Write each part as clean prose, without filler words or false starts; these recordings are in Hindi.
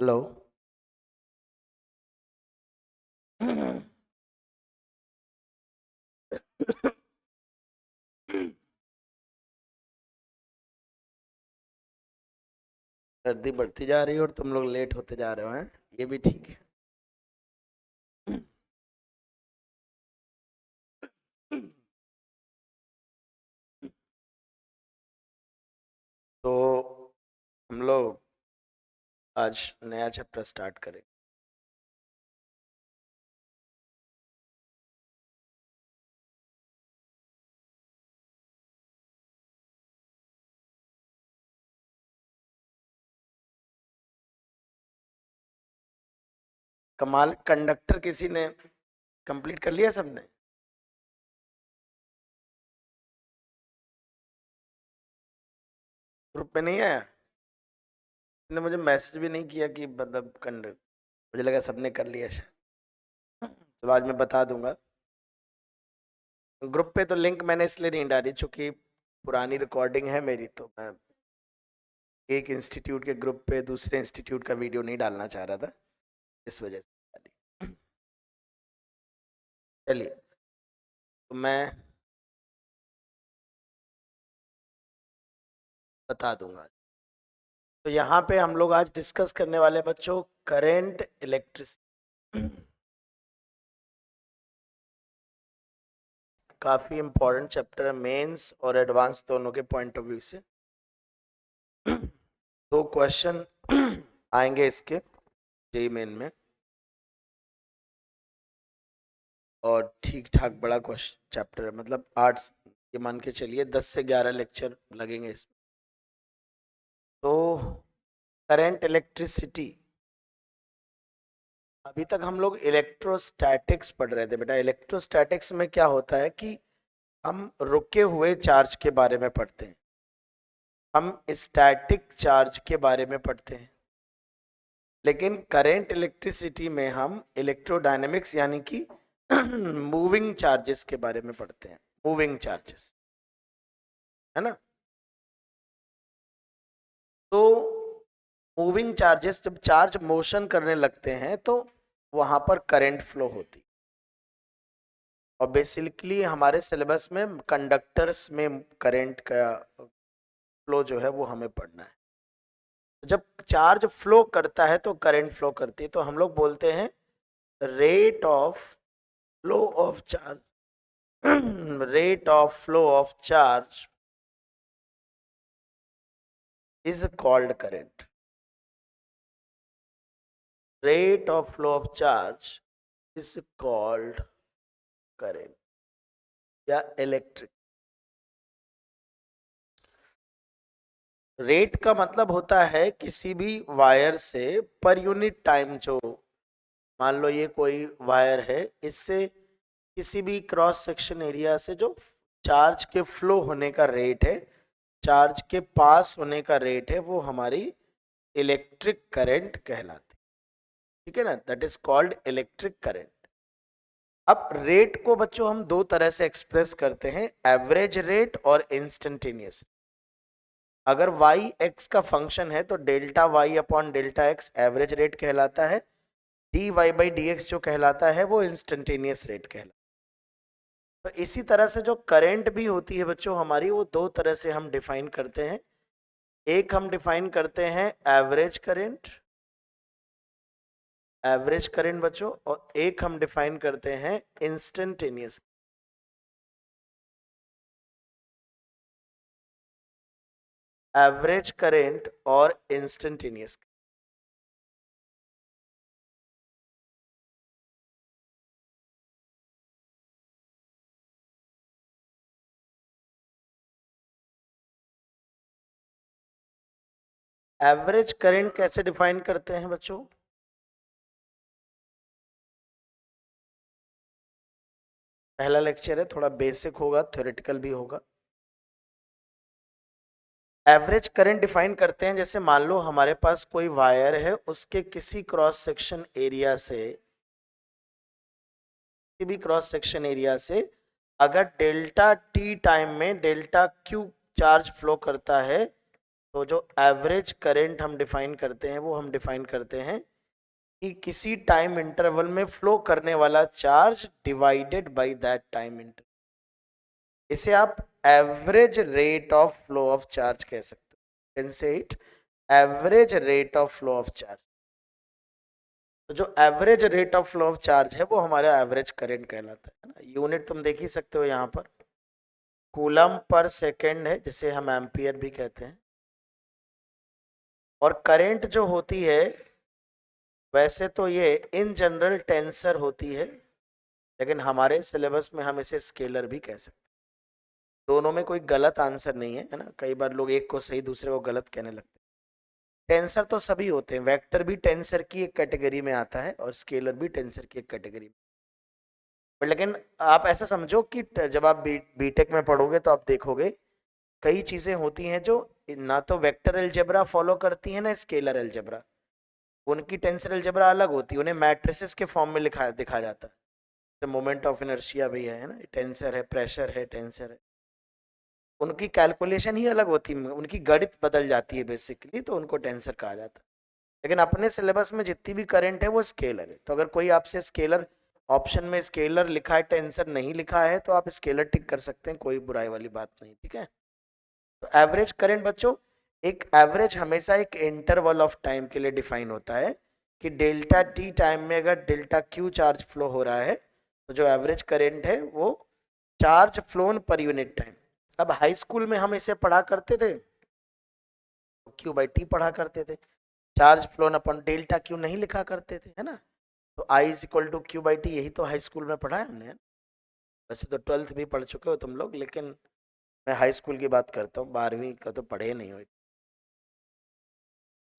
हेलो। सर्दी बढ़ती जा रही है और तुम लोग लेट होते जा रहे हो हैं। ये भी ठीक है। तो हम लोग आज नया चैप्टर स्टार्ट करें। कमाल, कंडक्टर किसी ने कंप्लीट कर लिया सबने? ग्रुप में नहीं आया? ने मुझे मैसेज भी नहीं किया कि मतलब कंडक्ट, मुझे लगा सबने कर लिया शायद। चलो आज मैं बता दूंगा। ग्रुप पे तो लिंक मैंने इसलिए नहीं डाली चूंकि पुरानी रिकॉर्डिंग है मेरी, तो मैं एक इंस्टीट्यूट के ग्रुप पे दूसरे इंस्टीट्यूट का वीडियो नहीं डालना चाह रहा था, इस वजह से डाली। चलिए, तो मैं बता दूंगा। तो यहाँ पे हम लोग आज डिस्कस करने वाले बच्चों करंट इलेक्ट्रिसिटी। काफी इंपॉर्टेंट चैप्टर है, मेंस और एडवांस दोनों के पॉइंट ऑफ व्यू से। दो क्वेश्चन आएंगे इसके जेई मेन में, और ठीक ठाक बड़ा क्वेश्चन चैप्टर है, मतलब 8, ये मान के चलिए 10 से 11 लेक्चर लगेंगे इसमें। तो करंट इलेक्ट्रिसिटी, अभी तक हम लोग इलेक्ट्रोस्टैटिक्स पढ़ रहे थे बेटा। इलेक्ट्रोस्टैटिक्स में क्या होता है कि हम रुके हुए चार्ज के बारे में पढ़ते हैं, हम स्टैटिक चार्ज के बारे में पढ़ते हैं। लेकिन करंट इलेक्ट्रिसिटी में हम इलेक्ट्रोडायनेमिक्स यानी कि मूविंग चार्जेस के बारे में पढ़ते हैं। मूविंग चार्जेस, है ना? तो मूविंग चार्जेस, जब चार्ज मोशन करने लगते हैं तो वहां पर करंट फ्लो होती है। और बेसिकली हमारे सिलेबस में कंडक्टर्स में करंट का फ्लो जो है वो हमें पढ़ना है। जब चार्ज फ्लो करता है तो करंट फ्लो करती है, तो हम लोग बोलते हैं rate of flow of charge rate of flow of charge is called current. Rate of flow of charge is called current या इलेक्ट्रिक। रेट का मतलब होता है किसी भी वायर से पर यूनिट टाइम, जो मान लो ये कोई वायर है, इससे किसी भी क्रॉस सेक्शन एरिया से जो चार्ज के फ्लो होने का रेट है, चार्ज के पास होने का रेट है, वो हमारी इलेक्ट्रिक करंट कहलाती है। ठीक है ना? That is called electric current. अब रेट को बच्चों हम दो तरह से एक्सप्रेस करते हैं, एवरेज रेट और इंस्टेंटेनियस। अगर y x का फंक्शन है तो delta y upon delta x average rate कहलाता है, dy बाई डी एक्स जो कहलाता है वो इंस्टेंटेनियस रेट कहलाता है। तो इसी तरह से जो करंट भी होती है बच्चों हमारी, वो दो तरह से हम डिफाइन करते हैं। एक हम डिफाइन करते हैं एवरेज करंट, एवरेज करंट बच्चों, और एक हम डिफाइन करते हैं इंस्टेंटेनियस। एवरेज करंट और इंस्टेंटेनियस। एवरेज करंट कैसे डिफाइन करते हैं बच्चों? पहला लेक्चर है, थोड़ा बेसिक होगा, थ्योरेटिकल भी होगा। एवरेज करंट डिफाइन करते हैं, जैसे मान लो हमारे पास कोई वायर है, उसके किसी क्रॉस सेक्शन एरिया से, किसी भी क्रॉस सेक्शन एरिया से अगर डेल्टा टी टाइम में डेल्टा क्यू चार्ज फ्लो करता है, तो जो एवरेज करंट हम डिफाइन करते हैं वो हम डिफाइन करते हैं कि किसी टाइम इंटरवल में फ्लो करने वाला charge divided by that time interval. इसे आप average rate of flow of charge कह सकते हो। Can say it average rate of flow of charge. तो जो average rate of flow of charge है वो हमारा एवरेज करंट कहलाता है ना। यूनिट तुम देख ही सकते हो यहाँ पर, कूलम पर सेकेंड है, जिसे हम एम्पियर भी कहते हैं। और करंट जो होती है वैसे तो ये इन जनरल टेंसर होती है, लेकिन हमारे सिलेबस में हम इसे स्केलर भी कह सकते हैं। दोनों में कोई गलत आंसर नहीं है ना। कई बार लोग एक को सही दूसरे को गलत कहने लगते हैं। टेंसर तो सभी होते हैं, वेक्टर भी टेंसर की एक कैटेगरी में आता है और स्केलर भी टेंसर की एक कैटेगरी में। पर लेकिन आप ऐसा समझो कि जब आप बीटेक में पढ़ोगे तो आप देखोगे कई चीजें होती हैं जो ना तो वेक्टर अलजेब्रा फॉलो करती हैं ना स्केलर अलजेब्रा। उनकी टेंसर अलजेब्रा अलग होती है, उन्हें मैट्रिसेस के फॉर्म में दिखा जाता है। तो मोमेंट ऑफ इनर्शिया भी है ना, टेंसर है, प्रेशर है, टेंसर है। उनकी कैलकुलेशन ही अलग होती है, उनकी गणित बदल जाती है बेसिकली, तो उनको टेंसर कहा जाता है। लेकिन अपने सिलेबस में जितनी भी करंट है वो स्केलर है। तो अगर कोई आपसे स्केलर ऑप्शन में स्केलर लिखा है, टेंसर नहीं लिखा है, तो आप स्केलर टिक कर सकते हैं, कोई बुराई वाली बात नहीं। ठीक है। तो एवरेज करंट बच्चों, एक एवरेज हमेशा एक इंटरवल ऑफ टाइम के लिए डिफाइन होता है कि डेल्टा टी टाइम में अगर डेल्टा क्यू चार्ज फ्लो हो रहा है तो जो एवरेज करंट है वो charge phloem per unit time. अब हाई स्कूल में हम इसे पढ़ा करते थे, क्यू बाई टी पढ़ा करते थे, चार्ज फ्लोन अपन डेल्टा क्यू नहीं लिखा करते थे, है ना। तो I is equal to Q by T, यही तो हाई स्कूल में पढ़ा है हमने। वैसे तो 12th भी पढ़ चुके हो तुम लोग, लेकिन मैं हाई स्कूल की बात करता हूँ, 12वीं का तो पढ़े नहीं हो।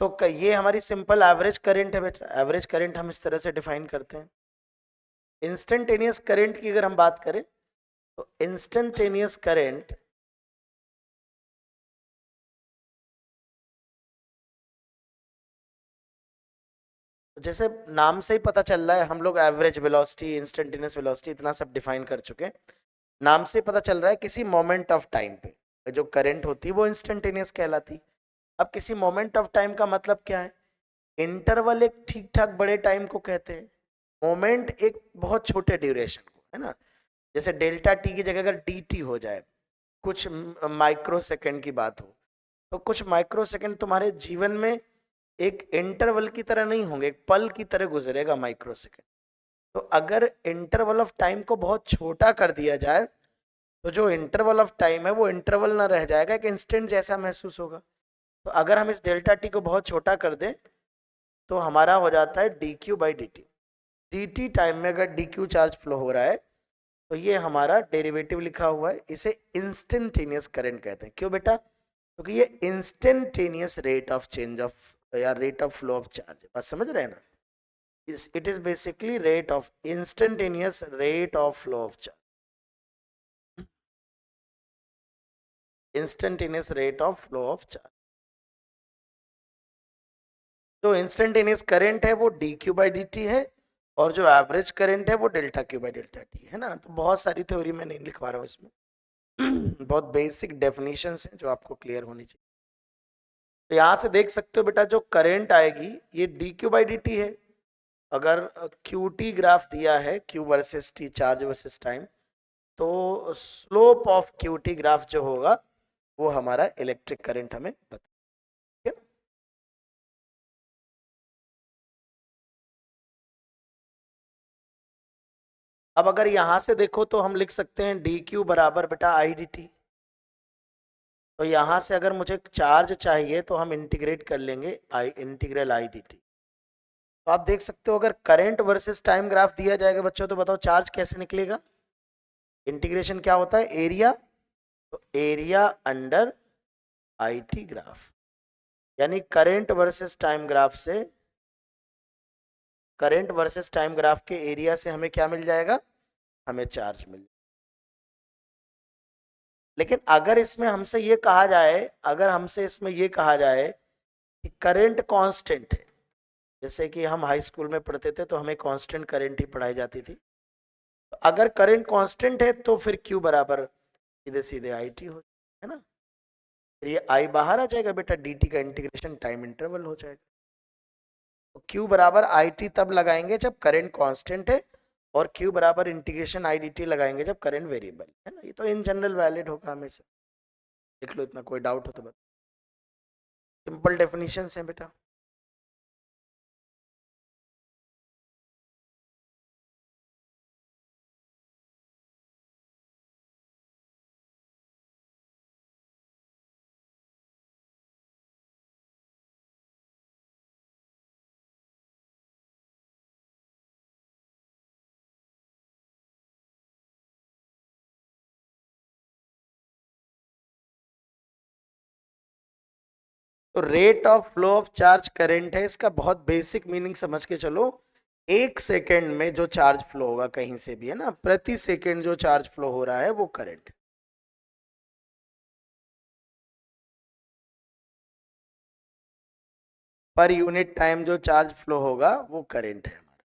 तो ये हमारी सिंपल एवरेज करंट है बेटा। एवरेज करंट हम इस तरह से डिफाइन करते हैं। इंस्टेंटेनियस करंट की अगर हम बात करें तो इंस्टेंटेनियस करंट जैसे नाम से ही पता चल रहा है, हम लोग एवरेज वेलोसिटी, इंस्टेंटेनियस वेलोसिटी इतना सब डिफाइन कर चुके हैं। नाम से पता चल रहा है किसी मोमेंट ऑफ टाइम पे जो करंट होती है वो इंस्टेंटेनियस कहलाती। अब किसी मोमेंट ऑफ टाइम का मतलब क्या है? इंटरवल एक ठीक ठाक बड़े टाइम को कहते हैं, मोमेंट एक बहुत छोटे ड्यूरेशन को, है ना। जैसे डेल्टा टी की जगह अगर डी टी हो जाए, कुछ माइक्रो सेकेंड की बात हो, तो कुछ माइक्रो सेकेंड तुम्हारे जीवन में एक इंटरवल की तरह नहीं होंगे, एक पल की तरह गुजरेगा माइक्रो सेकेंड। तो अगर इंटरवल ऑफ टाइम को बहुत छोटा कर दिया जाए तो जो इंटरवल ऑफ टाइम है वो इंटरवल ना रह जाएगा, एक इंस्टेंट जैसा महसूस होगा। तो अगर हम इस डेल्टा टी को बहुत छोटा कर दें तो हमारा हो जाता है D Q by D T. D T time में अगर डी क्यू चार्ज फ्लो हो रहा है तो ये हमारा डेरिवेटिव लिखा हुआ है, इसे इंस्टेंटेनियस करंट कहते हैं। क्यों बेटा? क्योंकि ये instantaneous rate of change of या rate of flow of charge, बात समझ रहे हैं ना। It is basically rate of instantaneous rate of flow of charge, instantaneous rate of flow of charge. जो इंस्टेंटेनियस करंट है वो D Q by D T है, और जो एवरेज करंट है वो delta Q by delta T है ना। तो बहुत सारी थ्योरी मैं नहीं लिखवा रहा हूँ इसमें, बहुत बेसिक डेफिनेशंस हैं जो आपको क्लियर होनी चाहिए। तो यहाँ से देख सकते हो बेटा, जो करंट आएगी ये D Q by D T है। अगर क्यू टी ग्राफ दिया है, Q versus T, charge versus time, तो slope of Q T graph जो होगा वो हमारा इलेक्ट्रिक करंट हमें बता। अब अगर यहां से देखो तो हम लिख सकते हैं डी क्यू बराबर बेटा आई डी टी। तो यहां से अगर मुझे चार्ज चाहिए तो हम इंटीग्रेट कर लेंगे आई, इंटीग्रल आई डी टी। तो आप देख सकते हो अगर करंट वर्सेस टाइम ग्राफ दिया जाएगा बच्चों, तो बताओ चार्ज कैसे निकलेगा? इंटीग्रेशन क्या होता है? एरिया, तो area under I T graph, यानी करंट वर्सेस टाइम ग्राफ से, करंट वर्सेस टाइम ग्राफ के एरिया से हमें क्या मिल जाएगा? हमें चार्ज मिल। लेकिन अगर इसमें हमसे ये कहा जाए, अगर हमसे इसमें ये कहा जाए कि करंट कांस्टेंट है, जैसे कि हम हाई स्कूल में पढ़ते थे तो हमें कांस्टेंट करंट ही पढ़ाई जाती थी, तो अगर करंट कांस्टेंट है तो फिर क्यू बराबर सीधे सीधे आई टी हो, है ना। फिर ये आई बाहर आ जाएगा बेटा, dt का इंटीग्रेशन टाइम इंटरवल हो जाएगा। तो q बराबर आई टी तब लगाएंगे जब करंट कांस्टेंट है, और q बराबर इंटीग्रेशन आई डी टी लगाएंगे जब करंट वेरिएबल है ना। ये तो इन जनरल वैलिड होगा हमेशा, देख लो, इतना कोई डाउट हो तो बता। सिंपल डेफिनेशन है बेटा। तो rate of flow of charge current है, इसका बहुत बेसिक मीनिंग समझ के चलो। एक सेकेंड में जो चार्ज फ्लो होगा कहीं से भी, है ना, प्रति सेकेंड जो चार्ज फ्लो हो रहा है वो करंट। पर यूनिट टाइम जो चार्ज फ्लो होगा वो करंट है हमारा।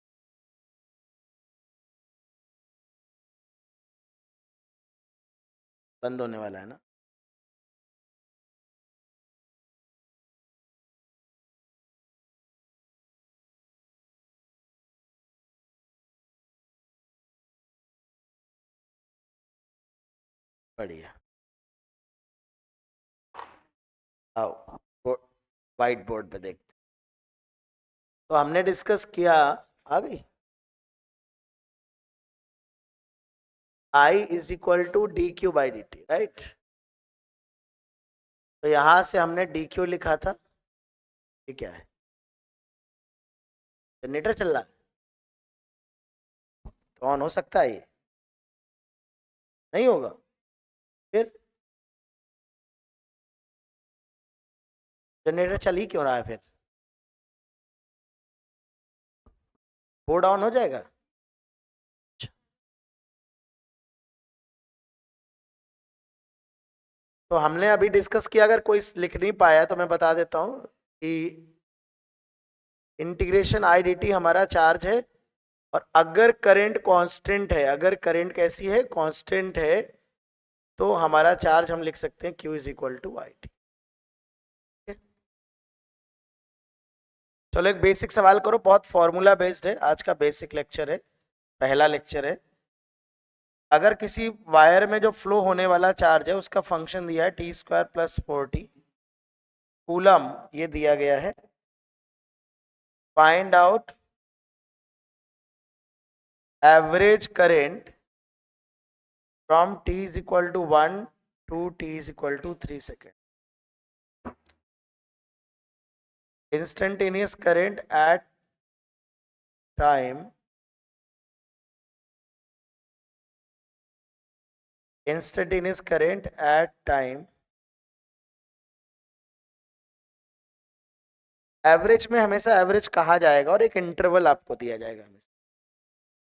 बंद होने वाला है ना। बढ़िया। आओ व्हाइट बोर्ड पे देखते। तो हमने डिस्कस किया, आ गई, I is equal to D Q by D T, right. तो यहां से हमने डी क्यू लिखा था, ये क्या है, जनरेटर चल रहा है, तो ऑन हो सकता है, ये नहीं होगा फिर, जनरेटर चल ही क्यों रहा है फिर, बोर्ड ऑन हो जाएगा। तो हमने अभी डिस्कस किया, अगर कोई लिख नहीं पाया तो मैं बता देता हूं कि इंटीग्रेशन आई डी टी हमारा चार्ज है, और अगर करंट कांस्टेंट है, अगर करंट कैसी है, कांस्टेंट है, तो हमारा चार्ज हम लिख सकते हैं Q is equal to I T. चलो एक बेसिक सवाल करो, बहुत फॉर्मूला बेस्ड है, आज का बेसिक लेक्चर है, पहला लेक्चर है। अगर किसी वायर में जो फ्लो होने वाला चार्ज है उसका फंक्शन दिया है T square plus 4t coulomb, ये दिया गया है, find out average current from t is equal to 1 to t is equal to 3 second, instantaneous current at time, instantaneous current at time, average में हमेशा एवरेज कहा जाएगा और एक इंटरवल आपको दिया जाएगा हमेशा।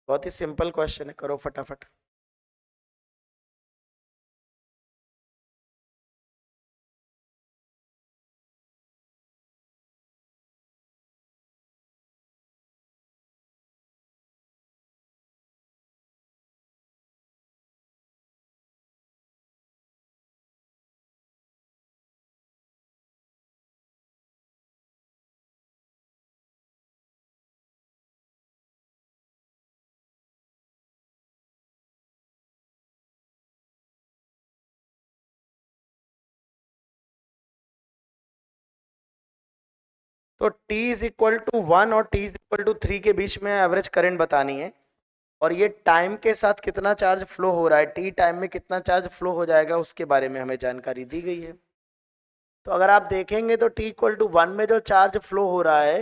बहुत ही सिंपल क्वेश्चन है, करो फटाफट। तो t इज इक्वल टू 1 और t इज इक्वल टू 3 के बीच में एवरेज करंट बतानी है, और ये टाइम के साथ कितना चार्ज फ्लो हो रहा है, t टाइम में कितना चार्ज फ्लो हो जाएगा उसके बारे में हमें जानकारी दी गई है। तो अगर आप देखेंगे तो t इक्वल टू 1 में जो चार्ज फ्लो हो रहा है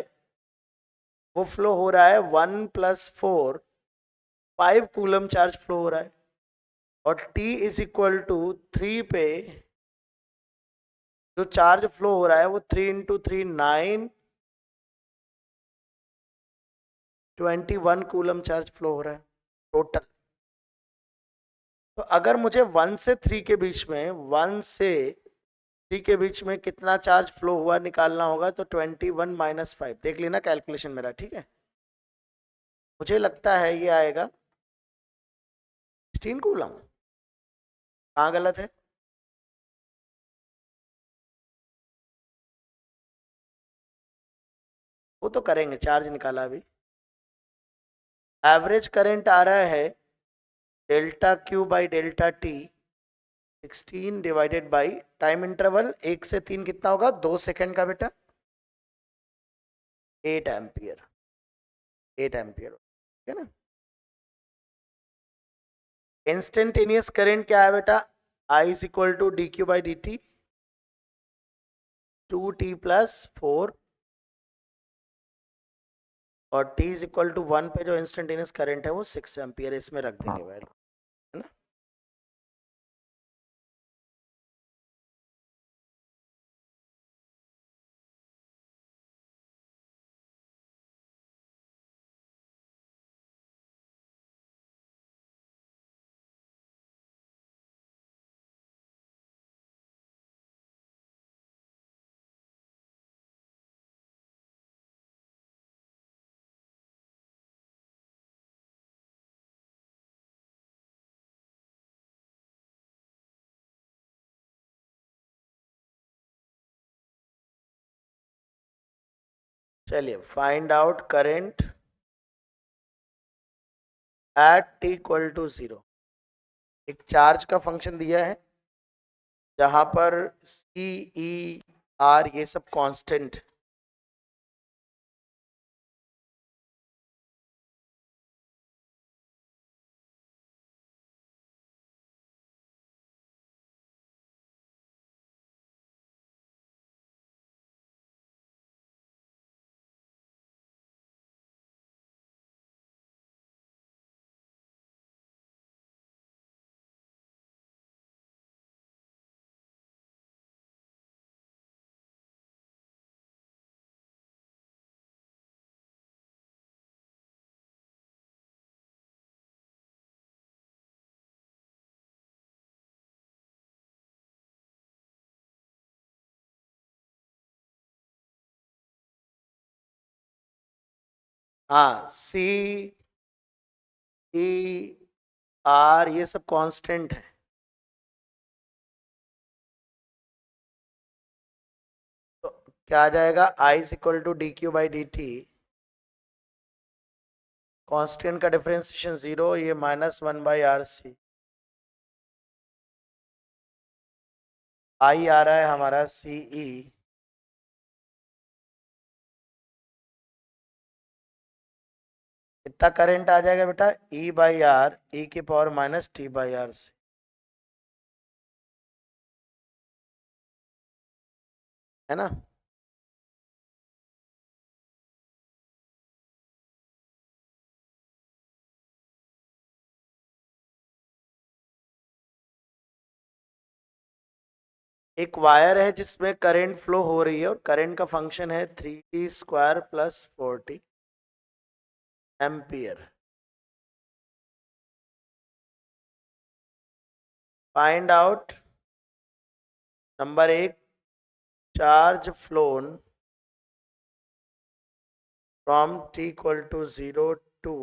वो फ्लो हो रहा है 1 प्लस 4, 5 कूलम चार्ज फ्लो हो रहा है, और t इज इक्वल टू 3 पे जो चार्ज फ्लो हो रहा है वो 3 इंटू 3 9, 21 कूलम चार्ज फ्लो हो रहा है टोटल। तो अगर मुझे 1 से 3 के बीच में, 1 से 3 के बीच में कितना चार्ज फ्लो हुआ निकालना होगा, तो 21 माइनस 5, देख लेना कैलकुलेशन मेरा, ठीक है। मुझे लगता है ये आएगा 16 कूलम। कहाँ गलत है, वो तो करेंगे, चार्ज निकाला अभी। एवरेज करंट आ रहा है delta Q by delta T 16 divided by time interval 1 से 3 कितना होगा, 2 सेकंड का बेटा, 8 एम्पियर, 8 एम्पियर, ठीक है ना। इंस्टेंटेनियस करंट क्या है बेटा, I is equal to D Q by D T 2t+4 और t इज इक्वल टू 1 पे जो इंस्टेंटेनियस करंट है वो 6 एम्पियर, इसमें रख देंगे वैल्यू, है ना। चलिए, find out current at t equal to 0। एक चार्ज का फंक्शन दिया है जहां पर C, E, R ये सब कांस्टेंट, हाँ C, E, R ये सब कांस्टेंट है। तो क्या आ जाएगा, I is equal to D Q by D T, constant का डिफरेंशिएशन 0, ये -1/RC, I आ रहा है हमारा CE, इतना करंट आ जाएगा बेटा E/R e⁻t/RC, है ना। एक वायर है जिसमें करंट फ्लो हो रही है और करंट का फंक्शन है 3t² + 4t ampere. Find out number 1, charge flown from t equal to 0 to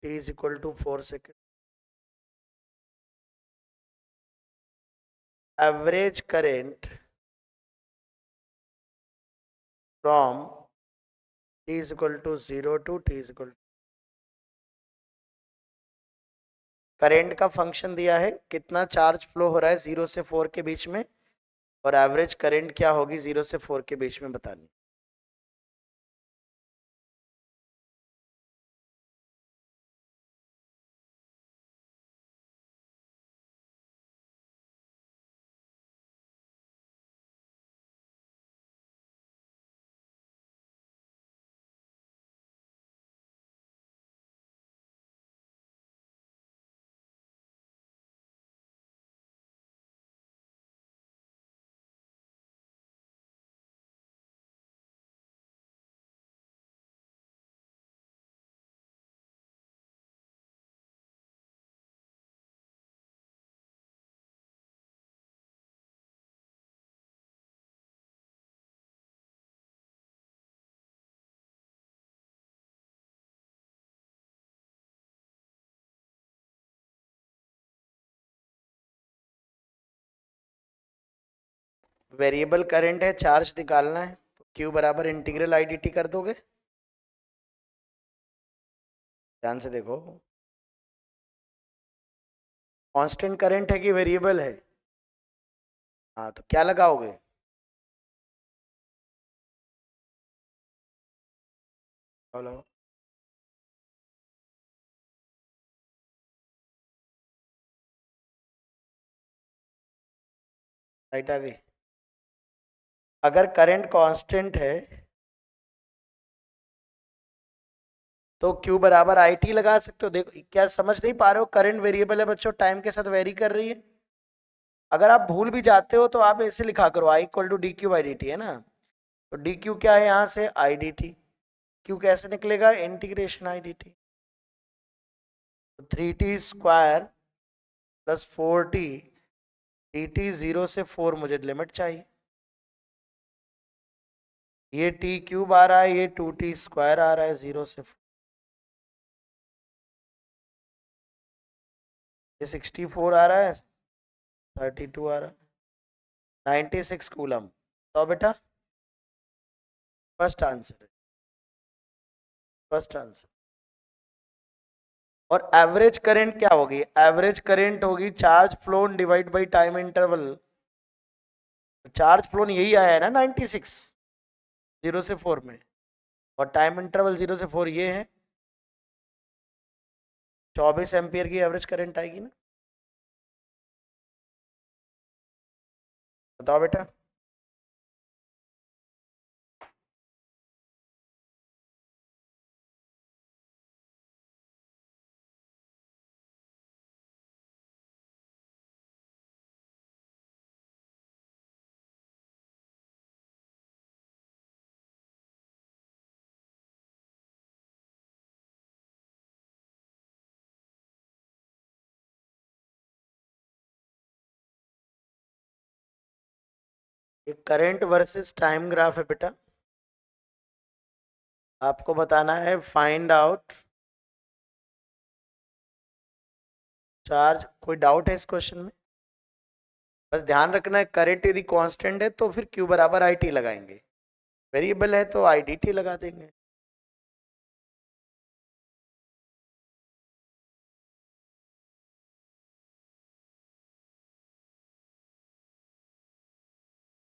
t is equal to 4 second, average current from t is equal to 0 to t is equal, current का फंक्शन दिया है, कितना चार्ज फ्लो हो रहा है 0 से 4 के बीच में, और एवरेज करंट क्या होगी 0 से 4 के बीच में बतानी। वेरिएबल करंट है, चार्ज निकालना है, तो Q बराबर इंटीग्रल आई डी टी कर दोगे। ध्यान से देखो, कांस्टेंट करंट है कि वेरिएबल है? हाँ, तो क्या लगाओगे? बोलो। राइट आ गई। अगर करंट कांस्टेंट है तो Q बराबर आई टी लगा सकते हो। देखो, क्या समझ नहीं पा रहे हो? करंट वेरिएबल है बच्चों, टाइम के साथ वेरी कर रही है। अगर आप भूल भी जाते हो तो आप ऐसे लिखा करो, I equal to D Q by D T, है ना? तो डी क्यू क्या है यहाँ से? I D T. क्यू कैसे निकलेगा? Integration I D T. Three T square plus four T D T, zero से फोर मुझे लिमिट चाहिए। ये टी क्यूब आ रहा है, ये टू टी स्क्वायर आ रहा है, जीरो से 4। ये 64 आ रहा है, 32 आ रहा है, 96 कूलम। तो बेटा फर्स्ट आंसर है, फर्स्ट आंसर। और एवरेज करंट क्या होगी? एवरेज करंट होगी charge phloem divide by time interval. Charge phloem यही आया है ना 96, जीरो से फोर में, और टाइम इंटरवल जीरो से फोर ये है। 24 एम्पियर की एवरेज करंट आएगी ना? बताओ बेटा। एक करंट वर्सेस टाइम ग्राफ है बेटा। आपको बताना है फाइंड आउट चार्ज। कोई डाउट है इस क्वेश्चन में? बस ध्यान रखना है, करंट यदि कांस्टेंट है तो फिर Q बराबर आई टी लगाएंगे, वेरिएबल है तो आई डी टी लगा देंगे।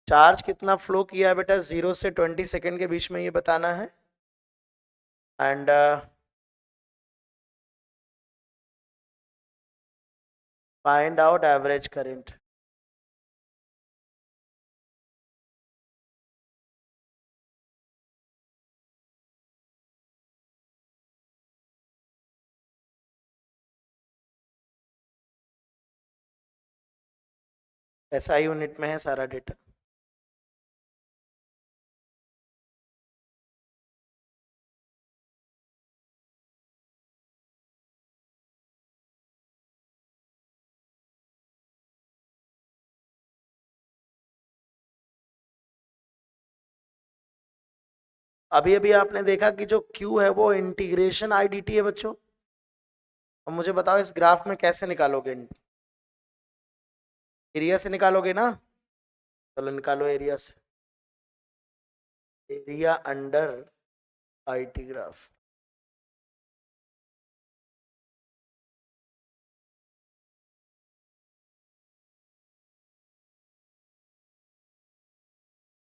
चार्ज कितना फ्लो किया है बेटा 0 से 20 सेकेंड के बीच में, ये बताना है। And find out average current. SI unit में है सारा डेटा। अभी अभी आपने देखा कि जो Q है वो इंटीग्रेशन आईडीटी है बच्चों। अब मुझे बताओ इस ग्राफ में कैसे निकालोगे? एरिया से निकालोगे ना? चलो निकालो एरिया से। Area under IT graph.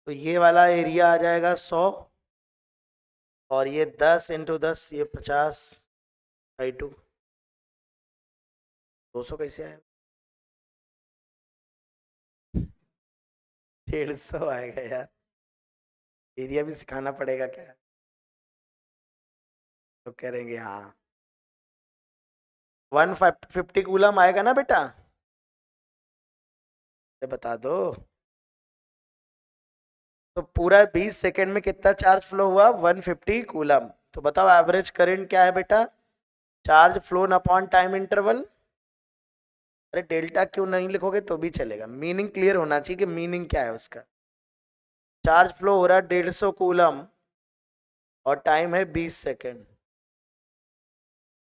तो ये वाला एरिया आ जाएगा 100, और ये 10 इंटू 10, ये 50 बाई 2। 200 कैसे आया? 150 आएगा यार। एरिया भी सिखाना पड़ेगा क्या? तो करेंगे हाँ। 150 कूलम आएगा ना बेटा? ये बता दो। तो पूरा 20 सेकेंड में कितना चार्ज फ्लो हुआ? 150 कूलम। तो बताओ एवरेज करंट क्या है बेटा? Charge phloem upon time interval. अरे डेल्टा क्यों नहीं लिखोगे तो भी चलेगा, मीनिंग क्लियर होना चाहिए कि मीनिंग क्या है उसका। चार्ज फ्लो हो रहा है 150 कूलम और टाइम है 20 सेकेंड,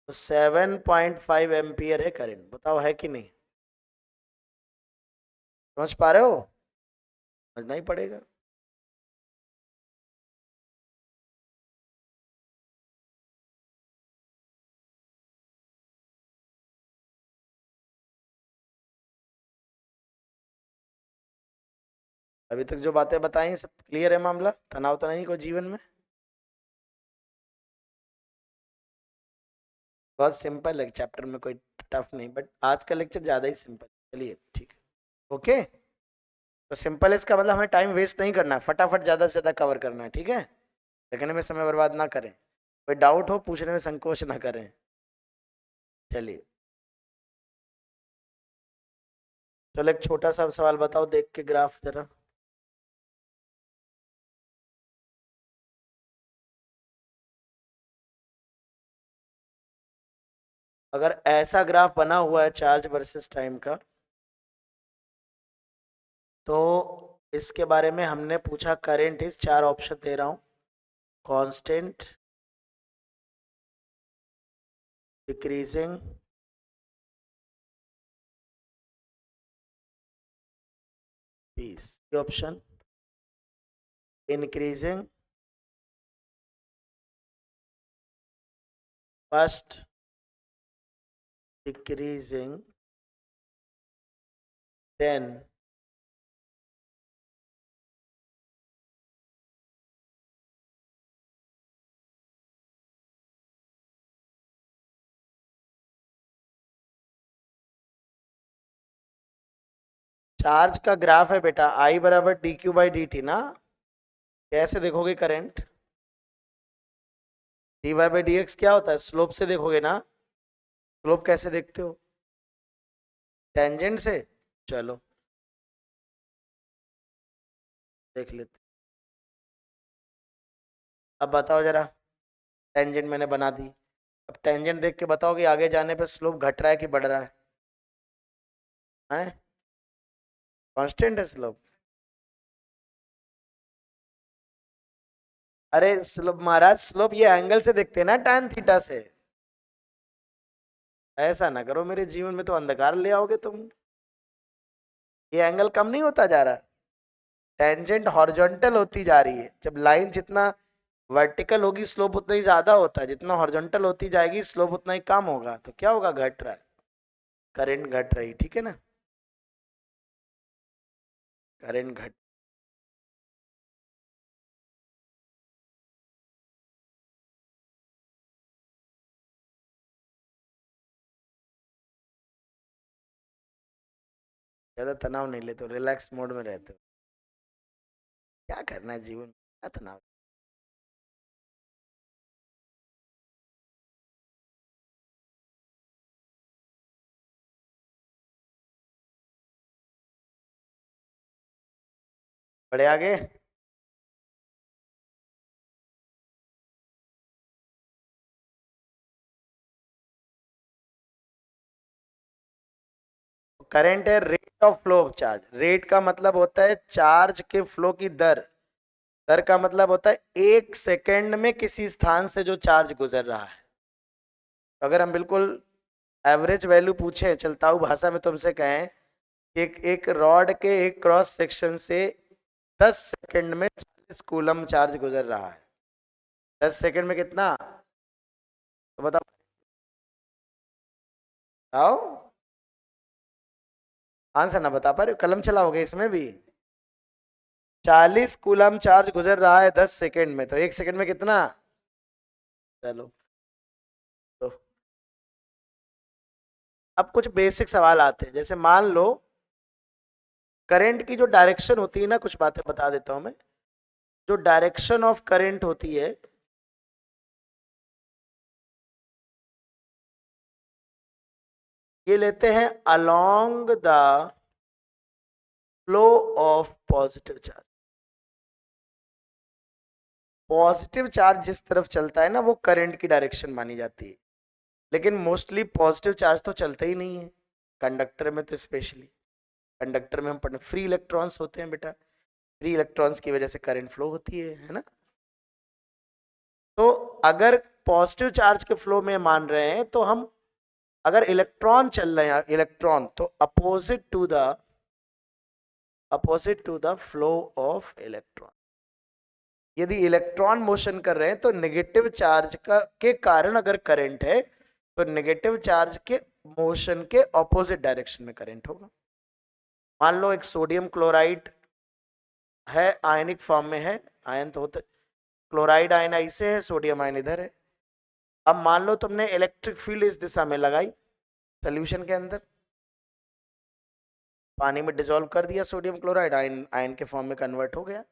तो 7.5 एम्पियर है करंट। बताओ है कि नहीं? समझ पा रहे हो? समझना ही पड़ेगा। अभी तक जो बातें बताई सब क्लियर है? मामला तनाव तो नहीं कोई जीवन में? बहुत सिंपल है चैप्टर में, कोई टफ नहीं, बट आज का लेक्चर ज्यादा ही सिंपल। चलिए ठीक है, ओके। तो सिंपल है इसका मतलब हमें टाइम वेस्ट नहीं करना है, फटाफट ज्यादा से ज्यादा कवर करना है, ठीक है। लिखने में समय बर्बाद ना करें, कोई डाउट हो पूछने में संकोच ना करें। चलिए, चलो एक छोटा सा सवाल बताओ देख के ग्राफ जरा। अगर ऐसा ग्राफ बना हुआ है चार्ज वर्सेस टाइम का, तो इसके बारे में हमने पूछा करंट इज, चार ऑप्शन दे रहा हूं, कांस्टेंट, डिक्रीजिंग, पीस, ये option, increasing, first, decreasing, then charge का ग्राफ है बेटा, आई बराबर D Q by D T ना। कैसे देखोगे current? D Y by D X क्या होता है? स्लोप से देखोगे ना। स्लोप कैसे देखते हो? टेंजेंट से। चलो देख लेते। अब बताओ जरा, टेंजेंट मैंने बना दी, अब टेंजेंट देख के बताओ कि आगे जाने पे स्लोप घट रहा है कि बढ़ रहा है? हैं? कांस्टेंट है स्लोप। अरे स्लोप महाराज, स्लोप ये एंगल से देखते हैं ना, tan थीटा से। ऐसा ना करो, मेरे जीवन में तो अंधकार ले आओगे तुम। ये एंगल कम नहीं होता जा रहा, टेंजेंट हॉरिजॉन्टल होती जा रही है। जब लाइन जितना वर्टिकल होगी स्लोप उतना ही ज्यादा होता है, जितना हॉरिजॉन्टल होती जाएगी स्लोप उतना ही कम होगा। तो क्या होगा? घट रहा है, करंट घट रही, ठीक है ना, करंट घट। ज्यादा तनाव नहीं लेते, रिलैक्स मोड में रहते हो। क्या करना है जीवन में, क्या तनाव? बढ़े आगे। करंट है rate of flow of charge. Rate का मतलब होता है चार्ज के फ्लो की दर, दर का मतलब होता है एक सेकंड में किसी स्थान से जो चार्ज गुजर रहा है। तो अगर हम बिल्कुल एवरेज वैल्यू पूछे चलताऊ भाषा में तुमसे कहें, एक एक रॉड के एक क्रॉस सेक्शन से 10 सेकंड में 40 कूलम चार्ज गुजर रहा है। 10 सेकंड में कितना? तो बताओ, आओ आंसर ना बता पा रहे हो, कलम चलाओगे इसमें भी? 40 कूलम चार्ज गुजर रहा है 10 सेकंड में, तो एक सेकंड में कितना? चलो, तो अब कुछ बेसिक सवाल आते हैं। जैसे मान लो करंट की जो डायरेक्शन होती है ना, कुछ बातें बता देता हूं मैं। जो डायरेक्शन ऑफ करंट होती है, ये लेते हैं along the flow of positive charge. Positive charge जिस तरफ चलता है ना, वो करंट की डायरेक्शन मानी जाती है। लेकिन मोस्टली पॉजिटिव चार्ज तो चलता ही नहीं है, कंडक्टर में तो स्पेशली। कंडक्टर में हम पढ़ने फ्री इलेक्ट्रॉन्स होते हैं बेटा, फ्री इलेक्ट्रॉन्स की वजह से करंट फ्लो होती है ना। तो अगर पॉजिटिव चार्ज के फ्लो में मान रहे हैं, तो हम अगर इलेक्ट्रॉन चल रहे हैं, इलेक्ट्रॉन, तो opposite to the flow of electron. यदि इलेक्ट्रॉन मोशन कर रहे हैं तो नेगेटिव चार्ज का के कारण अगर करंट है, तो नेगेटिव चार्ज के मोशन के ऑपोजिट डायरेक्शन में करंट होगा। मान लो एक सोडियम क्लोराइड है आयनिक फॉर्म में है, आयन तो होते, क्लोराइड आयन ऐसे है, सोडियम आयन इधर है। अब मान लो तुमने इलेक्ट्रिक फील्ड इस दिशा में लगाई सोल्यूशन के अंदर, पानी में डिसॉल्व कर दिया सोडियम क्लोराइड, आयन आयन के फॉर्म में कन्वर्ट हो गया।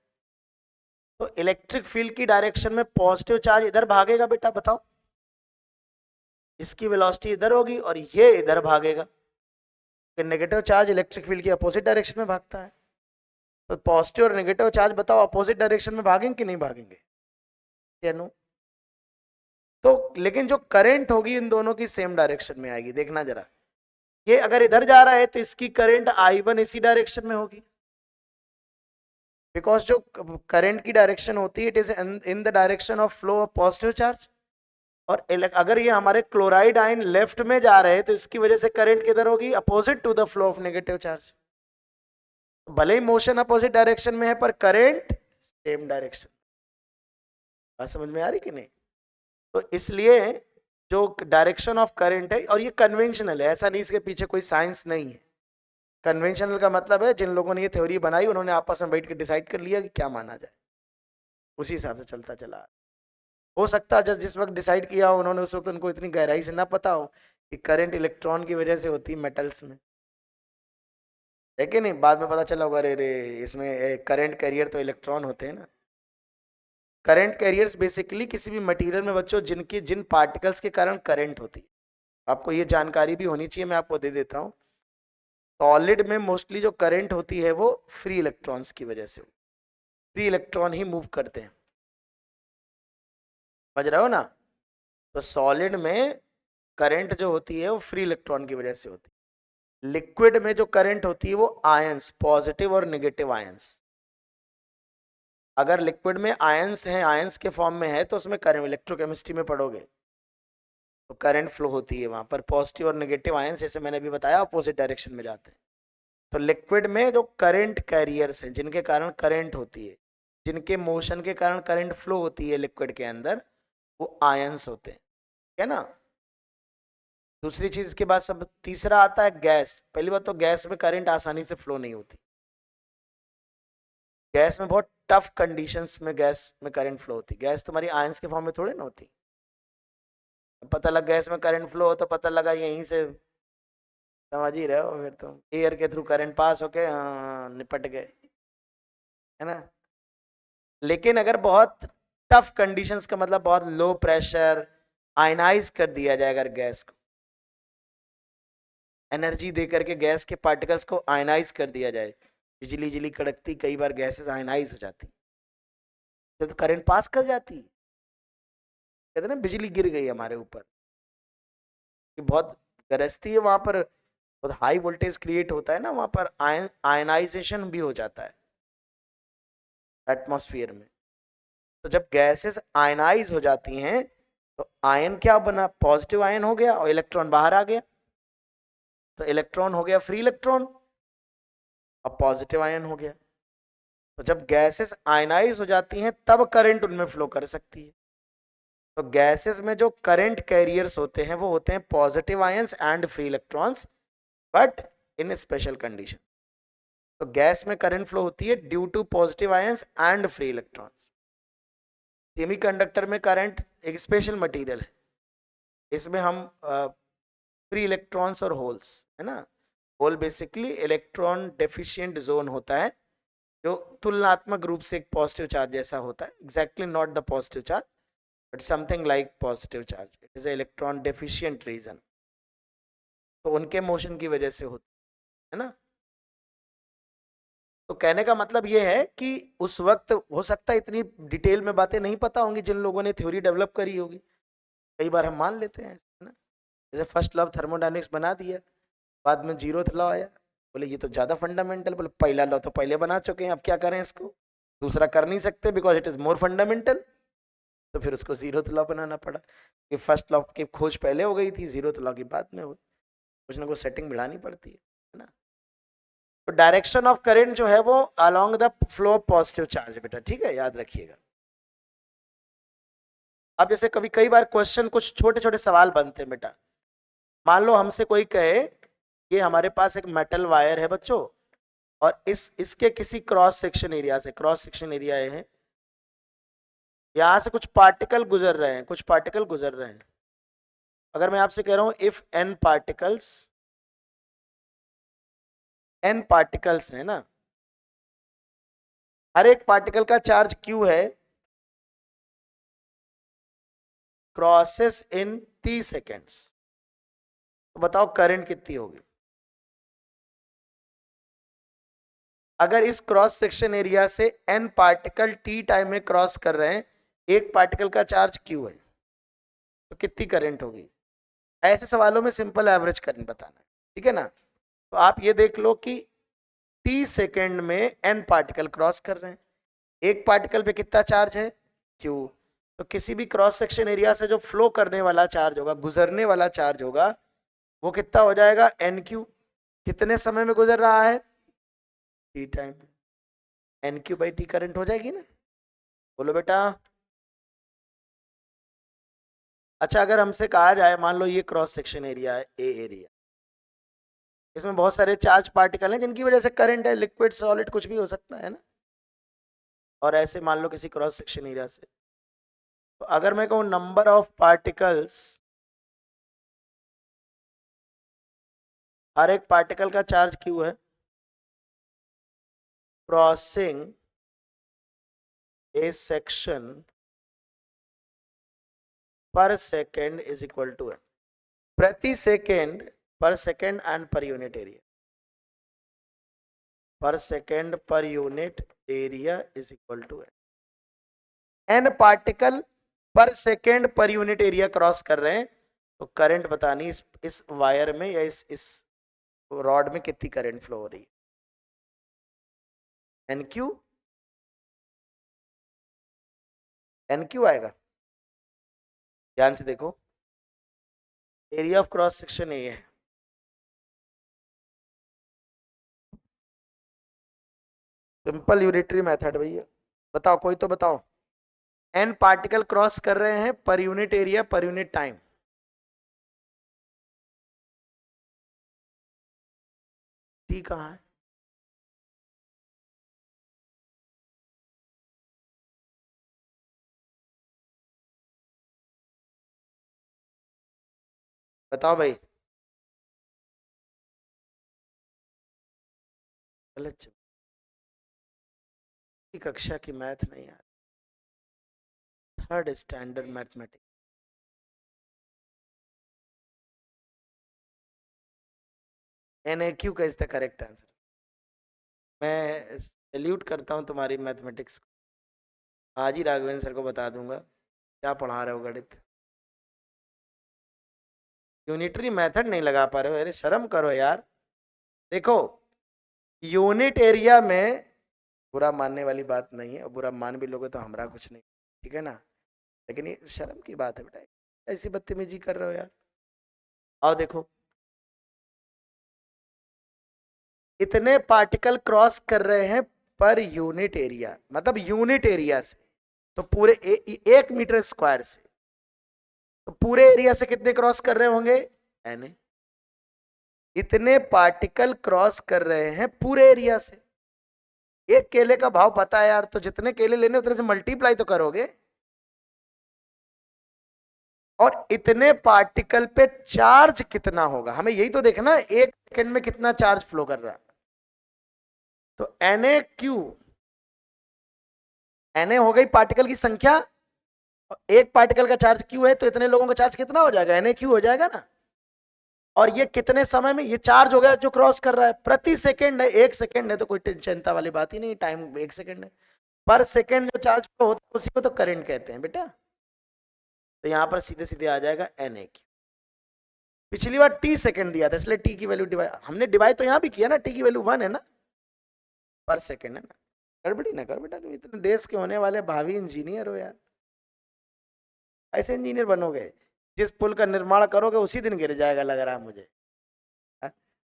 तो इलेक्ट्रिक फील्ड की डायरेक्शन में पॉजिटिव चार्ज इधर भागेगा बेटा, बताओ, इसकी वेलोसिटी इधर होगी और ये इधर भागेगा, नेगेटिव चार्ज इलेक्ट्रिक फील्ड की अपोजिट डायरेक्शन में भागता है। तो पॉजिटिव और नेगेटिव चार्ज बताओ अपोजिट डायरेक्शन में भागेंगे कि नहीं भागेंगे? या नो? तो लेकिन जो करंट होगी इन दोनों की सेम डायरेक्शन में आएगी, देखना जरा, ये अगर इधर जा रहा है तो इसकी करंट I1 इसी डायरेक्शन में होगी, बिकॉज जो करंट की डायरेक्शन होती है it is in the direction of flow of positive charge. और अगर ये हमारे क्लोराइड आयन लेफ्ट में जा रहे हैं तो इसकी वजह से करंट किधर होगी? Opposite to the flow of negative charge. भले ही मोशन अपोजिट डायरेक्शन में है पर करंट सेम डायरेक्शन। बात समझ में आ रही कि नहीं? तो इसलिए जो डायरेक्शन ऑफ करंट है, और ये कन्वेंशनल है, ऐसा नहीं इसके पीछे कोई साइंस नहीं है। कन्वेंशनल का मतलब है जिन लोगों ने ये थ्योरी बनाई उन्होंने आपस में बैठ के डिसाइड कर लिया कि क्या माना जाए, उसी हिसाब से चलता चला। हो सकता है जिस वक्त डिसाइड किया हो उन्होंने उस वक्त उनको इतनी गहराई से ना पता हो कि करंट इलेक्ट्रॉन की वजह से होती है मेटल्स में, है कि नहीं? बाद में पता चला होगा अरे रे इसमें करंट कैरियर तो इलेक्ट्रॉन होते हैं ना। करंट कैरियर्स बेसिकली किसी भी मटेरियल में बच्चों जिन पार्टिकल्स के कारण करंट होती है, आपको ये जानकारी भी होनी चाहिए, मैं आपको दे देता हूँ। सॉलिड में मोस्टली जो करंट होती है वो फ्री इलेक्ट्रॉन्स की वजह से, फ्री इलेक्ट्रॉन ही मूव करते हैं, समझ रहे हो ना? तो सॉलिड में करंट जो होती है वो फ्री इलेक्ट्रॉन की वजह से होती है। लिक्विड में जो करंट होती है वो आयंस, पॉजिटिव और नेगेटिव आयंस। अगर लिक्विड में आयंस हैं, आयंस के फॉर्म में है तो उसमें करंट, इलेक्ट्रोकेमिस्ट्री में पढ़ोगे तो करंट फ्लो होती है वहां पर, पॉजिटिव और नेगेटिव आयंस जैसे मैंने अभी बताया अपोजिट डायरेक्शन में जाते हैं। तो लिक्विड में जो करंट कैरियर्स हैं जिनके कारण करंट होती है, जिनके मोशन के कारण करंट फ्लो होती है लिक्विड के अंदर, वो आयंस होते हैं, है ना? दूसरी चीज के बाद सब तीसरा आता है गैस। पहली बात तो गैस में करंट आसानी से फ्लो नहीं होती, गैस में बहुत टफ कंडीशंस में गैस में करंट फ्लो होती। गैस तुम्हारी आयंस के फॉर्म में थोड़ी ना होती। पता लग गैस में करंट फ्लो हो तो पता लगा यहीं से, समझ ही रहे हो, फिर तो एयर के थ्रू करंट पास होके निपट गए, है ना? लेकिन अगर बहुत टफ कंडीशंस का मतलब बहुत लो प्रेशर, आयनाइज कर दिया जाए अगर गैस को, एनर्जी दे करके गैस के पार्टिकल्स को आयनाइज कर दिया जाए, बिजली बिजली कड़कती कई बार गैसेस आयनाइज हो जाती तो करंट पास कर जाती। कहते ना बिजली गिर गई हमारे ऊपर, बहुत गरजती है वहां पर, बहुत हाई वोल्टेज क्रिएट होता है ना वहां पर, आयनाइजेशन भी हो जाता है एटमॉस्फेयर में। तो जब गैसेस आयनाइज हो जाती हैं तो आयन क्या बना? पॉजिटिव आयन हो गया और इलेक्ट्रॉन बाहर आ गया, तो इलेक्ट्रॉन हो गया फ्री इलेक्ट्रॉन और पॉजिटिव आयन हो गया। तो जब गैसेस आयनाइज हो जाती हैं तब करंट उनमें फ्लो कर सकती है। तो गैसेस में जो करंट कैरियर्स होते हैं वो होते हैं positive ions and free electrons, but in special condition. तो गैस में करंट फ्लो होती है due to positive ions and free electrons. Semiconductor में करंट एक स्पेशल मटेरियल है, इसमें हम फ्री इलेक्ट्रॉन्स और होल्स, है ना? Hole basically electron deficient zone होता है जो तुलनात्मक रूप से एक पॉजिटिव चार्ज जैसा होता है, exactly not the positive charge but something like positive charge, it is electron deficient region. तो उनके मोशन की वजह से होता है ना। तो कहने का मतलब ये है कि उस वक्त हो सकता है इतनी डिटेल में बातें नहीं पता होंगी जिन लोगों ने थ्योरी डेवलप करी होगी, कई बार हम मान लेते हैं, है ना? जैसे फर्स्ट लॉ थर्मोडायनेमिक्स बना दिया, बाद में जीरोथ लॉ आया, बोले ये तो ज्यादा फंडामेंटल, बोले पहला लॉ तो पहले बना चुके हैं, अब क्या करें इसको, दूसरा कर नहीं सकते because it is more fundamental, तो फिर उसको जीरोथ लॉ बनाना पड़ा कि फर्स्ट लॉ की खोज पहले हो गई थी, जीरोथ लॉ की बाद में हुई, कुछ ना कुछ सेटिंग बढ़ानी पड़ती है ना। तो डायरेक्शन ऑफ करंट जो है वो along the flow of positive charge बेटा, ठीक है, याद रखिएगा। अब जैसे कभी कई बार क्वेश्चन कुछ छोटे छोटे सवाल बनते हैं बेटा, मान लो हमसे कोई कहे ये हमारे पास एक मेटल वायर है बच्चों और इसके किसी क्रॉस सेक्शन एरिया से, क्रॉस सेक्शन एरिया ये है, यहां से कुछ पार्टिकल गुजर रहे हैं, कुछ पार्टिकल गुजर रहे हैं। अगर मैं आपसे कह रहा हूं इफ n पार्टिकल्स है ना, हर एक पार्टिकल का चार्ज q है, क्रॉसेस इन t सेकेंड्स, तो बताओ करंट कितनी होगी? अगर इस क्रॉस सेक्शन एरिया से n पार्टिकल t टाइम में क्रॉस कर रहे हैं, एक पार्टिकल का चार्ज q है, तो कितनी करंट होगी? ऐसे सवालों में सिंपल एवरेज करंट बताना है, ठीक है ना। तो आप ये देख लो कि t सेकेंड में n पार्टिकल क्रॉस कर रहे हैं, एक पार्टिकल पे कितना चार्ज है? q। तो किसी भी क्रॉस सेक्शन एरिया से जो फ्लो करने वाला चार्ज होगा, गुजरने वाला चार्ज होगा, वो कितना हो जाएगा? NQ। कितने समय में गुजर रहा है? t time. NQ/t करंट हो जाएगी ना? बोलो बेटा। अच्छा, अगर हमसे कहा जाए, मान लो ये क्रॉस सेक्शन एरिया है, ए एरिया, इसमें बहुत सारे चार्ज पार्टिकल हैं जिनकी वजह से करंट है, लिक्विड सॉलिड कुछ भी हो सकता है ना। और ऐसे मान लो किसी क्रॉस सेक्शन एरिया से, तो अगर मैं कहूं नंबर ऑफ पार्टिकल्स, हर एक पार्टिकल का चार्ज क्यू है, crossing a section per second is equal to है, प्रति second, per second and per unit area, per second per unit area is equal to है। N particle per second per unit area cross कर रहे हैं, तो करंट बतानी इस वायर में या इस रॉड में कितनी करंट फ्लो हो रही है। NQ, NQ आएगा। ध्यान से देखो, एरिया ऑफ क्रॉस सेक्शन ये है, सिंपल यूनिटरी मेथड भैया। बताओ, कोई तो बताओ। n पार्टिकल क्रॉस कर रहे हैं पर unit area per unit time, t कहाँ है? बताओ भाई। गलत। कक्षा की मैथ नहीं यार, थर्ड स्टैंडर्ड मैथमेटिक्स। NAQ का इज द करेक्ट आंसर। मैं सैल्यूट करता हूं तुम्हारी मैथमेटिक्स को। आज ही राघवेंद्र सर को बता दूंगा क्या पढ़ा रहे हो गणित। यूनिटरी मेथड नहीं लगा पा रहे हो, अरे शर्म करो यार। देखो, यूनिट एरिया में बुरा मानने वाली बात नहीं है, और बुरा मान भी लोगे तो हमारा कुछ नहीं, ठीक है ना। लेकिन ये शर्म की बात है बेटा, ऐसी बदतमीजी कर रहे हो यार। आओ देखो, इतने पार्टिकल क्रॉस कर रहे हैं पर यूनिट एरिया, मतलब यूनिट एरिया से, तो पूरे 1 मीटर स्क्वायर से, तो पूरे एरिया से कितने क्रॉस कर रहे होंगे? एन। इतने पार्टिकल क्रॉस कर रहे हैं पूरे एरिया से। एक केले का भाव पता है यार, तो जितने केले लेने उतने से मल्टीप्लाई तो करोगे। और इतने पार्टिकल पे चार्ज कितना होगा, हमें यही तो देखना है, 1 सेकंड में कितना चार्ज फ्लो कर रहा है। तो NAQ, Na हो गई पार्टिकल की संख्या, एक पार्टिकल का चार्ज Q है, तो इतने लोगों का चार्ज कितना हो जाएगा? NAQ हो जाएगा ना। और ये कितने समय में ये चार्ज हो गया जो क्रॉस कर रहा है? प्रति सेकंड है, 1 सेकंड है तो कोई चिंता वाली बात ही नहीं, टाइम 1 सेकंड है। पर सेकंड जो चार्ज फ्लो होता है उसी को तो करंट कहते हैं बेटा। तो यहां पर सीधे सीधे आ जाएगा NAQ। पिछली बार T सेकंड दिया था, इसलिए T की वैल्यू डिवाइड, हमने डिवाइड तो यहां भी किया ना, T की वैल्यू 1 है ना, पर सेकंड है ना। गड़बड़ी ना कर बेटा, तुम इतने देश के होने वाले भावी इंजीनियर हो यार। ऐसे इंजीनियर बनोगे जिस पुल का निर्माण करोगे उसी दिन गिर जाएगा, लग रहा है मुझे।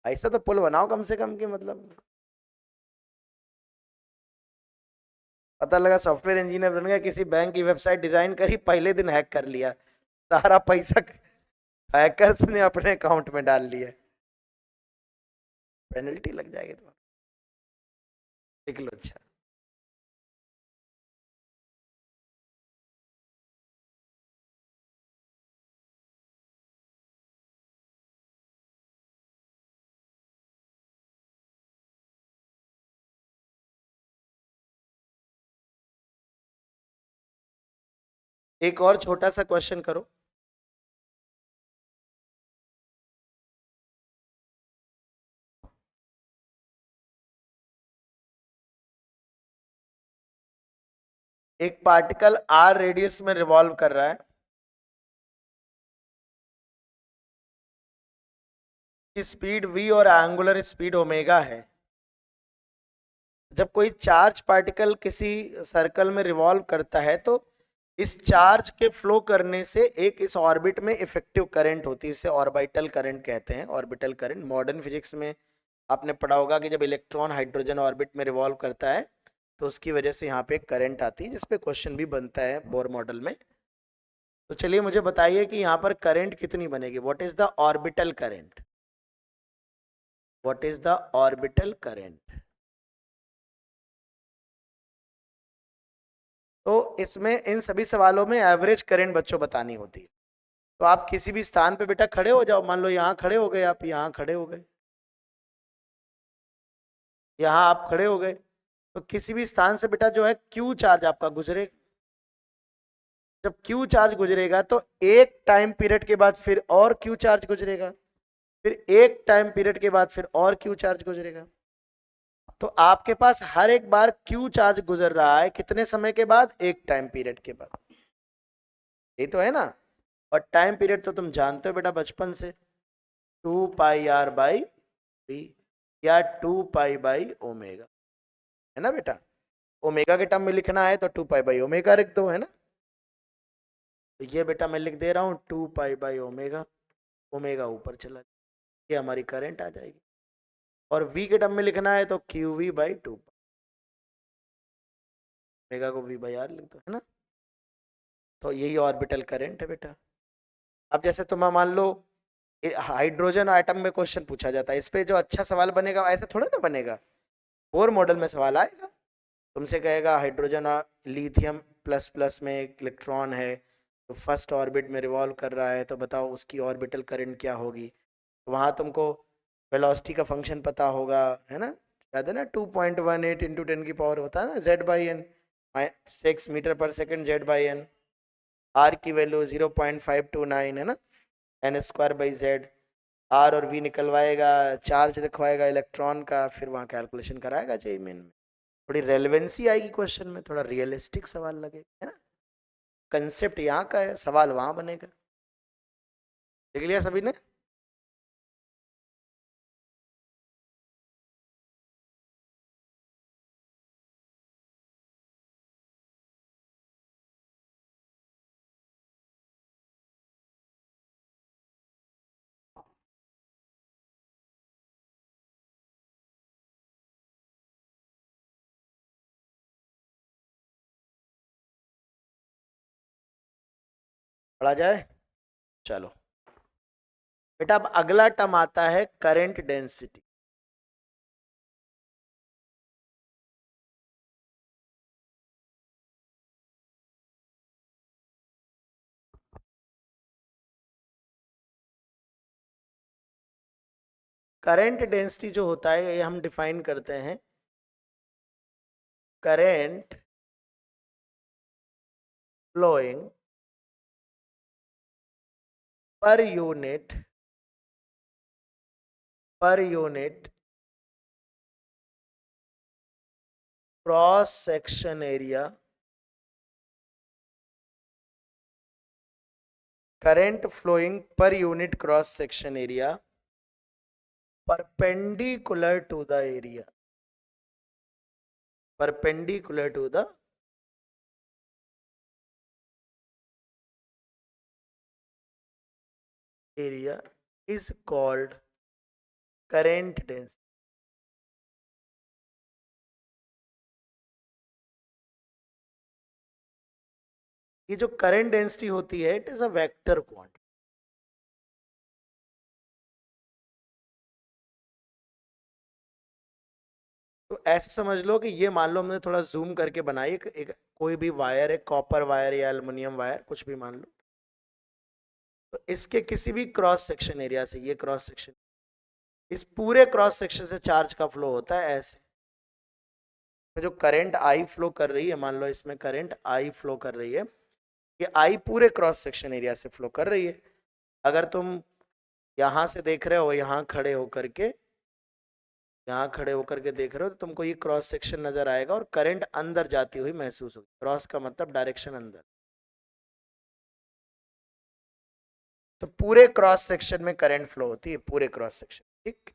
ऐसा तो पुल बनाओ कम से कम कि मतलब पता लगा सॉफ्टवेयर इंजीनियर बन गया, किसी बैंक की वेबसाइट डिजाइन करी, पहले दिन हैक कर लिया, सारा पैसा हैकर्स ने अपने अकाउंट में डाल लिया, पेनल्टी लग जाएगी तुम्हें। लिख लो। अच्छा, एक और छोटा सा क्वेश्चन करो। एक पार्टिकल आर रेडियस में रिवॉल्व कर रहा है, की स्पीड v और एंगुलर स्पीड ओमेगा है। जब कोई चार्ज पार्टिकल किसी सर्कल में रिवॉल्व करता है तो इस चार्ज के फ्लो करने से एक इस ऑर्बिट में इफेक्टिव करंट होती है, इसे ऑर्बिटल करंट कहते हैं। ऑर्बिटल करंट मॉडर्न फिजिक्स में आपने पढ़ा होगा कि जब इलेक्ट्रॉन हाइड्रोजन ऑर्बिट में रिवॉल्व करता है तो उसकी वजह से यहाँ पे एक करंट आती है, जिसपे क्वेश्चन भी बनता है बोर मॉडल में। तो चलिए मुझे बताइए कि यहाँ पर करंट कितनी बनेगी। What is the orbital current? What is the orbital current? तो इसमें इन सभी सवालों में एवरेज करंट बच्चों बतानी होती है। तो आप किसी भी स्थान पे बेटा खड़े हो जाओ, मान लो यहाँ खड़े हो गए, आप यहाँ खड़े हो गए, यहाँ आप खड़े हो गए, तो किसी भी स्थान से बेटा जो है क्यू चार्ज आपका गुजरेगा। जब क्यू चार्ज गुजरेगा तो एक टाइम पीरियड के बाद फिर और क्यू चार्ज गुजरेगा, फिर एक टाइम पीरियड के बाद फिर और क्यू चार्ज गुजरेगा। तो आपके पास हर एक बार क्यू चार्ज गुजर रहा है कितने समय के बाद? एक टाइम पीरियड के बाद। ये तो है ना। और टाइम पीरियड तो तुम जानते हो बेटा बचपन से, 2 पाई r/b या 2 पाई/ओमेगा, है ना बेटा। ओमेगा के टर्म में लिखना है तो 2 पाई/ओमेगा लिख दो, है ना। तो ये बेटा मैं लिख दे रहा हूँ 2 पाई/ओमेगा, ओमेगा ऊपर चला, ये हमारी करंट आ जाएगी। और v के टर्म में लिखना है तो QV/2, ओमेगा को v/r लिख दो, है ना। तो यही ऑर्बिटल करंट है बेटा। अब जैसे तुम मान लो हाइड्रोजन आइटम में क्वेश्चन पूछा जाता है, इस पे जो अच्छा सवाल बनेगा ऐसा थोड़ा ना बनेगा। बोर मॉडल में सवाल आएगा, तुमसे कहेगा हाइड्रोजन और लिथियम प्लस प्लस में एक इलेक्ट्रॉन है, तो फर्स्ट ऑर्बिट में रिवॉल्व कर रहा है, तो बताओ उसकी ऑर्बिटल करंट क्या होगी। वहां तुमको वेलोसिटी का फंक्शन पता होगा, है ना। याद है ना, 2.18 इंटू 10 की पावर होता है ना Z/n, 6 मीटर पर सेकेंड Z/n। आर की वैल्यू 0.529 है ना, n²/z। आर और वी निकलवाएगा, चार्ज लिखवाएगा इलेक्ट्रॉन का, फिर वहां कैलकुलेशन कराएगा जेई मेन में। थोड़ी रेलेवेंसी आएगी क्वेश्चन में, थोड़ा रियलिस्टिक सवाल लगेगा, है ना। कंसेप्ट यहाँ का है, सवाल वहां बनेगा। देख लिया सभी ने? पढ़ा जाए, चलो बेटा। अब अगला टर्म आता है करंट डेंसिटी। करंट डेंसिटी जो होता है ये हम डिफाइन करते हैं, current flowing per unit cross section area, current flowing per unit cross section area perpendicular to the area, perpendicular to the area is called current density. ये जो करंट डेंसिटी होती है it is a vector quantity. तो ऐसे समझ लो कि ये मान लो हमने थोड़ा जूम करके बनाई एक कोई भी वायर है, कॉपर वायर या एल्युमिनियम वायर, कुछ भी मान लो। तो इसके किसी भी क्रॉस सेक्शन एरिया से, ये क्रॉस सेक्शन, इस पूरे क्रॉस सेक्शन से चार्ज का फ्लो होता है ऐसे। तो जो करंट आई फ्लो कर रही है, मान लो इसमें करंट आई फ्लो कर रही है, ये आई पूरे क्रॉस सेक्शन एरिया से फ्लो कर रही है। अगर तुम यहां से देख रहे हो, यहां खड़े होकर के, यहां खड़े होकर के देख रहे हो, तो तुमको ये क्रॉस सेक्शन नजर आएगा और करंट अंदर जाती हुई महसूस होगी। क्रॉस का मतलब डायरेक्शन अंदर। तो पूरे क्रॉस सेक्शन में करंट फ्लो होती है, पूरे क्रॉस सेक्शन, ठीक।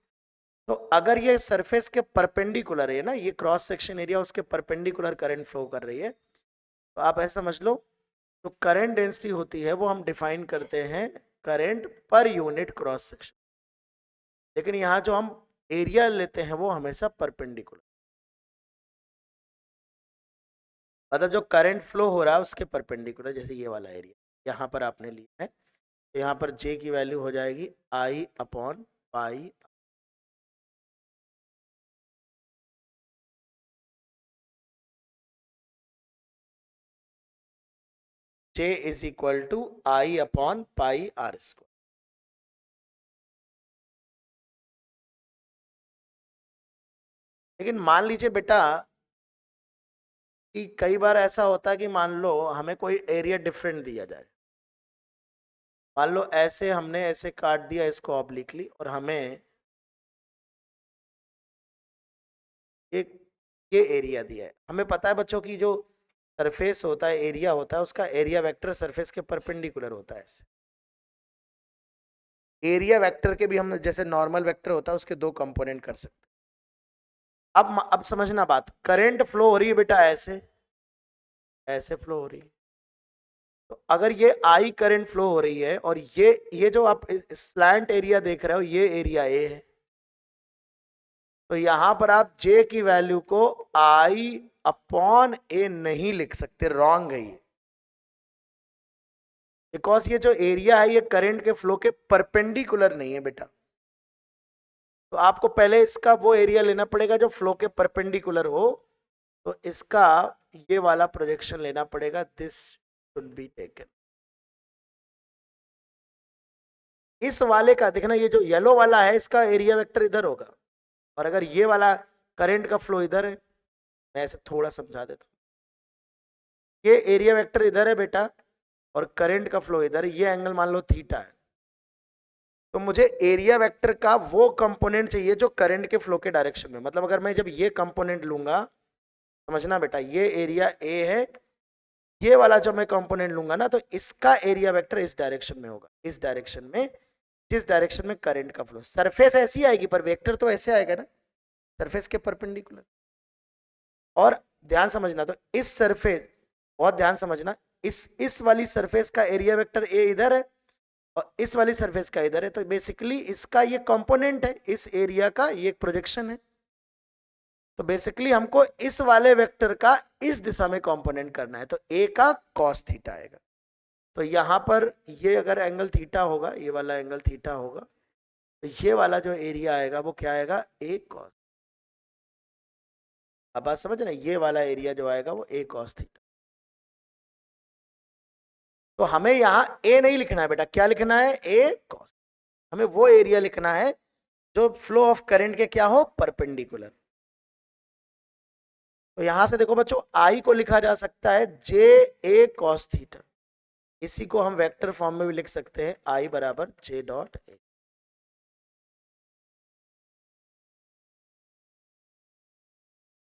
तो अगर ये सरफेस के परपेंडिकुलर है ना, ये क्रॉस सेक्शन एरिया उसके परपेंडिकुलर करंट फ्लो कर रही है, तो आप ऐसा समझ लो, तो करंट डेंसिटी होती है वो हम डिफाइन करते हैं करंट पर यूनिट क्रॉस सेक्शन। लेकिन यहाँ जो हम एरिया लेते हैं वो हमेशा परपेंडिकुलर, मतलब जो करंट फ्लो हो रहा है उसके परपेंडिकुलर। जैसे ये वाला एरिया यहाँ पर आपने लिया है, तो यहाँ पर जे की वैल्यू हो जाएगी I upon pi. J is equal to I upon pi R square. लेकिन मान लीजिए बेटा कि कई बार ऐसा होता है कि मान लो हमें कोई एरिया डिफरेंट दिया जाए, मान लो ऐसे हमने ऐसे काट दिया इसको ऑब्लिकली, और हमें एक ये एरिया दिया है। हमें पता है बच्चों की जो सरफेस होता है, एरिया होता है, उसका एरिया वेक्टर सरफेस के परपेंडिकुलर होता है ऐसे। एरिया वेक्टर के भी हम जैसे नॉर्मल वेक्टर होता है उसके दो कंपोनेंट कर सकते हैं। अब समझना बात, करंट फ्लो हो रही है बेटा ऐसे, ऐसे फ्लो हो रही है। तो अगर ये आई करंट फ्लो हो रही है और ये जो आप स्लैंट एरिया देख रहे हो ये एरिया ए है, तो यहां पर आप जे की वैल्यू को आई अपॉन ए नहीं लिख सकते, रॉन्ग है ये। बिकॉज ये जो एरिया है ये करंट के फ्लो के परपेंडिकुलर नहीं है बेटा। तो आपको पहले इसका वो एरिया लेना पड़ेगा जो फ्लो के परपेंडिकुलर हो, तो इसका ये वाला प्रोजेक्शन लेना पड़ेगा, दिस शुड बी टेकन। इस वाले का देखना, ये जो येलो वाला है इसका एरिया वेक्टर इधर होगा, और अगर ये वाला करंट का फ्लो इधर है, मैं ऐसे थोड़ा समझा देता हूं, ये एरिया वेक्टर इधर है बेटा और करंट का फ्लो इधर है, ये एंगल मान लो थीटा है। तो मुझे एरिया वेक्टर का वो कंपोनेंट चाहिए जो करंट के फ्लो के डायरेक्शन में, मतलब अगर मैं जब ये कंपोनेंट लूंगा, समझना बेटा, ये एरिया ए है, ये वाला जो मैं कंपोनेंट लूंगा ना, तो इसका एरिया वेक्टर इस डायरेक्शन में होगा, इस डायरेक्शन में, जिस डायरेक्शन में करंट का फ्लो। सरफेस ऐसी आएगी पर वेक्टर तो ऐसे आएगा ना, सरफेस के परपेंडिकुलर। और ध्यान समझना, तो इस सरफेस, बहुत ध्यान समझना, इस वाली सरफेस का एरिया वेक्टर ए इधर है और इस वाली सरफेस का इधर है, तो बेसिकली इसका ये कंपोनेंट है, इस एरिया का ये प्रोजेक्शन है। तो बेसिकली हमको इस वाले वेक्टर का इस दिशा में कंपोनेंट करना है, तो ए का कॉस थीटा आएगा। तो यहां पर ये अगर एंगल थीटा होगा, ये वाला एंगल थीटा होगा, तो ये वाला जो एरिया आएगा वो क्या आएगा, ए कॉस। अब बात समझ रहे, ये वाला एरिया जो आएगा वो ए कॉस थीटा। तो हमें यहाँ ए नहीं लिखना है बेटा, क्या लिखना है, ए कॉस। हमें वो एरिया लिखना है जो फ्लो ऑफ करंट के क्या हो, परपेंडिकुलर। तो यहां से देखो बच्चों, आई को लिखा जा सकता है जे ए कॉस थीटा, इसी को हम वेक्टर फॉर्म में भी लिख सकते हैं, आई बराबर जे डॉट ए।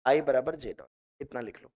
आई बराबर जे डॉट, इतना लिख लो।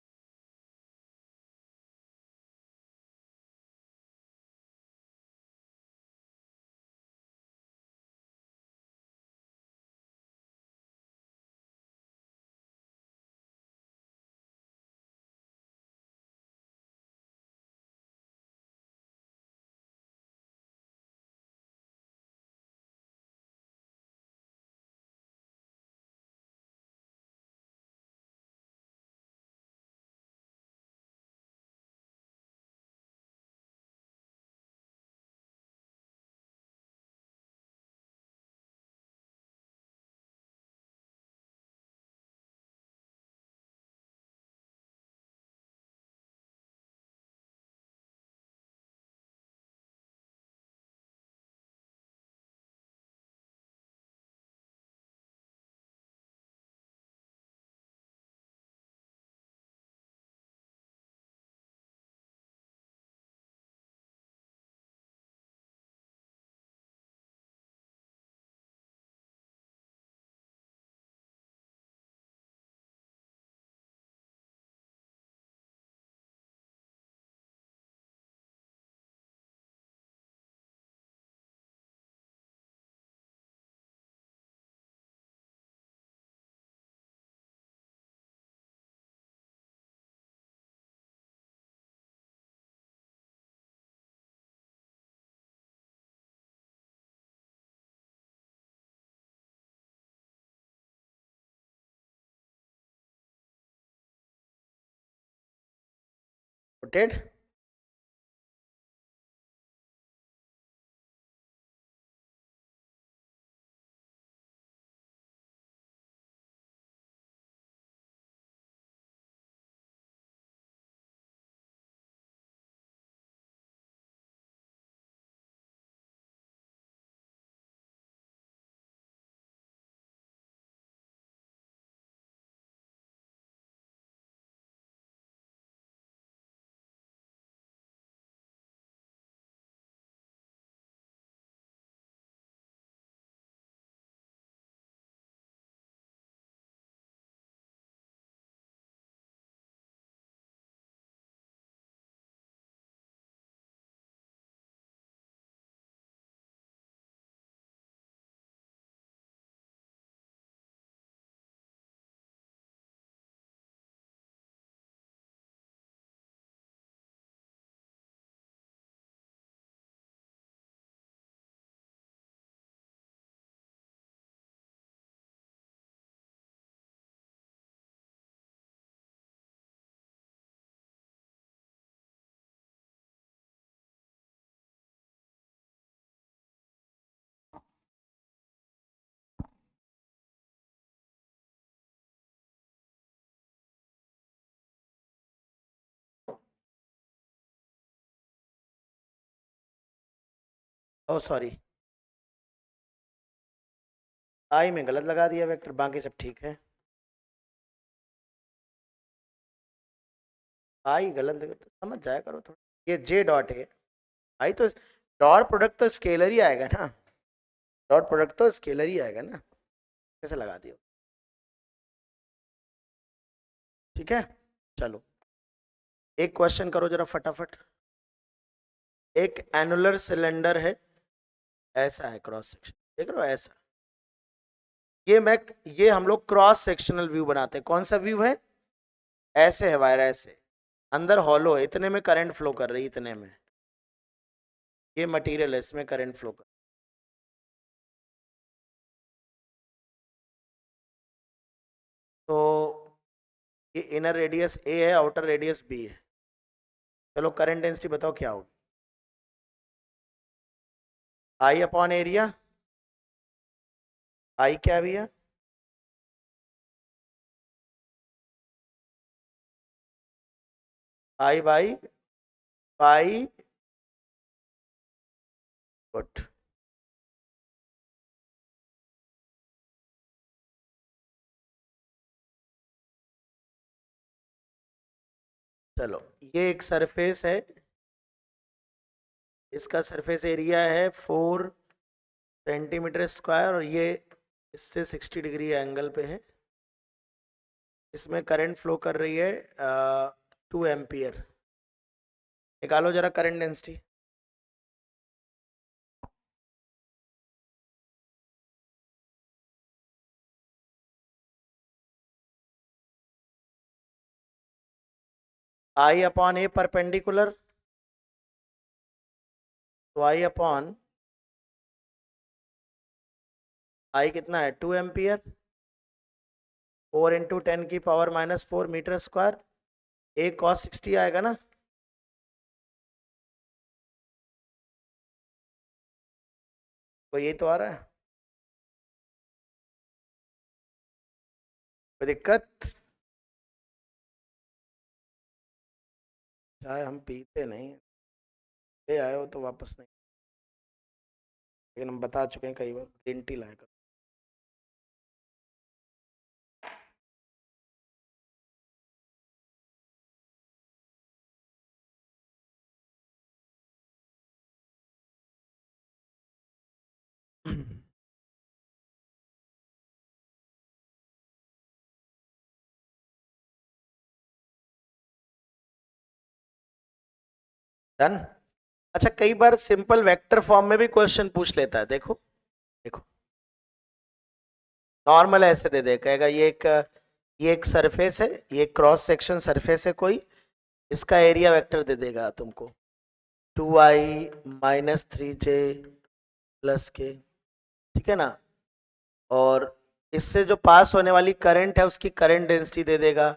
नोटेड। ओ सॉरी, आई में गलत लगा दिया वेक्टर, बाकी सब ठीक है। आई गलत लगा तो समझ जाया करो थोड़ा। ये जे डॉट है, आई तो डॉट प्रोडक्ट तो स्केलर ही आएगा ना, डॉट प्रोडक्ट तो स्केलर ही आएगा ना, कैसे लगा दिया। ठीक है, चलो एक क्वेश्चन करो जरा फटाफट। एक एनुलर सिलेंडर है, ऐसा है क्रॉस सेक्शन, देख रहे हो ऐसा। ये हम लोग क्रॉस सेक्शनल व्यू बनाते हैं। कौन सा व्यू है? ऐसे है वायर, ऐसे अंदर हॉलो है, इतने में करंट फ्लो कर रही है, इतने में ये मटेरियल है, इसमें करंट फ्लो कर। तो ये इनर रेडियस ए है, आउटर रेडियस बी है। चलो करंट डेंसिटी बताओ क्या होगी। आई अपॉन एरिया, आई क्या भी है? आई बाई पाई फुट। चलो ये एक सरफेस है, इसका सरफेस एरिया है 4 सेंटीमीटर स्क्वायर, और ये इससे 60 डिग्री एंगल पे है। इसमें करंट फ्लो कर रही है 2 एम्पियर। निकालो जरा करंट डेंसिटी। आई अपॉन ए परपेंडिकुलर, तो आई अपॉन आई कितना है 2 एम्पियर, 4 × 10⁻⁻⁴ मीटर स्क्वायर। ए कॉस 60 आएगा ना। तो यही तो आ रहा है, कोई दिक्कत? चाहे हम पीते नहीं, ले आए हो तो वापस नहीं, लेकिन हम बता चुके हैं कई बार, ग्रीन टी लाएगा। डन। अच्छा कई बार सिंपल वेक्टर फॉर्म में भी क्वेश्चन पूछ लेता है, देखो देखो, नॉर्मल ऐसे दे दे, कहेगा ये एक सरफेस है, ये क्रॉस सेक्शन सरफेस है कोई, इसका एरिया वेक्टर दे देगा तुमको 2i - 3j+k, ठीक है ना। और इससे जो पास होने वाली करंट है उसकी करंट डेंसिटी दे देगा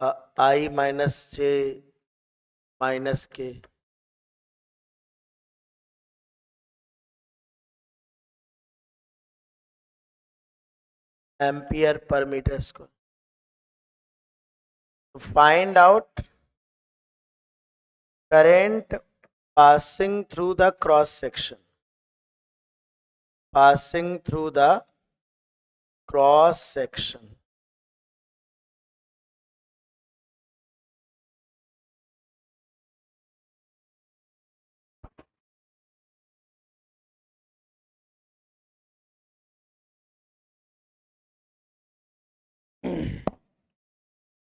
I - j माइनस के ampere per metre square. Find out current passing through the cross section, passing through the cross section।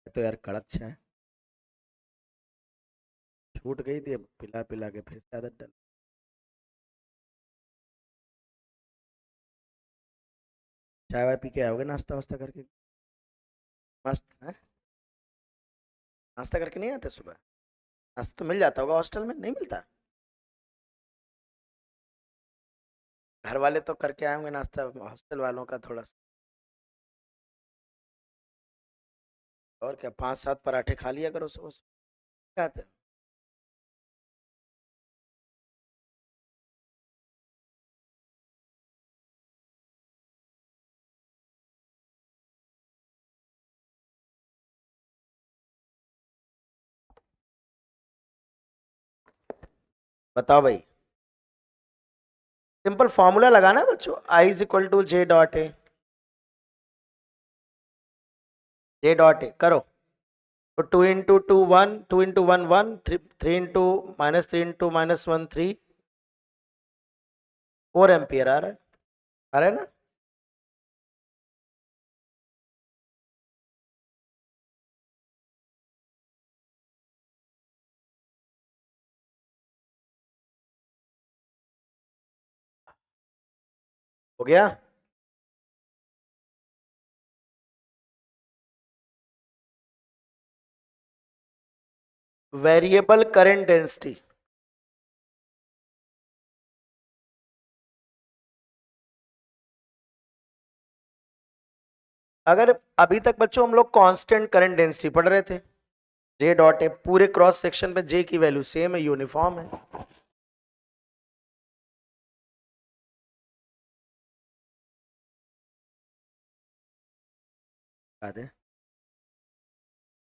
तो यार कड़क चाय छूट गई थी, अब पिला पिला के फिर से आदत डल। चाय वाय पी के आओगे नाश्ता वास्ता करके? मस्त है। नाश्ता करके नहीं आते सुबह? नाश्ता तो मिल जाता होगा हॉस्टल में, नहीं मिलता? घर वाले तो करके आए होंगे नाश्ता, हॉस्टल वालों का थोड़ा सा। और क्या, 5-7 पराठे खा लिया करो सुबह सुबह। क्या आते? बताओ भाई। सिंपल फॉर्मूला लगाना है बच्चों, I is equal to J dot A. J dot A करो तो 2 into 2 1, 2 into 1 1, 3 into -3 into -1 3, 4 ampere आ रहा है, आ रहा है ना? हो गया। वेरिएबल करंट डेंसिटी, अगर अभी तक बच्चों हम लोग कांस्टेंट करंट डेंसिटी पढ़ रहे थे, जे डॉट ए पूरे क्रॉस सेक्शन पे जे की वैल्यू सेम है, यूनिफॉर्म है। याद है?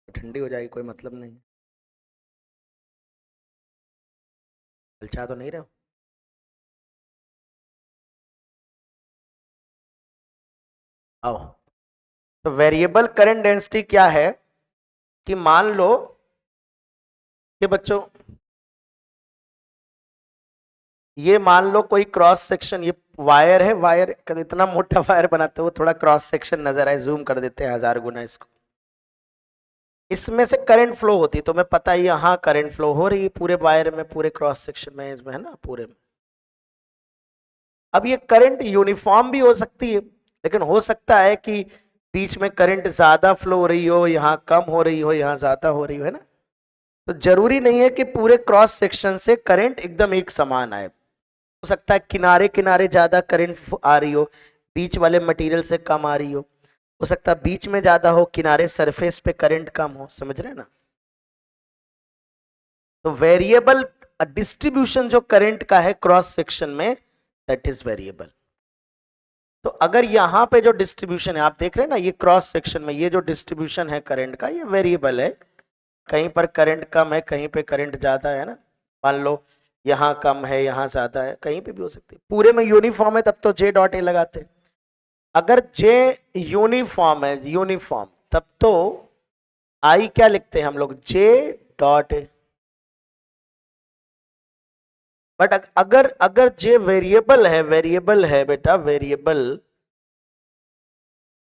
ठंडी हो जाएगी कोई मतलब नहीं। हलचा तो नहीं रहे हो? आओ। तो वेरिएबल करंट डेंसिटी क्या है कि मान लो कि बच्चों ये मान लो कोई क्रॉस सेक्शन, ये वायर है, वायर इतना मोटा वायर बनाते हो थोड़ा क्रॉस सेक्शन नजर आए, जूम कर देते हैं 1000 गुना इसको। इसमें से करंट फ्लो होती है, तुम्हें पता है यहाँ करंट फ्लो हो रही है पूरे वायर में, पूरे क्रॉस सेक्शन में, इसमें है ना पूरे में। अब ये करंट यूनिफॉर्म भी हो सकती है, लेकिन हो सकता है कि बीच में करंट ज्यादा फ्लो हो रही हो, यहाँ कम हो रही हो, यहाँ ज्यादा हो रही हो, है ना? तो जरूरी नहीं है कि पूरे क्रॉस सेक्शन से करंट एकदम एक समान आए। हो सकता है किनारे किनारे ज्यादा करंट आ रही हो, बीच वाले मटेरियल से कम आ रही हो सकता है बीच में ज्यादा हो, किनारे सरफेस पे करंट कम हो, समझ रहे हैं ना? तो वेरिएबल डिस्ट्रीब्यूशन जो करंट का है क्रॉस सेक्शन में, दैट इज वेरिएबल। तो अगर यहाँ पे जो डिस्ट्रीब्यूशन है आप देख रहे हैं ना, ये क्रॉस सेक्शन में ये जो डिस्ट्रीब्यूशन है करंट का, ये वेरिएबल है। कहीं पर करंट कम है, कहीं पे करंट ज्यादा है ना। मान लो यहाँ कम है, यहाँ ज्यादा है, कहीं पे भी हो सकती है। पूरे में यूनिफॉर्म है तब तो जे डॉट ए लगाते हैं। अगर जे यूनिफॉर्म है, यूनिफॉर्म, तब तो आई क्या लिखते हैं हम लोग, जे डॉट ए। बट अगर अगर जे वेरिएबल है, वेरिएबल है बेटा, वेरिएबल,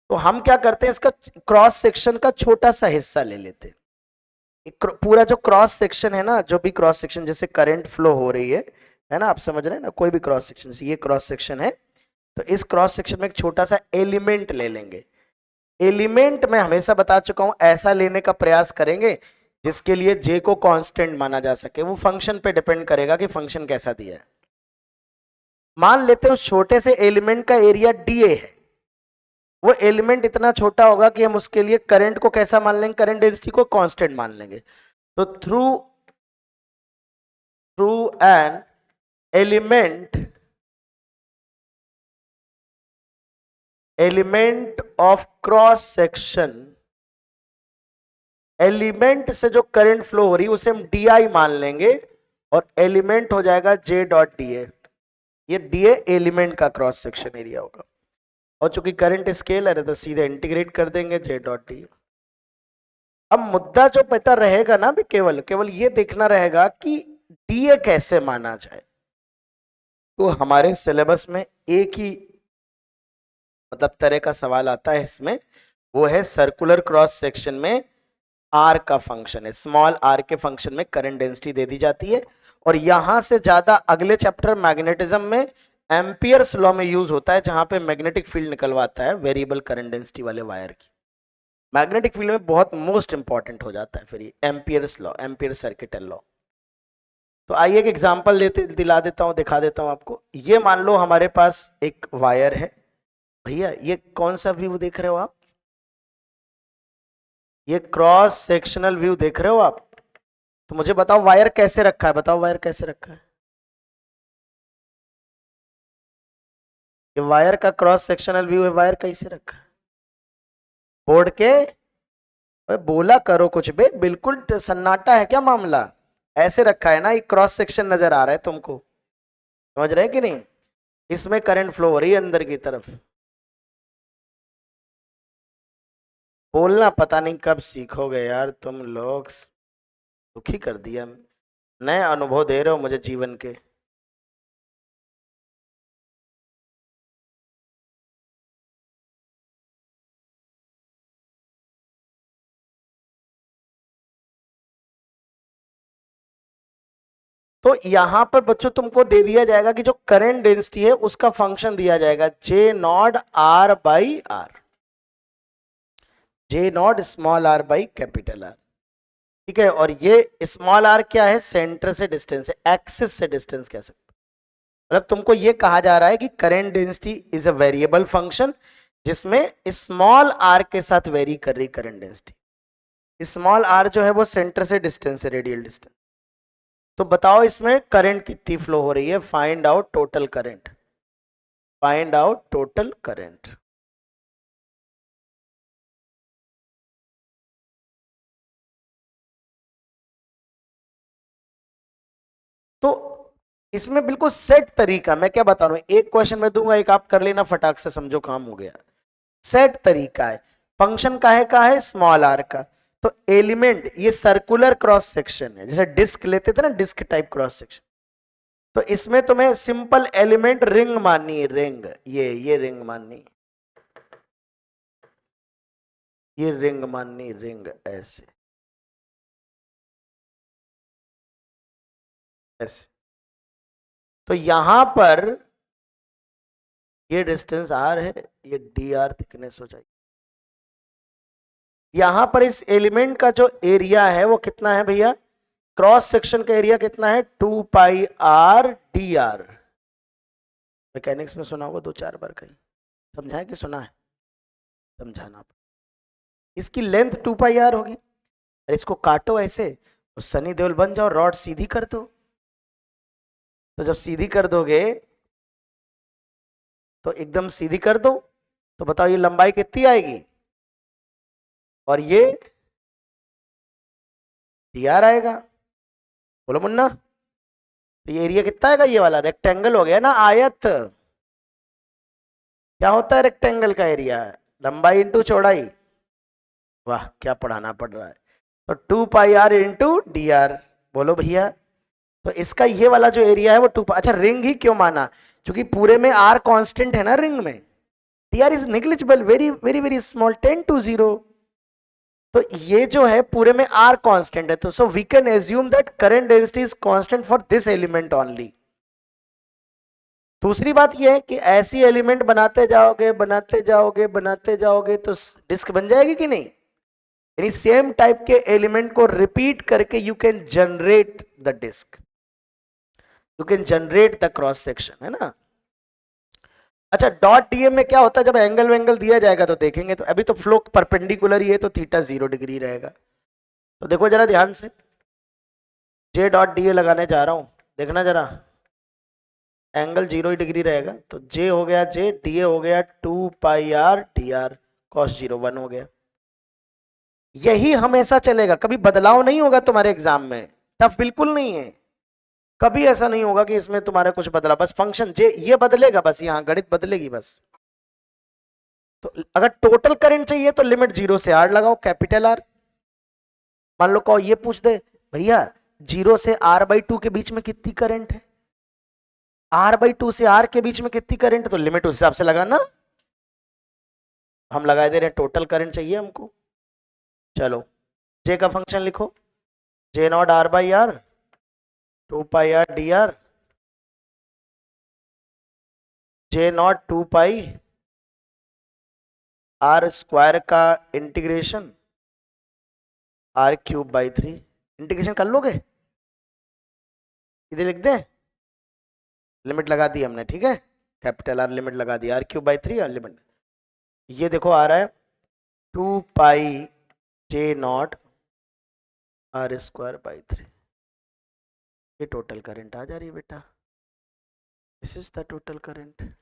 तो हम क्या करते हैं, इसका क्रॉस सेक्शन का छोटा सा हिस्सा ले लेते हैं। पूरा जो क्रॉस सेक्शन है ना, जो भी क्रॉस सेक्शन जैसे करंट फ्लो हो रही है ना, आप समझ रहे हैं ना, कोई भी क्रॉस सेक्शन से, ये क्रॉस सेक्शन है, तो इस क्रॉस सेक्शन में एक छोटा सा एलिमेंट ले लेंगे। एलिमेंट में हमेशा बता चुका हूं, ऐसा लेने का प्रयास करेंगे जिसके लिए जे को कांस्टेंट माना जा सके। वो फंक्शन पे डिपेंड करेगा कि फंक्शन कैसा दिया है। मान लेते हैं उस छोटे से एलिमेंट का एरिया डीए है, वो एलिमेंट इतना छोटा होगा कि हम उसके लिए करंट को कैसा मान लेंगे, करंट डेंसिटी को कांस्टेंट मान लेंगे। तो through through an element of cross section, element से जो करंट फ्लो हो रही है उसे हम डी मान लेंगे और एलिमेंट हो जाएगा जे डॉट डी ए। ये डी एलिमेंट का क्रॉस सेक्शन एरिया होगा और चूंकि करंट स्केलर है तो सीधे इंटीग्रेट कर देंगे जे डॉट डी। अब मुद्दा जो पता रहेगा ना भी केवल ये देखना रहेगा कि डी कैसे माना जाए। तो हमारे सिलेबस में एक ही मतलब तरह का सवाल आता है इसमें, वो है सर्कुलर क्रॉस सेक्शन में आर का फंक्शन है, स्मॉल आर के फंक्शन में करंट डेंसिटी दे दी जाती है और यहां से ज्यादा अगले चैप्टर मैग्नेटिज्म में एम्पियर्स लॉ में यूज होता है, जहां पे मैग्नेटिक फील्ड निकलवाता है वेरिएबल करंट डेंसिटी वाले वायर की। मैग्नेटिक फील्ड में बहुत मोस्ट इंपॉर्टेंट हो जाता है फिर ये Ampere's law, ampere circuital law. तो आइए एक एग्जांपल दिला देता हूं, दिखा देता हूं आपको। ये मान लो हमारे पास एक वायर है भैया, ये कौन सा व्यू देख रहे हो आप? ये क्रॉस सेक्शनल व्यू देख रहे हो आप? तो मुझे बताओ वायर कैसे रखा है, बताओ वायर कैसे रखा है? ये वायर का क्रॉस सेक्शनल व्यू है, वायर कैसे रखा है? बोर्ड के बोला करो कुछ बे, बिल्कुल सन्नाटा है क्या मामला? ऐसे रखा है ना, ये क्रॉस सेक्शन नजर आ रहा है तुमको, समझ रहे हैं कि नहीं? इसमें करंट फ्लो हो रही है अंदर की तरफ। बोलना पता नहीं कब सीखोगे यार तुम लोग, दुखी कर दिया। नए अनुभव दे रहे हो मुझे जीवन के। तो यहां पर बच्चों तुमको दे दिया जाएगा कि जो करंट डेंसिटी है उसका फंक्शन दिया जाएगा J naught R by R, J naught small R by capital R, ठीक है। और ये स्मॉल आर क्या है? सेंटर से डिस्टेंस है, एक्सिस से डिस्टेंस कह सकते। मतलब तुमको ये कहा जा रहा है कि current density is a variable function जिसमें स्मॉल आर के साथ वेरी कर रही करंट डेंसिटी। स्मॉल आर जो है वो सेंटर से डिस्टेंस है, रेडियल डिस्टेंस। तो बताओ इसमें करंट कितनी फ्लो हो रही है? Find out total current, find out total current. तो इसमें बिल्कुल सेट तरीका, मैं क्या बता रहा हूं, एक क्वेश्चन में दूंगा, एक आप कर लेना फटाक से, समझो काम हो गया। सेट तरीका है, फंक्शन का है स्मॉल आर का। तो एलिमेंट ये सर्कुलर क्रॉस सेक्शन है, जैसे डिस्क लेते थे ना, डिस्क टाइप क्रॉस सेक्शन। तो इसमें तुम्हें सिंपल एलिमेंट रिंग माननी है, रिंग, ये रिंग माननी, ये रिंग माननी, रिंग ऐसे ऐसे। तो यहां पर ये डिस्टेंस आर है, ये डी आर थिकनेस हो जाएगी। यहां पर इस एलिमेंट का जो एरिया है वो कितना है भैया? क्रॉस सेक्शन का एरिया कितना है? 2 पाई आर डी आर। मैकेनिक्स में सुना होगा 2-4 बार, कहीं समझाया कि सुना है? समझाना। इसकी लेंथ 2 पाई आर होगी, और इसको काटो ऐसे तो सनी देओल बन जाओ, रॉड सीधी कर दो। तो जब सीधी कर दोगे तो एकदम सीधी कर दो, तो बताओ ये लंबाई कितनी आएगी? और ये डी आर आएगा। बोलो मुन्ना, तो ये एरिया कितना आएगा? ये वाला रेक्टेंगल हो गया ना, आयत। क्या होता है रेक्टेंगल का एरिया? लंबाई इंटू चौड़ाई। वाह क्या पढ़ाना पड़ रहा है। तो 2 पाई आर इंटू डी आर। बोलो भैया, तो इसका ये वाला जो एरिया है वो 2 पाई। अच्छा रिंग ही क्यों माना? क्योंकि पूरे में आर कांस्टेंट है ना रिंग में, D R is negligible, very very very small, 10 to 0। तो ये जो है पूरे में आर कांस्टेंट है, तो so we can assume that current density is constant for this element only. दूसरी बात यह है कि ऐसी एलिमेंट बनाते जाओगे बनाते जाओगे बनाते जाओगे तो डिस्क बन जाएगी कि नहीं? यानी सेम टाइप के एलिमेंट को रिपीट करके you can generate the disc, you can generate the cross section, है ना। अच्छा डॉट डीएम में क्या होता है? जब एंगल वेंगल दिया जाएगा तो देखेंगे। तो अभी तो फ्लो परपेंडिकुलर ही है तो थीटा 0 डिग्री रहेगा। तो देखो जरा ध्यान से, जे डॉट डी ए लगाने जा रहा हूं, देखना जरा, एंगल 0 डिग्री रहेगा, तो जे हो गया जे, डी ए हो गया 2 पाई आर डी आर, कॉस 0 1 हो गया। यही हमेशा चलेगा, कभी बदलाव नहीं होगा तुम्हारे एग्जाम में, टफ बिल्कुल नहीं है। कभी ऐसा नहीं होगा कि इसमें तुम्हारा कुछ बदला, बस फंक्शन जे ये बदलेगा, बस यहाँ गणित बदलेगी बस। तो अगर टोटल करंट चाहिए तो लिमिट 0 से R लगाओ, कैपिटल आर। मान लो कहो ये पूछ दे, भैया 0 से R/2 के बीच में कितनी करंट है, R/2 से R के बीच में कितनी करंट है, तो लिमिट उस हिसाब से लगाना। हम लगा दे रहे हैं टोटल करंट चाहिए हमको। चलो जे का फंक्शन लिखो, J0 R/R 2 पाई R dr, J0 2 पाई R² का इंटीग्रेशन R³/3। इंटीग्रेशन कर लोगे, इधर लिख दे, लिमिट लगा दी हमने, ठीक है, कैपिटल आर लिमिट लगा दी, R³/3 और लिमिट, ये देखो आ रहा है 2 पाई J0 R²/3। ये टोटल करंट आ जा रही है बेटा, this is the total current.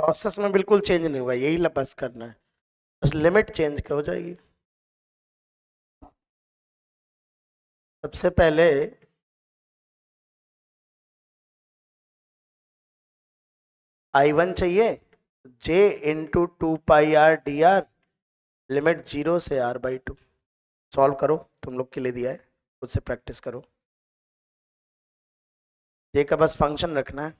Process में बिल्कुल चेंज नहीं होगा, यही बस करना है, बस लिमिट चेंज हो जाएगी। सबसे पहले I1 चाहिए, J into 2 πr dr, limit 0 से r/2। सॉल्व करो, तुम लोग के लिए दिया है, खुद से प्रैक्टिस करो। J का बस फंक्शन रखना है।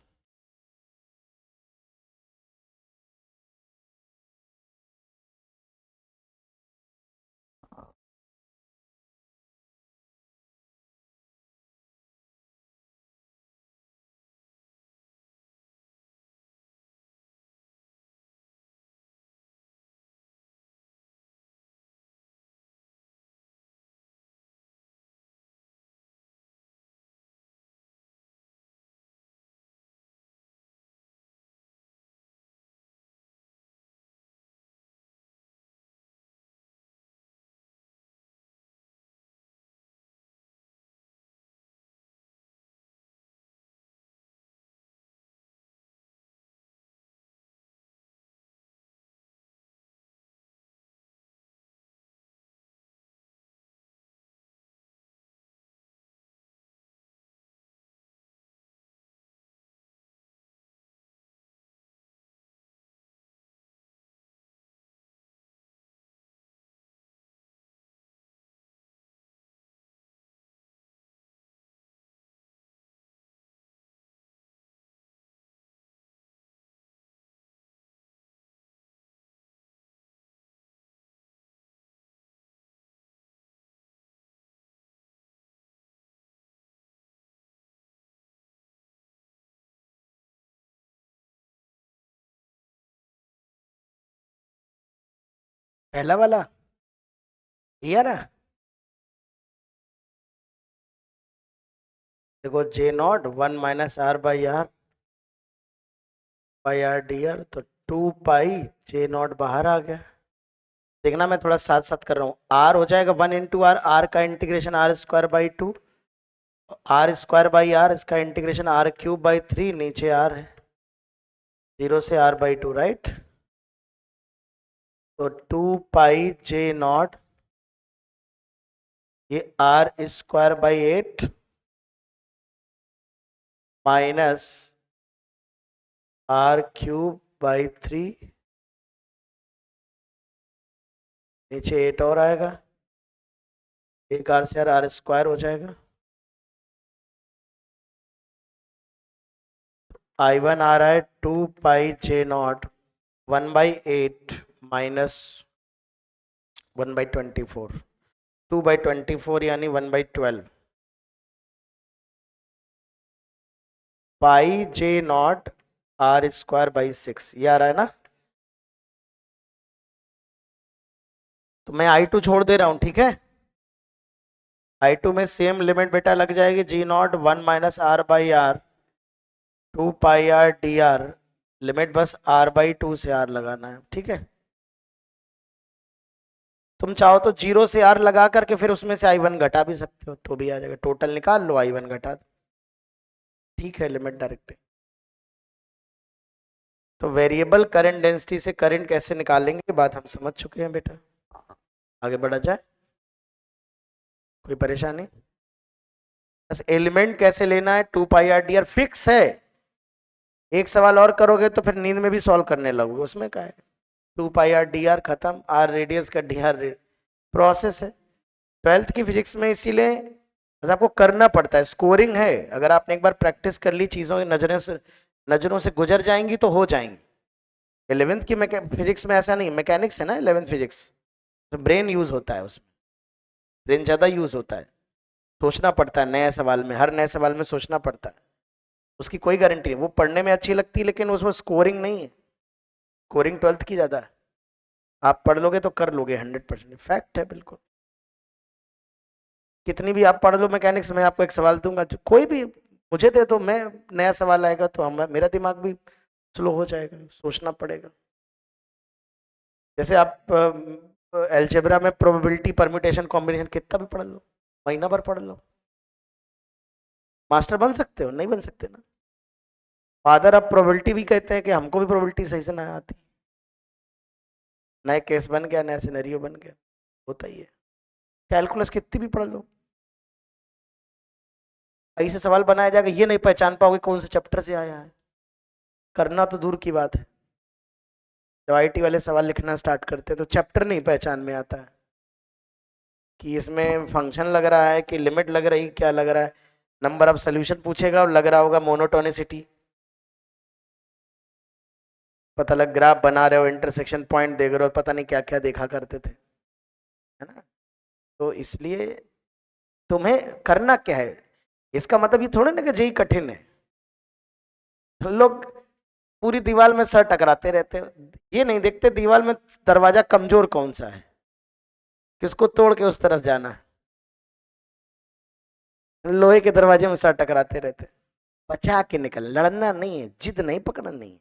पहला वाला यार, देखो J0 1 - r/r/r तो 2 π J0 बाहर आ गया। देखना मैं थोड़ा साथ साथ कर रहा हूँ, r हो जाएगा 1 × r, r का इंटीग्रेशन r²/2, r²/r, इसका इंटीग्रेशन r³/3, नीचे r है, 0 से r/2, राइट। तो 2 π J0, ये r²/8 माइनस r³/3, नीचे 8 और आएगा, एक r से r² हो जाएगा। I1 आ रहा है 2 π J0 1/8 माइनस 1/24, 2/24 यानी 1/12, π J0 r²/6, ये आ रहा है ना। तो मैं I2 छोड़ दे रहा हूं, ठीक है। I2 में सेम लिमिट बेटा लग जाएगी, G0 1 - r/r 2 πr dr, limit बस r/2 से r लगाना है, ठीक है। तुम चाहो तो 0 से r लगा करके फिर उसमें से I1 घटा भी सकते हो, तो भी आ जाएगा, टोटल निकाल लो, I1 घटा दो, ठीक है, लिमिट डायरेक्ट। तो वेरिएबल करंट डेंसिटी से करंट कैसे निकालेंगे, बात हम समझ चुके हैं बेटा। आगे बढ़ा जाए, कोई परेशानी। बस एलिमेंट कैसे लेना है, 2 πr dr फिक्स है। एक सवाल और करोगे तो फिर नींद में भी सॉल्व करने लगोगे, उसमें क्या है। 2 πr dr खत्म, r रेडियस का dr प्रोसेस है। 12th की फिजिक्स में इसीलिए बस आपको करना पड़ता है, स्कोरिंग है। अगर आपने एक बार प्रैक्टिस कर ली, चीजों की नजरों से गुजर जाएंगी तो हो जाएंगी। 11th की फिजिक्स में ऐसा नहीं, मैकेनिक्स है ना 11th फिजिक्स, तो ब्रेन यूज होता है, उसमें ब्रेन ज्यादा यूज होता है, सोचना पड़ता है नए सवाल में, हर नए सवाल में सोचना पड़ता है। उसकी कोई गारंटी नहीं, वो पढ़ने में अच्छी लगती है लेकिन उसमें स्कोरिंग नहीं है। स्कोरिंग 12th की ज्यादा है, आप पढ़ लोगे तो कर लोगे 100%, फैक्ट है बिल्कुल। कितनी भी आप पढ़ लो मैकेनिक्स में, आपको एक सवाल दूंगा, कोई भी मुझे दे दो, मैं नया सवाल आएगा तो मेरा दिमाग भी स्लो हो जाएगा, सोचना पड़ेगा। जैसे आप अलजेब्रा में प्रोबेबिलिटी परम्यूटेशन कॉम्बिनेशन कितना भी पढ़ लो, महीना भर पढ़ लो, मास्टर बन सकते हो, नहीं बन सकते ना। फादर ऑफ प्रोबेबिलिटी भी कहते हैं कि हमको भी प्रोबेबिलिटी सही से ना आती, नए केस बन गया, नया सिनेरियो बन गया, होता ही है। कैलकुलस कितनी भी पढ़ लो, ऐसे सवाल बनाया जाएगा ये नहीं पहचान पाओगे कौन से चैप्टर से आया है। करना तो दूर की बात है, जब आईटी वाले सवाल लिखना स्टार्ट करते हैं तो चैप्टर नहीं पहचान में आता है कि इसमें फंक्शन लग रहा है कि लिमिट लग रही, क्या लग रहा है। नंबर ऑफ सोल्यूशन पूछेगा और लग रहा होगा मोनोटोनिसिटी, पता लग ग्राफ बना रहे हो, इंटरसेक्शन पॉइंट देख रहे हो, पता नहीं क्या क्या देखा करते थे, है ना। तो इसलिए तुम्हें करना क्या है, इसका मतलब ये थोड़ा ना कि जेई कठिन है। लोग पूरी दीवार में सर टकराते रहते हैं, ये नहीं देखते दीवार में दरवाजा कमजोर कौन सा है, किसको तोड़ के उस तरफ जाना है। लोहे के दरवाजे में सर टकराते रहते हैं। बचा के निकल, लड़ना नहीं है, जिद नहीं पकड़ना नहीं है।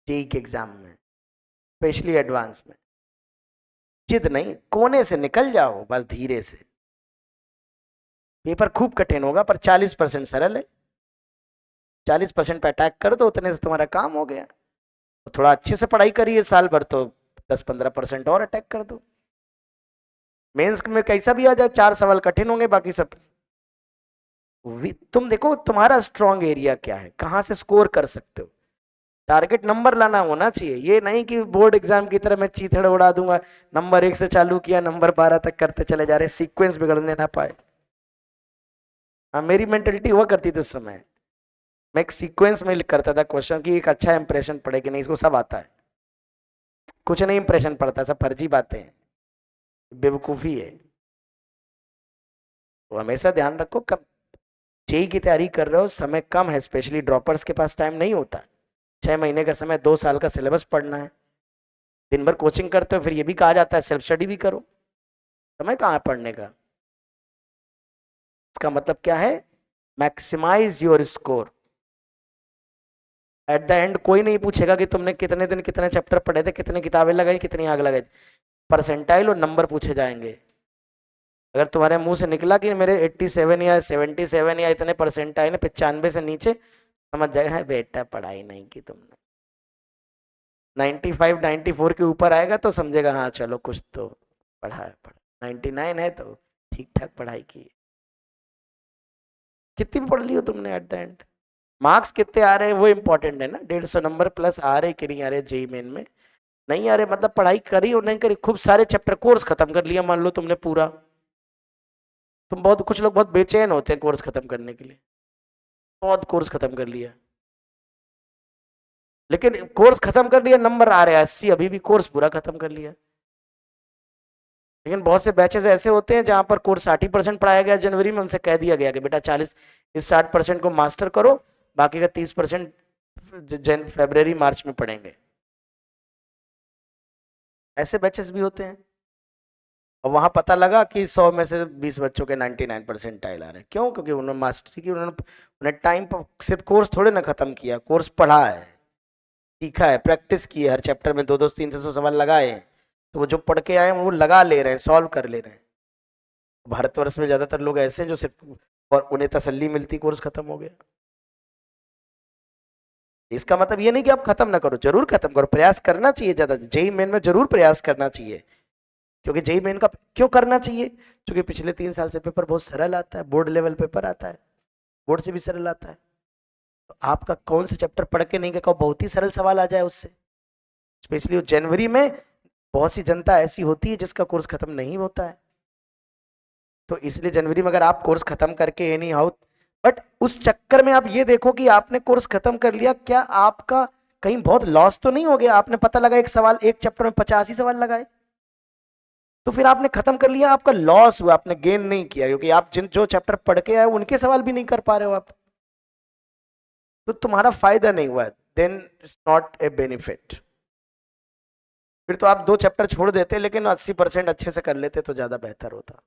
जेई के एग्जाम में स्पेशली एडवांस में जिद नहीं, कोने से निकल जाओ बस धीरे से। पेपर खूब कठिन होगा पर 40% सरल है, 40% पे अटैक कर दो, उतने से तुम्हारा काम हो गया। तो थोड़ा अच्छे से पढ़ाई करिए साल भर, तो 10-15% और अटैक कर दो। मेंस में कैसा भी आ जाए 4 सवाल कठिन होंगे, बाकी सब तुम देखो तुम्हारा स्ट्रॉन्ग एरिया क्या है, कहां से स्कोर कर सकते हो। टारगेट नंबर लाना होना चाहिए, ये नहीं कि बोर्ड एग्जाम की तरह मैं चीथड़ उड़ा दूंगा, नंबर 1 से चालू किया नंबर 12 तक करते चले जा रहे, सीक्वेंस बिगड़ने ना पाए। हाँ, मेरी मेंटेलिटी हुआ करती थी उस समय, मैं एक सीक्वेंस में करता था क्वेश्चन की एक अच्छा इंप्रेशन पड़े कि नहीं इसको सब आता है। कुछ नहीं इंप्रेशन पड़ता, सब फर्जी बातें हैं, बेवकूफी है। तो हमेशा ध्यान रखो, कब जेई की तैयारी कर रहे हो समय कम है, स्पेशली ड्रॉपर्स के पास टाइम नहीं होता। 6 महीने का समय, 2 साल का सिलेबस पढ़ना है, दिन भर कोचिंग करते हो, फिर ये भी कहा जाता है सेल्फ स्टडी भी करो, समय कहाँ है पढ़ने का। इसका मतलब क्या है, maximise your score. At the end कोई नहीं पूछेगा कि तुमने कितने दिन कितने चैप्टर पढ़े थे, कितनी किताबें लगाई, कितनी आग लगाई। परसेंटाइल और नंबर पूछे जाएंगे। अगर तुम्हारे मुंह से निकला कि मेरे 87 या 77 या इतने परसेंटाइल 95 से नीचे, समझ जाएगा है बेटा पढ़ाई नहीं की तुमने। 95 94 के ऊपर आएगा तो समझेगा हाँ चलो कुछ तो पढ़ा है, 99 है तो ठीक ठाक पढ़ाई की। कितनी भी पढ़ ली हो तुमने, एट द एंड मार्क्स कितने आ रहे हैं वो इंपॉर्टेंट है ना। 150 नंबर प्लस आ रहे कि नहीं आ रहे जेई मेन में, नहीं आ रहे मतलब पढ़ाई करी और नहीं करी। खूब सारे चैप्टर कोर्स खत्म कर लिया मान लो तुमने पूरा, तुम बहुत, कुछ लोग बहुत बेचैन होते हैं कोर्स खत्म करने के लिए, बहुत कोर्स खत्म कर लिया, लेकिन कोर्स खत्म कर लिया नंबर आ रहे हैं 80, अभी भी कोर्स पूरा खत्म कर लिया। लेकिन बहुत से बैचेस ऐसे होते हैं जहां पर कोर्स 60% पढ़ाया गया जनवरी में, उनसे कह दिया गया कि बेटा 40 इस 60% को मास्टर करो, बाकी का 30% फरवरी मार्च में पढ़ेंगे। ऐसे बैचेस भी होते हैं। और वहां पता लगा कि 100 में से 20 बच्चों के 99% आ रहे हैं, क्यों? क्योंकि उन्होंने मास्टरी की, उन्हें टाइम पर सिर्फ कोर्स थोड़े ना खत्म किया, कोर्स पढ़ा है, सीखा है, प्रैक्टिस की है, हर चैप्टर में 200-300 सवाल लगाए हैं, तो वो जो पढ़ के आए हैं वो लगा ले रहे हैं, सॉल्व कर ले रहे हैं। भारतवर्ष में ज्यादातर लोग ऐसे हैं जो सिर्फ, और उन्हें तसल्ली मिलती कोर्स खत्म हो गया। इसका मतलब ये नहीं कि आप खत्म ना करो, जरूर खत्म करो, प्रयास करना चाहिए ज्यादा, जेई मेन में जरूर प्रयास करना चाहिए। क्योंकि जेई मेन का क्यों करना चाहिए, क्योंकि पिछले 3 साल से पेपर बहुत सरल आता है, बोर्ड लेवल पेपर आता है, बोर्ड से भी सरल आता है। तो आपका कौन से चैप्टर पढ़ के नहीं गया, बहुत ही सरल सवाल आ जाए उससे। स्पेशली जनवरी में बहुत सी जनता ऐसी होती है जिसका कोर्स खत्म नहीं होता है, तो इसलिए जनवरी में अगर आप कोर्स खत्म करके एनी हाउ, बट उस चक्कर में आप ये देखो कि आपने कोर्स खत्म कर लिया, क्या आपका कहीं बहुत लॉस तो नहीं हो गया। आपने पता लगा एक सवाल, एक चैप्टर में 85 सवाल लगाए, तो फिर आपने खत्म कर लिया, आपका लॉस हुआ, आपने गेन नहीं किया, क्योंकि आप जिन जो चैप्टर पढ़ के आए उनके सवाल भी नहीं कर पा रहे हो आप, तो तुम्हारा फायदा नहीं हुआ, then it's not a benefit. फिर तो आप 2 चैप्टर छोड़ देते, लेकिन 80% अच्छे से कर लेते तो ज्यादा बेहतर होता।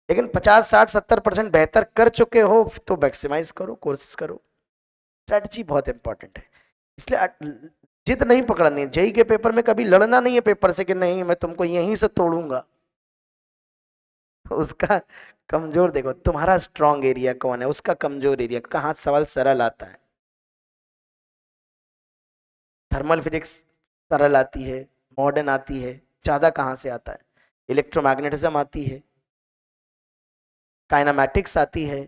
लेकिन 50-60-70% बेहतर कर चुके हो तो मैक्सिमाइज करो, कोशिश करो। स्ट्रेटजी बहुत इंपॉर्टेंट है, इसलिए जिद नहीं पकड़नी है। जेई के पेपर में कभी लड़ना नहीं है पेपर से कि नहीं मैं तुमको यहीं से तोड़ूंगा। उसका कमजोर देखो, तुम्हारा स्ट्रॉन्ग एरिया कौन है, उसका कमजोर एरिया, कहाँ सवाल सरल आता है। थर्मल फिजिक्स सरल आती है, मॉडर्न आती है, ज्यादा कहाँ से आता है, इलेक्ट्रोमैग्नेटिज्म आती है, काइनामेटिक्स आती है,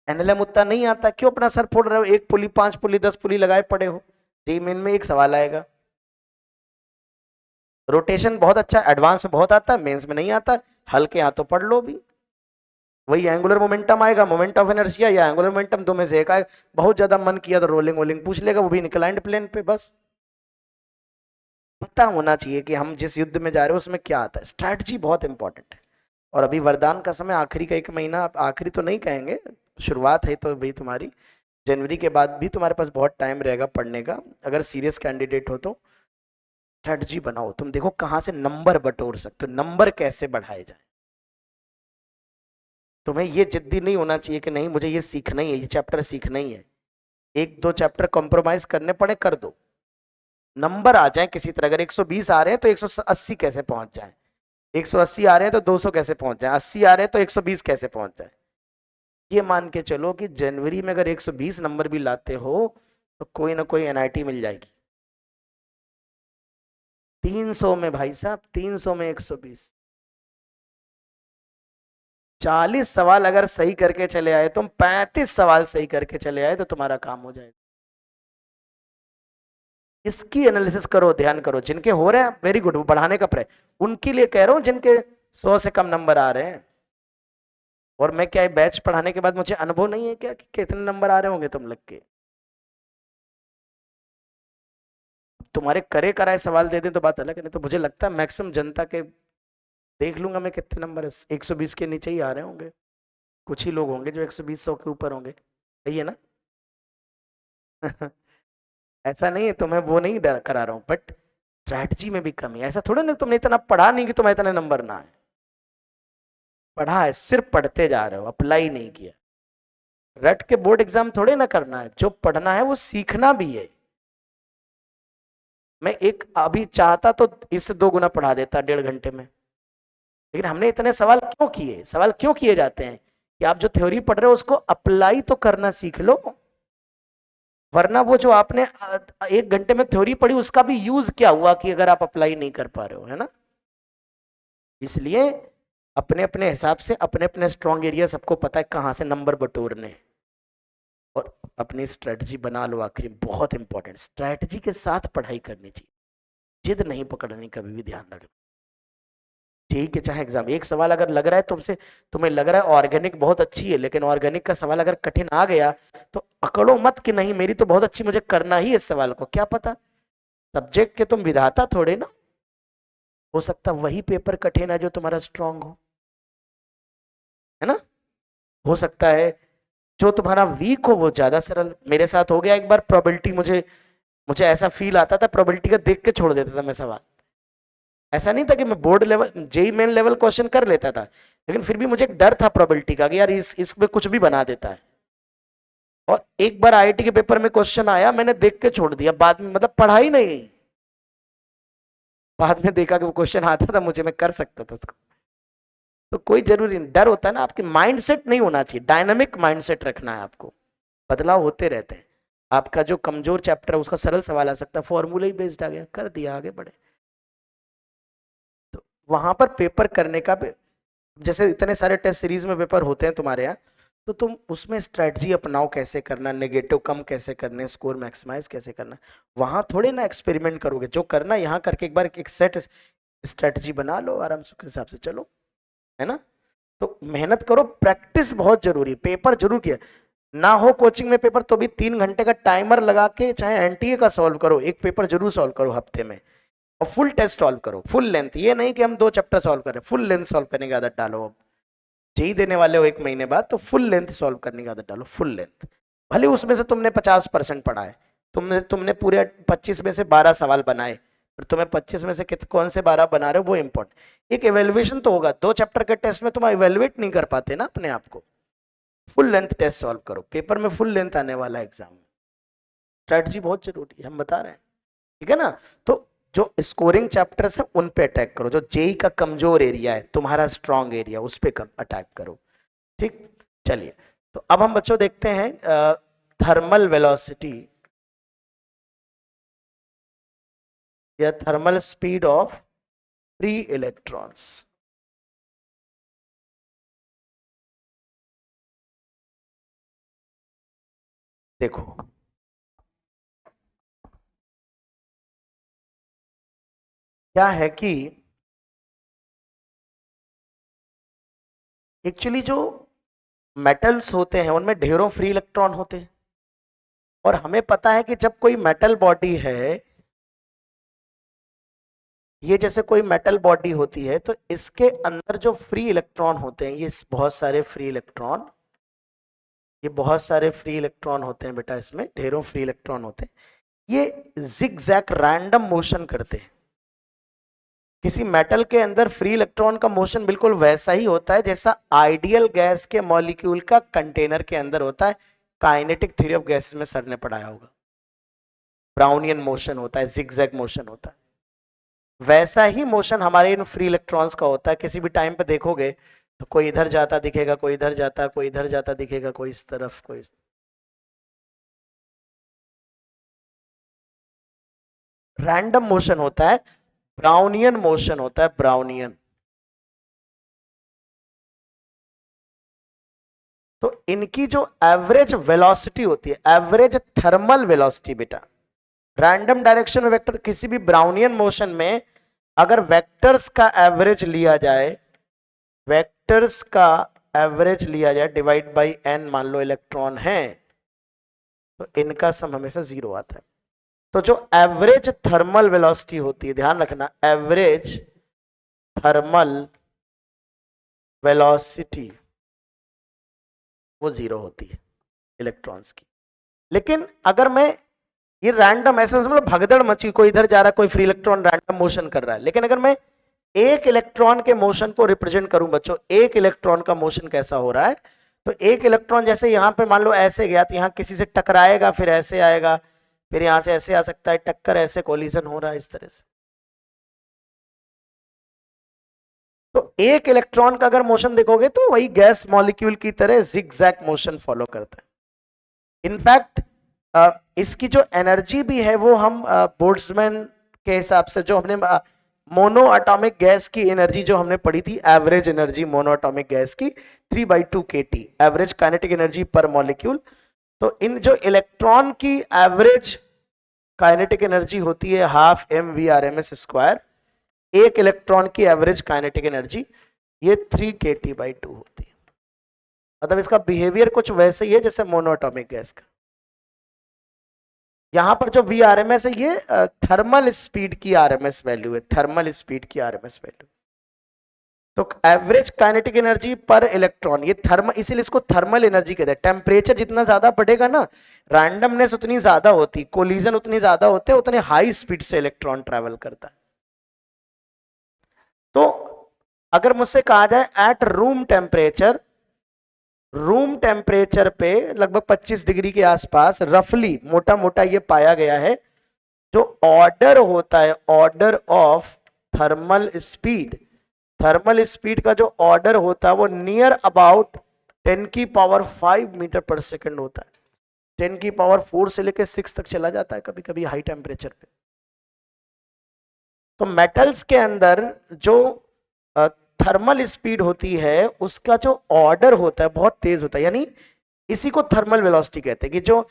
एनएलएम उतना नहीं आता। क्यों अपना सर फोड़ रहे हो, एक पुली 5 पुली 10 पुली लगाए पड़े हो। जी मेन में एक सवाल आएगा। रोटेशन बहुत अच्छा एडवांस में बहुत आता है, मेंस में नहीं आता, हल्के हाथों पढ़ लो भी। वही एंगुलर मोमेंटम आएगा, मोमेंट ऑफ इनर्शिया या एंगुलर मोमेंटम, दो में से एक आएगा। बहुत ज्यादा मन किया तो रोलिंग वोलिंग पूछ लेगा, वो भी इंक्लाइंड प्लेन पे। बस पता होना चाहिए कि हम जिस युद्ध में जा रहे हैं उसमें क्या आता है। स्ट्रैटेजी बहुत इंपॉर्टेंट है। और अभी वरदान का समय, आखिरी का 1 महीना, आखिरी तो नहीं कहेंगे, शुरुआत है तो भाई तुम्हारी, जनवरी के बाद भी तुम्हारे पास बहुत टाइम रहेगा पढ़ने का। अगर सीरियस कैंडिडेट हो तो स्ट्रैटेजी बनाओ। तुम देखो कहाँ से नंबर बटोर सकते हो, नंबर कैसे बढ़ाए जाए। तुम्हें ये जिद्दी नहीं होना चाहिए कि नहीं मुझे ये सीखना ही है, ये चैप्टर सीखना ही है। 1-2 चैप्टर कॉम्प्रोमाइज करने पड़े कर दो, नंबर आ जाए किसी तरह। अगर 120 आ रहे हैं तो 180 कैसे पहुंच जाए, 180 आ रहे हैं तो 200 कैसे पहुंच जाए, 80 आ रहे हैं तो 120 कैसे पहुंच जाए। ये मान के चलो कि जनवरी में अगर 120 नंबर भी लाते हो तो कोई ना कोई एनआईटी मिल जाएगी। 300 में भाई साहब, 300 में 120, 40 सवाल अगर सही करके चले आए, तुम 35 सवाल सही करके चले आए तो तुम्हारा काम हो जाएगा। इसकी एनालिसिस करो, ध्यान करो। जिनके हो रहे हैं वेरी गुड, वो बढ़ाने का प्रयास। उनके लिए कह रहा हूं जिनके 100 से कम नंबर आ रहे हैं। और मैं क्या बैच पढ़ाने के बाद मुझे अनुभव नहीं है क्या कि कितने नंबर आ रहे होंगे तुम लग के। तुम्हारे करे कराए सवाल दे दें तो बात अलग है, नहीं तो मुझे लगता है मैक्सिमम जनता के देख लूंगा मैं कितने नंबर 120 के नीचे ही आ रहे होंगे। कुछ ही लोग होंगे जो 120 100 के ऊपर होंगे, सही है ना? ऐसा नहीं है, तुम्हें वो नहीं डर करा रहा हूं, बट स्ट्रैटेजी में भी कमी है। ऐसा थोड़ा ना तुमने इतना पढ़ा नहीं कि तुम्हें इतने नंबर ना आए। पढ़ा है, सिर्फ पढ़ते जा रहे हो, अप्लाई नहीं किया। रट के बोर्ड एग्जाम थोड़े ना करना है, जो पढ़ना है वो सीखना भी है। मैं एक अभी चाहता तो इससे 2 गुना पढ़ा देता 1.5 घंटे में। लेकिन हमने इतने सवाल क्यों किए, सवाल क्यों किए जाते हैं कि आप जो थ्योरी पढ़ रहे हो उसको अप्लाई तो करना सीख लो। वरना वो जो आपने 1 घंटे में थ्योरी पढ़ी उसका भी यूज क्या हुआ कि अगर आप अप्लाई नहीं कर पा रहे हो, है ना? इसलिए अपने अपने हिसाब से अपने अपने स्ट्रॉन्ग एरिया सबको पता है कहाँ से नंबर बटोरने हैं। और अपनी स्ट्रेटजी बना लो। आखिरी बहुत इंपॉर्टेंट, स्ट्रेटजी के साथ पढ़ाई करनी चाहिए, जिद नहीं पकड़नी, कभी भी ध्यान रखना। जेई के चाहे एग्जाम, एक सवाल अगर लग रहा है तुमसे, तुम्हें लग रहा है ऑर्गेनिक बहुत अच्छी है, लेकिन ऑर्गेनिक का सवाल अगर कठिन आ गया तो अकड़ो मत कि नहीं मेरी तो बहुत अच्छी, मुझे करना ही इस सवाल को। क्या पता, सब्जेक्ट के तुम विधाता थोड़े ना, हो सकता वही पेपर कठिन है जो तुम्हारा स्ट्रांग हो, है ना? हो सकता है जो तुम्हारा वीक हो वो ज्यादा सरल। मेरे साथ हो गया एक बार, प्रोबेबिलिटी, मुझे मुझे ऐसा फील आता था प्रोबेबिलिटी का, देख के छोड़ देता था मैं सवाल। ऐसा नहीं था कि मैं board level JEE main level question कर लेता था, लेकिन फिर भी मुझे एक डर था प्रोबेबिलिटी का कि यार इसमें कुछ भी बना देता है। और एक बार आईआईटी के पेपर में क्वेश्चन आया, मैंने देख के छोड़ दिया बाद में, मतलब पढ़ा ही नहीं। बाद में देखा कि वो क्वेश्चन आता था मुझे, मैं कर सकता था उसको। तो कोई जरूरी नहीं, डर होता है ना, आपके माइंडसेट नहीं होना चाहिए, डायनामिक माइंडसेट रखना है आपको। बदलाव होते रहते हैं। आपका जो कमजोर चैप्टर है उसका सरल सवाल आ सकता है, फॉर्मूला ही बेस्ड आ गया, कर दिया, आगे बढ़े। तो वहां पर पेपर करने का जैसे इतने सारे टेस्ट सीरीज में पेपर होते हैं तुम्हारे यहाँ, तो तुम उसमें स्ट्रेटजी अपनाओ, कैसे करना, नेगेटिव कम कैसे करने, स्कोर मैक्सिमाइज कैसे करना। वहां थोड़े ना एक्सपेरिमेंट करोगे, जो करना यहाँ करके एक बार एक सेट स्ट्रेटजी बना लो, आराम से के हिसाब से चलो, है ना? तो मेहनत करो, प्रैक्टिस बहुत जरूरी है। पेपर जरूर किया ना हो कोचिंग में पेपर तो भी 3 घंटे का टाइमर लगा के चाहे एनटीए का सॉल्व करो, एक पेपर जरूर सॉल्व करो हफ्ते में। और फुल टेस्ट सॉल्व करो, फुल लेंथ, ये नहीं कि हम 2 चैप्टर सॉल्व करें, फुल लेंथ सॉल्व करने की आदत डालो। अब जेई देने वाले हो 1 महीने बाद, तो फुल लेंथ सॉल्व करने की आदत डालो, फुल लेंथ। भले उसमें से तुमने 50% पढ़ा है, तुमने तुमने पूरे 25 में से 12 सवाल बनाए, और तुम्हें 25 में से कौन से 12 बना रहे हो वो इंपॉर्टेंट। एक एवेल्युएशन तो होगा, 2 चैप्टर के टेस्ट में तुम इवेल्युएट नहीं कर पाते ना अपने आप को। फुल लेंथ टेस्ट सॉल्व करो, पेपर में फुल लेंथ आने वाला है एग्जाम में। स्ट्रेटजी बहुत जरूरी है, हम बता रहे हैं, ठीक है ना? तो जो स्कोरिंग चैप्टर्स है उन पे अटैक करो, जो जेई का कमजोर एरिया है, तुम्हारा स्ट्रॉन्ग एरिया, उस पे अटैक करो। ठीक, चलिए। तो अब हम बच्चों देखते हैं थर्मल वेलोसिटी। या thermal speed of free electrons. देखो क्या है कि एक्चुअली जो मेटल्स होते हैं उनमें ढेरों फ्री इलेक्ट्रॉन होते हैं, और हमें पता है कि जब कोई मेटल बॉडी है, ये जैसे कोई मेटल बॉडी होती है, तो इसके अंदर जो फ्री इलेक्ट्रॉन होते हैं, ये बहुत सारे फ्री इलेक्ट्रॉन, ये बहुत सारे फ्री इलेक्ट्रॉन होते हैं बेटा, इसमें ढेरों फ्री इलेक्ट्रॉन होते हैं। ये जिगजैग रैंडम मोशन करते हैं। किसी मेटल के अंदर फ्री इलेक्ट्रॉन का मोशन बिल्कुल वैसा ही होता है जैसा आइडियल गैस के मॉलिक्यूल का कंटेनर के अंदर होता है। काइनेटिक थ्योरी ऑफ गैसेस में सर ने पढ़ाया होगा, ब्राउनियन मोशन होता है, जिगजैग मोशन होता है। वैसा ही मोशन हमारे इन फ्री इलेक्ट्रॉन्स का होता है। किसी भी टाइम पे देखोगे तो कोई इधर जाता दिखेगा, कोई इधर जाता, कोई इधर जाता दिखेगा, कोई इस तरफ, कोई इस। रैंडम मोशन होता है, ब्राउनियन मोशन होता है, ब्राउनियन। तो इनकी जो एवरेज वेलोसिटी होती है, एवरेज थर्मल वेलोसिटी बेटा, रैंडम डायरेक्शन में वेक्टर, किसी भी ब्राउनियन मोशन में अगर वेक्टर्स का एवरेज लिया जाए, वेक्टर्स का एवरेज लिया जाए डिवाइड बाय एन, मान लो इलेक्ट्रॉन है, तो इनका सम हमेशा 0 आता है। तो जो एवरेज थर्मल वेलोसिटी होती है, ध्यान रखना, एवरेज थर्मल वेलोसिटी वो 0 होती है इलेक्ट्रॉन्स की। लेकिन अगर मैं ये रैंडम ऐसे मतलब भगदड़ मची, कोई इधर जा रहा है, कोई फ्री इलेक्ट्रॉन रैंडम मोशन कर रहा है, लेकिन अगर मैं एक इलेक्ट्रॉन के मोशन को रिप्रेजेंट करूं बच्चों, एक इलेक्ट्रॉन का मोशन कैसा हो रहा है, तो एक इलेक्ट्रॉन जैसे यहां पे मान लो ऐसे गया, तो यहां किसी से टकराएगा, फिर ऐसे आएगा, फिर यहां से ऐसे आ सकता है, टक्कर, ऐसे कोलिजन हो रहा है इस तरह से। तो एक इलेक्ट्रॉन का अगर मोशन देखोगे तो वही गैस मॉलिक्यूल की तरह जिगजैग मोशन फॉलो करता है। इनफैक्ट इसकी जो एनर्जी भी है वो हम बोल्ट्जमैन के हिसाब से, जो हमने मोनो एटॉमिक गैस की एनर्जी जो हमने पढ़ी थी, average energy mono atomic gas की 3/2 kT, एवरेज काइनेटिक एनर्जी पर मॉलिक्यूल। तो इन जो इलेक्ट्रॉन की एवरेज काइनेटिक एनर्जी होती है हाफ mv/s², एक इलेक्ट्रॉन की एवरेज काइनेटिक एनर्जी ये 3 kT/2 होती है। मतलब इसका बिहेवियर कुछ वैसे ही है जैसे मोनो एटॉमिक गैस का। यहां पर जो Vrms है ये थर्मल स्पीड की आरएमएस वैल्यू है, थर्मल स्पीड की आरएमएस वैल्यू। तो एवरेज काइनेटिक एनर्जी पर इलेक्ट्रॉन, ये थर्मल, इसीलिए इसको थर्मल एनर्जी कहते हैं। टेम्परेचर जितना ज्यादा बढ़ेगा ना, रैंडमनेस उतनी ज्यादा होती, कोलिजन उतनी ज्यादा होते, उतने हाई स्पीड से इलेक्ट्रॉन ट्रेवल करता है। तो अगर मुझसे कहा जाए at room temperature, room temperature पे लगभग 25 डिग्री के आसपास रफली मोटा मोटा ये पाया गया है, जो ऑर्डर होता है, order of thermal speed, thermal speed का जो ऑर्डर होता है वो नियर अबाउट 10⁵ मीटर पर सेकंड होता है। 10⁴ से लेकर 6 तक चला जाता है कभी कभी हाई टेम्परेचर पे। तो मेटल्स के अंदर जो थर्मल स्पीड होती है उसका जो ऑर्डर होता है बहुत तेज होता है, यानी इसी को थर्मल वेलोसिटी कहते हैं, कि जो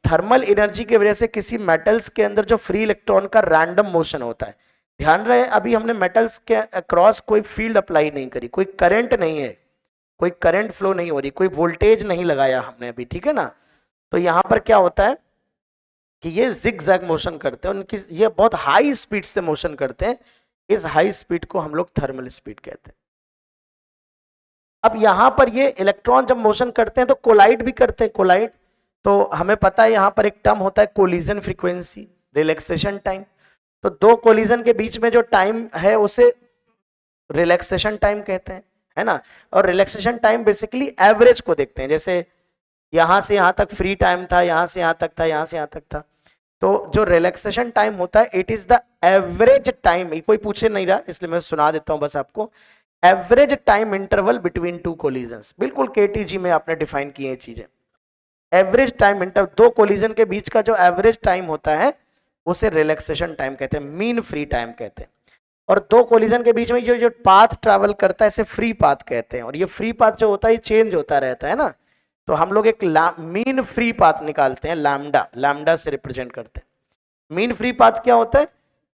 थर्मल एनर्जी की वजह से किसी मेटल्स के अंदर जो फ्री इलेक्ट्रॉन का रैंडम मोशन होता है। ध्यान रहे अभी हमने मेटल्स के अक्रॉस कोई फील्ड अप्लाई नहीं करी, कोई करंट नहीं है, कोई करंट फ्लो नहीं हो रही, कोई वोल्टेज नहीं लगाया हमने अभी, ठीक है ना। तो यहां पर क्या होता है कि ये जिगजैग मोशन करते हैं, उनकी ये बहुत हाई स्पीड से मोशन करते हैं, इस हाई स्पीड को हम लोग थर्मल स्पीड कहते हैं। अब यहां पर ये इलेक्ट्रॉन जब मोशन करते हैं तो कोलाइड भी करते हैं, कोलाइड। तो हमें पता है यहां पर एक टर्म होता है कोलिजन फ्रीक्वेंसी, रिलैक्सेशन टाइम। तो दो कोलिजन के बीच में जो टाइम है उसे रिलैक्सेशन टाइम कहते हैं, है ना। और रिलैक्सेशन टाइम बेसिकली एवरेज को देखते हैं, जैसे यहां से यहां तक फ्री टाइम था, यहां से यहां तक था, यहां से यहां तक था। तो जो रिलैक्सेशन टाइम होता है it is the average time, कोई पूछे नहीं रहा इसलिए मैं सुना देता हूं बस आपको, average time interval between two collisions, बिल्कुल केटीजी में आपने डिफाइन किए चीजें। एवरेज टाइम इंटरवल, दो कोलिजन के बीच का जो एवरेज टाइम होता है उसे रिलैक्सेशन टाइम कहते हैं, मीन फ्री टाइम कहते हैं। और दो कोलिजन के बीच में जो जो पाथ ट्रैवल करता है इसे फ्री पाथ कहते हैं। और ये फ्री पाथ जो होता है ये चेंज होता रहता है ना, तो हम लोग एक मीन फ्री पाथ निकालते हैं, लैम्डा, लैम्डा से रिप्रेजेंट करते हैं। मीन फ्री पाथ क्या होता है?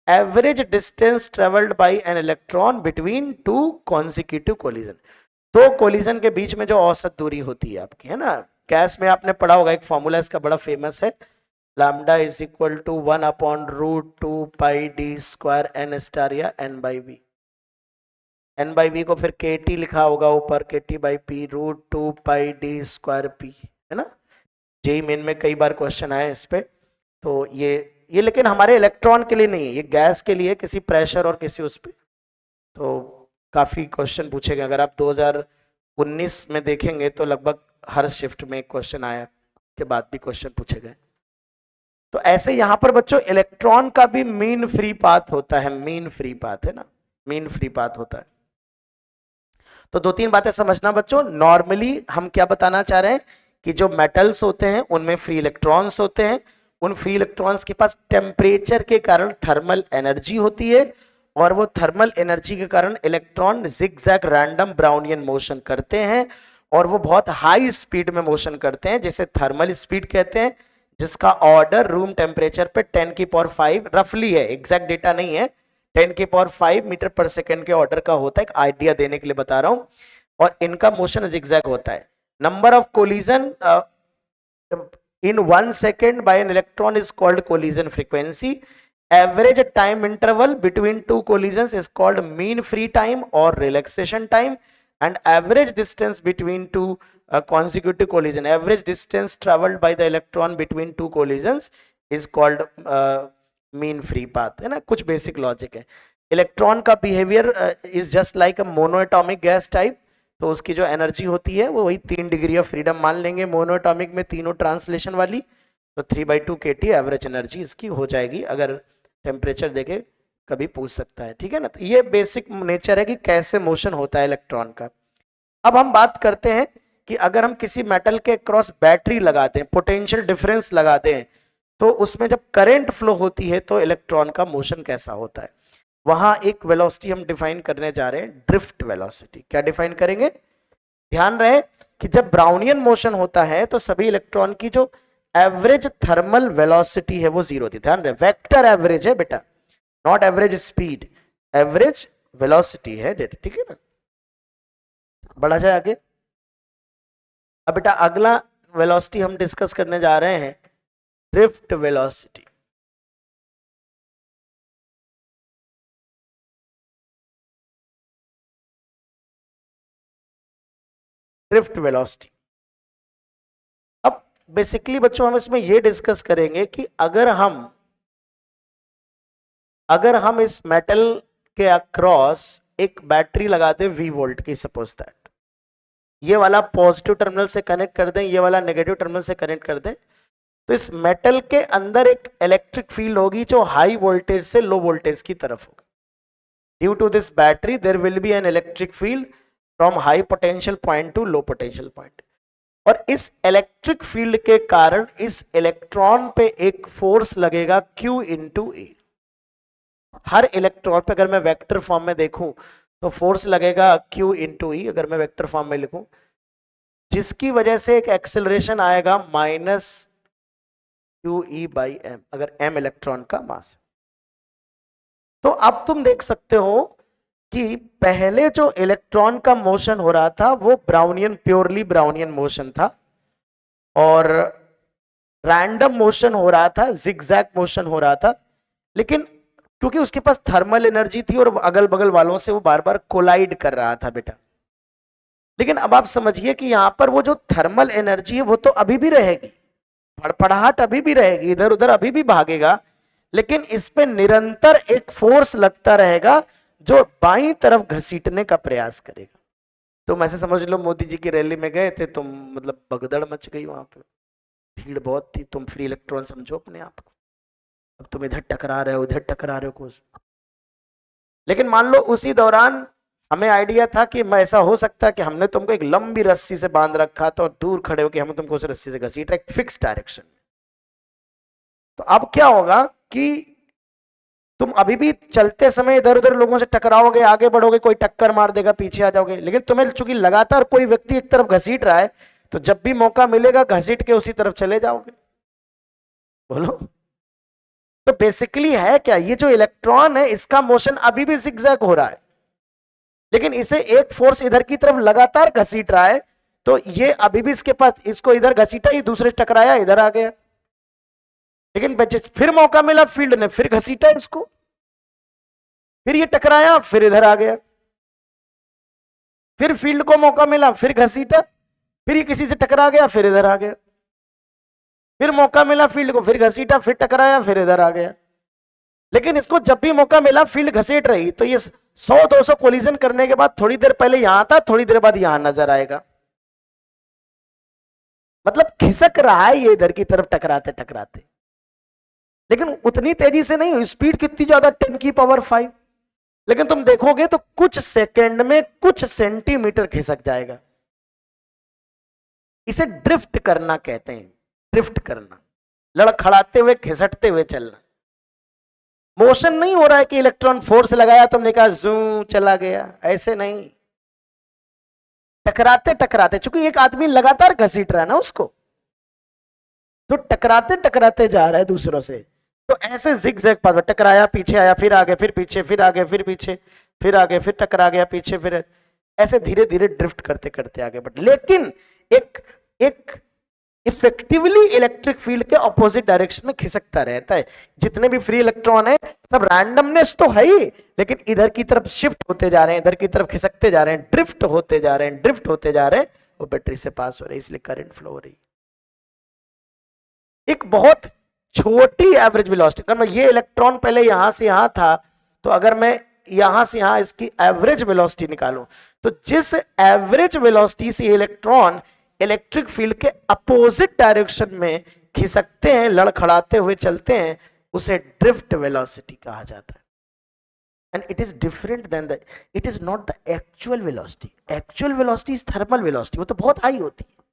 Average distance travelled by an electron between two consecutive collision. दो कोलिजन के बीच में जो औसत दूरी होती है आपकी, है ना, गैस में आपने पढ़ा होगा, एक फॉर्मूला इसका बड़ा फेमस है, lambda is equal to 1/√2πd² n star या n/v। n/v को फिर kT लिखा होगा ऊपर, kT/p √2πd²p, है ना। जेई मेन में कई बार क्वेश्चन आए इस पे। तो ये लेकिन हमारे इलेक्ट्रॉन के लिए नहीं है, ये गैस के लिए, किसी प्रेशर और किसी उस पे तो काफी क्वेश्चन पूछे गए। अगर आप 2019 में देखेंगे तो लगभग हर शिफ्ट में क्वेश्चन आया के बाद भी क्वेश्चन पूछे गए। तो ऐसे यहां पर बच्चों इलेक्ट्रॉन का भी मीन फ्री पाथ होता है, मीन फ्री पाथ है ना, मीन फ्री पाथ होता है। तो दो तीन बातें समझना बच्चों। नॉर्मली हम क्या बताना चाह रहे हैं कि जो मेटल्स होते हैं उनमें फ्री इलेक्ट्रॉन्स होते हैं, उन फ्री इलेक्ट्रॉन्स के पास टेम्परेचर के कारण थर्मल एनर्जी होती है, और वो थर्मल एनर्जी के कारण electron zigzag random Brownian motion करते हैं, और वो बहुत हाई स्पीड में मोशन करते हैं, जिसे थर्मल स्पीड कहते हैं, जिसका ऑर्डर रूम टेम्परेचर पे 10⁵ रफली है, एग्जैक्ट डेटा नहीं है, 10⁵ मीटर पर सेकेंड के ऑर्डर का होता है, एक आइडिया देने के लिए बता रहा हूं। और इनका मोशन जिगजैग होता है। Number of collision in 1 second by an electron is called collision frequency. Average time interval between two collisions is called mean free time or relaxation time. And average distance between two consecutive collision, average distance traveled by the electron between two collisions is called mean free path, है ना। कुछ बेसिक लॉजिक है। इलेक्ट्रॉन का behaviour is just like a monoatomic gas type, तो उसकी जो एनर्जी होती है वो वही 3 डिग्री ऑफ फ्रीडम मान लेंगे मोनोएटॉमिक में, तीनों ट्रांसलेशन वाली, तो 3/2 kT एवरेज एनर्जी इसकी हो जाएगी, अगर टेम्परेचर देके कभी पूछ सकता है, ठीक है ना। तो ये बेसिक नेचर है कि कैसे मोशन होता है इलेक्ट्रॉन का। अब हम बात करते हैं कि अगर हम किसी मेटल के क्रॉस बैटरी लगाते हैं, पोटेंशियल डिफरेंस लगाते हैं, तो उसमें जब करंट फ्लो होती है तो इलेक्ट्रॉन का मोशन कैसा होता है। वहां एक वेलोसिटी हम डिफाइन करने जा रहे हैं, ड्रिफ्ट वेलोसिटी। क्या डिफाइन करेंगे? ध्यान रहे कि जब ब्राउनियन मोशन होता है तो सभी इलेक्ट्रॉन की जो एवरेज थर्मल वेलोसिटी है वो 0 होती है। ध्यान रहे, वेक्टर एवरेज है बेटा, not average speed, average velocity है, ठीक है ना। बढ़ा जाए आगे। अब बेटा अगला वेलोसिटी हम डिस्कस करने जा रहे हैं, ड्रिफ्ट वेलोसिटी। Drift velocity. अब बेसिकली बच्चों हम इसमें यह डिस्कस करेंगे कि अगर हम इस मेटल के अक्रॉस एक बैटरी लगा दें V वोल्ट की, सपोज दैट ये वाला पॉजिटिव टर्मिनल से कनेक्ट कर दें, ये वाला नेगेटिव टर्मिनल से कनेक्ट कर दें, तो इस मेटल के अंदर एक इलेक्ट्रिक फील्ड होगी जो हाई वोल्टेज से लो वोल्टेज की तरफ होगी। Due to this battery there will be an electric field from high potential point to low potential point. और इस इलेक्ट्रिक फील्ड के कारण इस इलेक्ट्रॉन पे एक फोर्स लगेगा Q इंटू ए। हर इलेक्ट्रॉन पे अगर मैं वेक्टर फॉर्म में देखूं तो फोर्स लगेगा Q इंटू ई, अगर मैं वेक्टर फॉर्म में लिखूं, जिसकी वजह से एक एक्सेलरेशन आएगा -QE/m, अगर m इलेक्ट्रॉन का मास। तो अब तुम देख सकते हो कि पहले जो इलेक्ट्रॉन का मोशन हो रहा था वो ब्राउनियन, प्योरली ब्राउनियन मोशन था, और रैंडम मोशन हो रहा था, जिगजैग मोशन हो रहा था, लेकिन क्योंकि उसके पास थर्मल एनर्जी थी और अगल बगल वालों से वो बार बार कोलाइड कर रहा था बेटा। लेकिन अब आप समझिए कि यहां पर वो जो थर्मल एनर्जी है वो तो अभी भी रहेगी, फड़फड़ाहट अभी भी रहेगी, इधर उधर अभी भी भागेगा, लेकिन इस पे निरंतर एक फोर्स लगता रहेगा जो बाईं तरफ घसीटने का प्रयास करेगा। तुम ऐसे समझ लो मोदी जी की रैली में गए थे तुम, मतलब भगदड़ मच गई वहां पे, भीड़ बहुत थी, तुम फ्री इलेक्ट्रॉन समझो अपने आप को, अब तुम इधर टकरा रहे हो उधर टकरा रहे हो कुछ। लेकिन मान लो उसी दौरान हमें आइडिया था कि ऐसा हो सकता है कि हमने तुमको एक लंबी रस्सी से बांध रखा था और दूर खड़े हो कि हम तुमको उस रस्सी से घसीट रहे फिक्स डायरेक्शन में। तो अब क्या होगा कि तुम अभी भी चलते समय इधर उधर लोगों से टकराओगे, आगे बढ़ोगे, कोई टक्कर मार देगा, पीछे आ जाओगे, लेकिन तुम्हें चूंकि लगातार कोई व्यक्ति एक तरफ घसीट रहा है, तो जब भी मौका मिलेगा घसीट के उसी तरफ चले जाओगे। बोलो, तो बेसिकली है क्या, ये जो इलेक्ट्रॉन है इसका मोशन अभी भी जिगजैग हो रहा है, लेकिन इसे एक फोर्स इधर की तरफ लगातार घसीट रहा है, तो ये अभी भी इसके पास, इसको इधर घसीटा, ये दूसरे टकराया, इधर आ गया, लेकिन फिर मौका मिला, फील्ड ने फिर घसीटा इसको, फिर ये टकराया, फिर इधर आ गया, फिर फील्ड को मौका मिला, फिर घसीटा, फिर ये किसी से टकरा गया, फिर इधर आ गया, फिर मौका मिला फील्ड को, फिर घसीटा, फिर टकराया, फिर इधर आ गया। लेकिन इसको जब भी मौका मिला फील्ड घसीट रही, तो ये 100-200 कोलिजन करने के बाद थोड़ी देर पहले यहां था, थोड़ी देर बाद यहां नजर आएगा, मतलब खिसक रहा है ये इधर की तरफ टकराते टकराते, लेकिन उतनी तेजी से नहीं, स्पीड कितनी ज्यादा, 10⁵, लेकिन तुम देखोगे तो कुछ सेकंड में कुछ सेंटीमीटर खिसक जाएगा। इसे ड्रिफ्ट करना कहते हैं, ड्रिफ्ट करना, लड़खड़ाते हुए खिसकते हुए चलना। मोशन नहीं हो रहा है कि इलेक्ट्रॉन फोर्स लगाया तुमने कहा जू चला गया, ऐसे नहीं, टकराते टकराते, चूंकि एक आदमी लगातार घसीट रहा है ना उसको, तो टकराते टकराते जा रहा है दूसरों से, तो ऐसे जिगजैग पाथ में टकराया, पीछे आया, फिर आगे, फिर पीछे, फिर आगे, फिर पीछे, फिर आगे, फिर टकरा गया, पीछे, फिर ऐसे धीरे धीरे ड्रिफ्ट करते करते आगे बढ़, लेकिन एक एक इफेक्टिवली इलेक्ट्रिक फील्ड के ऑपोजिट डायरेक्शन में खिसकता रहता है। जितने भी फ्री इलेक्ट्रॉन है सब रैंडमनेस तो है ही, लेकिन इधर की तरफ शिफ्ट होते जा रहे हैं, इधर की तरफ खिसकते जा रहे हैं, ड्रिफ्ट होते जा रहे हैं, ड्रिफ्ट होते जा रहे हैं, वो बैटरी से पास हो रहे हैं, इसलिए करंट फ्लो हो रही है। एक बहुत छोटी एवरेज वेलोसिटी, अगर मैं ये इलेक्ट्रॉन पहले यहां से यहां था, तो अगर मैं यहां से यहां इसकी एवरेज वेलोसिटी निकालूं, तो जिस एवरेज वेलोसिटी से इलेक्ट्रॉन इलेक्ट्रिक फील्ड के अपोजिट डायरेक्शन में खिसकते हैं, लड़खड़ाते हुए चलते हैं, उसे ड्रिफ्ट वेलोसिटी कहा जाता है। And it is different than the, it is not the actual velocity, actual velocity is thermal velocity, वो तो बहुत हाई होती है।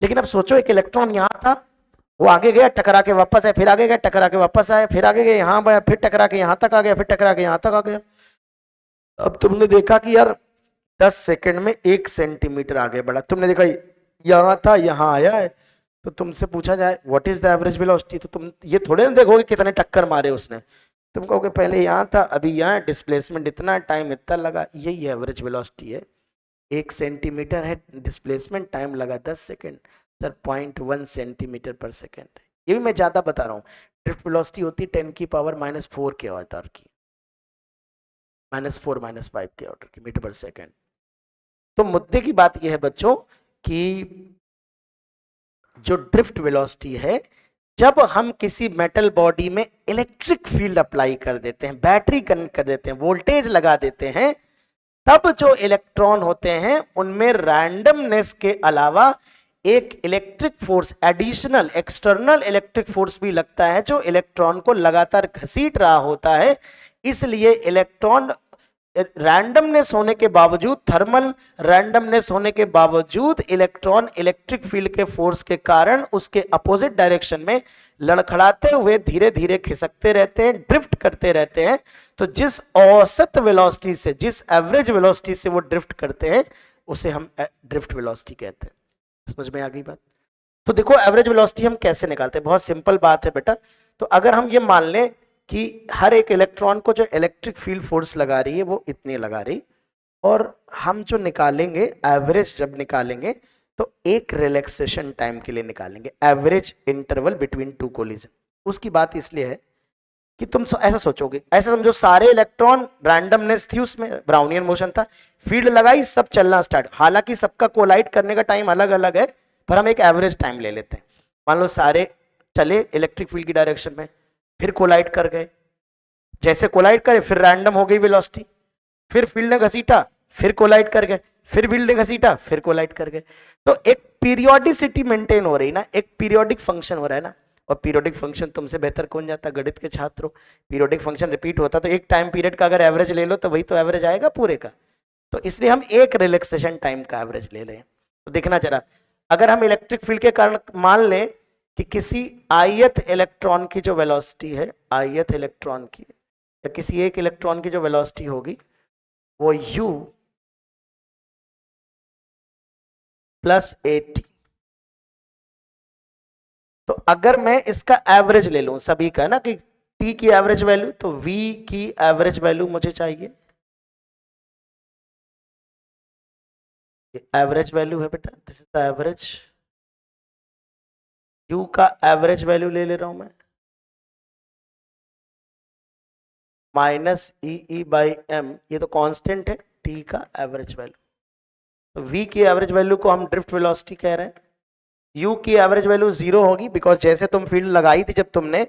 लेकिन अब सोचो एक इलेक्ट्रॉन यहां था, वो आगे गया, टकरा के वापस आया, फिर आगे गया, टकरा के वापस आया, फिर आगे गया, यहां गया, फिर टकरा के यहां तक आ गया, फिर टकरा के यहां तक आ गया। अब तुमने देखा कि यार 10 सेकंड में 1 सेंटीमीटर आगे बढ़ा, तुमने देखा यहां था, यहां आया है, तो तुमसे पूछा जाए what is the average velocity, तो तुम ये थोड़े ना देखोगे कितने टक्कर मारे उसने, तुम कहोगे पहले यहां था, अभी यहां, डिस्प्लेसमेंट इतना, टाइम इतना लगा, यही एवरेज वेलोसिटी है। 1 सेंटीमीटर है डिस्प्लेसमेंट, टाइम लगा 10 सेकंड, सर 0.1 सेंटीमीटर पर सेकंड है। ये भी मैं ज्यादा बता रहा हूँ, ड्रिफ्ट वेलोसिटी होती 10⁻⁻⁴ के ऑर्डर की, -4 -5 के ऑर्डर की मीटर पर सेकंड। तो मुद्दे की बात यह है बच्चों कि जो ड्रिफ्ट वेलोसिटी है, जब हम किसी मेटल बॉडी में इलेक्ट्रिक फील्ड अप्लाई कर देते हैं, बैटरी कनेक्ट कर देते हैं, वोल्टेज लगा देते हैं, तब जो इलेक्ट्रॉन होते हैं उनमें रैंडमनेस के अलावा एक electric force, additional external electric force भी लगता है, जो इलेक्ट्रॉन को लगातार घसीट रहा होता है। इसलिए इलेक्ट्रॉन रैंडमनेस होने के बावजूद, थर्मल रैंडमनेस होने के बावजूद, इलेक्ट्रॉन इलेक्ट्रिक फील्ड के फोर्स के कारण उसके अपोजिट डायरेक्शन में लड़खड़ाते हुए धीरे धीरे खिसकते रहते हैं, ड्रिफ्ट करते रहते हैं। तो जिस औसत वेलोसिटी से, जिस एवरेज वेलोसिटी से वो ड्रिफ्ट करते हैं, उसे हम ड्रिफ्ट वेलोसिटी कहते हैं। समझ में आ गई बात? तो देखो एवरेज वेलोसिटी हम कैसे निकालते हैं, बहुत सिंपल बात है बेटा। तो अगर हम ये मान लें कि हर एक इलेक्ट्रॉन को जो इलेक्ट्रिक फील्ड फोर्स लगा रही है वो इतनी लगा रही, और हम जो निकालेंगे एवरेज, जब निकालेंगे तो एक रिलैक्सेशन टाइम के लिए निकालेंगे, average interval between two collision. उसकी बात इसलिए है कि तुम ऐसा सोचोगे, ऐसा समझो सारे इलेक्ट्रॉन, रैंडमनेस थी उसमें, ब्राउनियन मोशन था, फील्ड लगाई, सब चलना स्टार्ट, हालांकि सबका कोलाइड करने का टाइम अलग अलग है, पर हम एक एवरेज टाइम ले लेते हैं। मान लो सारे चले इलेक्ट्रिक फील्ड की डायरेक्शन में, फिर कोलाइड कर गए, जैसे कोलाइड करे फिर रैंडम हो गई वेलोसिटी, फिर फील्ड ने घसीटा, फिर कोलाइड कर गए, फिर फील्ड ने घसीटा, फिर कोलाइड कर गए। तो एक पीरियोडिसिटी मेंटेन हो रही ना, एक पीरियोडिक फंक्शन हो रहा है ना। और पीरियोडिक फंक्शन तुमसे बेहतर कौन जाता, गणित के छात्रों। पीरियोडिक फंक्शन रिपीट होता तो एक टाइम पीरियड का अगर एवरेज ले लो तो वही तो एवरेज आएगा पूरे का। तो इसलिए हम एक रिलैक्सेशन टाइम का एवरेज ले रहे हैं। तो देखना जरा, अगर हम इलेक्ट्रिक फील्ड के कारण मान लें कि किसी ith इलेक्ट्रॉन की जो वेलोसिटी है, ith इलेक्ट्रॉन की या किसी एक इलेक्ट्रॉन की जो वेलोसिटी होगी वो u प्लस AT। तो अगर मैं इसका एवरेज ले लूं सभी का ना, कि t की एवरेज वैल्यू, तो v की एवरेज वैल्यू मुझे चाहिए, एवरेज वैल्यू है बेटा, this is the average. u का एवरेज वैल्यू ले रहा हूं मैं, माइनस ई बाई एम, ये तो कांस्टेंट है, t का एवरेज वैल्यू। तो v की एवरेज वैल्यू को हम ड्रिफ्ट वेलोसिटी कह रहे हैं। u की एवरेज वैल्यू 0 होगी, बिकॉज जैसे तुम फील्ड लगाई थी जब तुमने,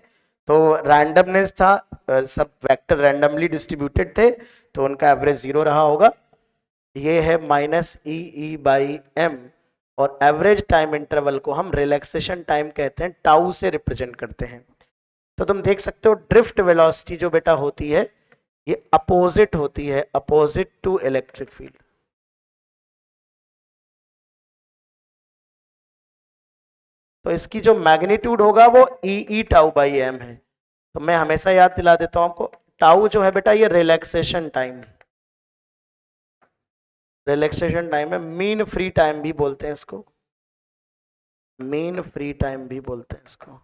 तो रैंडमनेस था, सब वेक्टर रैंडमली डिस्ट्रीब्यूटेड थे, तो उनका एवरेज 0 रहा होगा। ये है माइनस ई बाई एम, और एवरेज टाइम इंटरवल को हम रिलैक्सेशन टाइम कहते हैं, टाउ से रिप्रेजेंट करते हैं। तो तुम देख सकते हो ड्रिफ्ट वेलोसिटी जो बेटा होती है, ये अपोजिट होती है, अपोजिट टू इलेक्ट्रिक फील्ड। तो इसकी जो मैग्नीट्यूड होगा वो ई टाउ बाई एम है। तो मैं हमेशा याद दिला देता हूं आपको, टाउ जो है बेटा ये रिलैक्सेशन टाइम, रिलैक्सेशन टाइम है, मीन फ्री टाइम भी बोलते हैं इसको, मीन फ्री टाइम भी बोलते हैं इसको।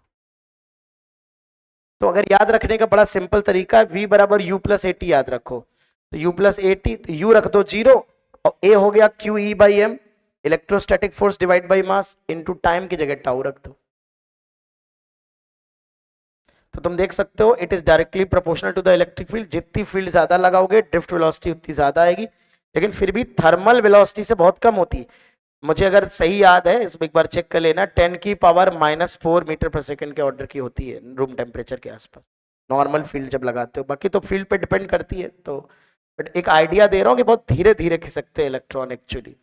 तो अगर याद रखने का बड़ा सिंपल तरीका है, v बराबर u प्लस ए टी याद रखो, तो u प्लस ए टी, तो u रख दो 0, और a हो गया q e by m, electrostatic force divide by mass, into time की जगह टाउ रख दो। तो तुम देख सकते हो it is directly proportional to the electric field, जितनी फील्ड ज्यादा लगाओगे ड्रिफ्ट वेलोसिटी उतनी ज्यादा आएगी, लेकिन फिर भी थर्मल वेलोसिटी से बहुत कम होती है। मुझे अगर सही याद है, इसमें एक बार चेक कर लेना, 10 की पावर -4 मीटर पर सेकंड के ऑर्डर की होती है रूम टेम्परेचर के आसपास, नॉर्मल फील्ड जब लगाते हो, बाकी तो फील्ड पे डिपेंड करती है। तो बट एक आइडिया दे रहा हूँ कि बहुत धीरे धीरे खिसकते हैं इलेक्ट्रॉन एक्चुअली।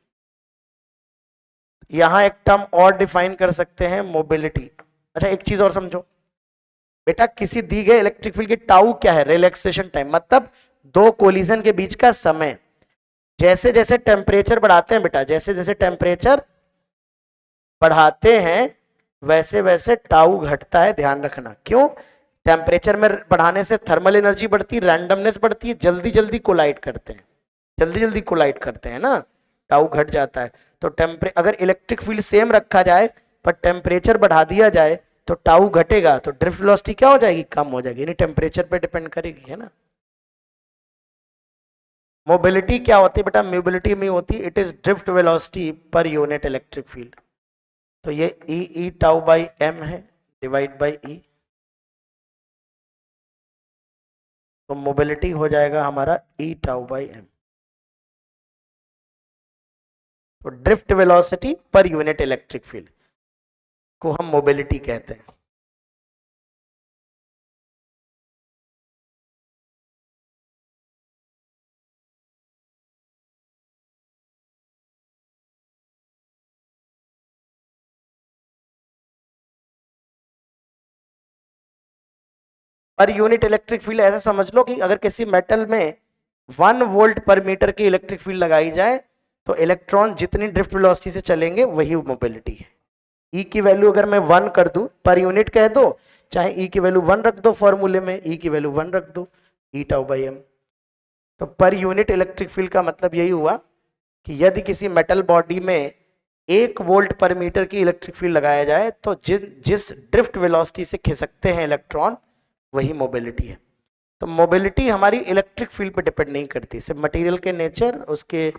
यहाँ एक टर्म और डिफाइन कर सकते हैं, मोबिलिटी। अच्छा एक चीज और समझो बेटा, किसी दी गए इलेक्ट्रिक फील्ड की टाउ क्या है, रिलैक्सेशन टाइम, मतलब दो कोलिजन के बीच का समय। जैसे जैसे टेम्परेचर बढ़ाते हैं बेटा, जैसे जैसे टेम्परेचर बढ़ाते हैं वैसे वैसे टाउ घटता है, ध्यान रखना। क्यों? टेम्परेचर में बढ़ाने से थर्मल एनर्जी बढ़ती, रैंडमनेस बढ़ती है, जल्दी जल्दी कोलाइड करते हैं, जल्दी जल्दी कोलाइड करते हैं ना, टाउ घट जाता है। तो टेम्परे अगर इलेक्ट्रिक फील्ड सेम रखा जाए पर टेम्परेचर बढ़ा दिया जाए तो टाउ घटेगा, तो ड्रिफ्ट वेलोसिटी क्या हो जाएगी, कम हो जाएगी, यानी टेम्परेचर पे डिपेंड करेगी, है ना। मोबिलिटी क्या होती है बेटा, मोबिलिटी में होती है it is drift velocity per unit electric field. तो ये ई टाउ बाई एम है, डिवाइड बाई ई, तो मोबिलिटी हो जाएगा हमारा ई टाउ बाई एम। तो drift velocity per unit electric field को हम मोबिलिटी कहते हैं। पर यूनिट इलेक्ट्रिक फील्ड ऐसा समझ लो कि अगर किसी मेटल में 1 वोल्ट पर मीटर की इलेक्ट्रिक फील्ड लगाई जाए तो इलेक्ट्रॉन जितनी ड्रिफ्ट वेलोसिटी से चलेंगे वही मोबिलिटी है। ई की वैल्यू अगर मैं 1 कर दूं, पर यूनिट कह दो, चाहे ई की वैल्यू 1 रख दो, फॉर्मूले में ई की वैल्यू 1 रख दो, ई टाउ बाई एम। तो पर यूनिट इलेक्ट्रिक फील्ड का मतलब यही हुआ कि यदि किसी मेटल बॉडी में 1 वोल्ट पर मीटर की इलेक्ट्रिक फील्ड लगाया जाए तो जिस ड्रिफ्ट वेलोसिटी से खिसकते हैं इलेक्ट्रॉन वही मोबिलिटी है। तो मोबिलिटी हमारी इलेक्ट्रिक फील्ड पे डिपेंड नहीं करती, सिर्फ मटेरियल के नेचर, उसके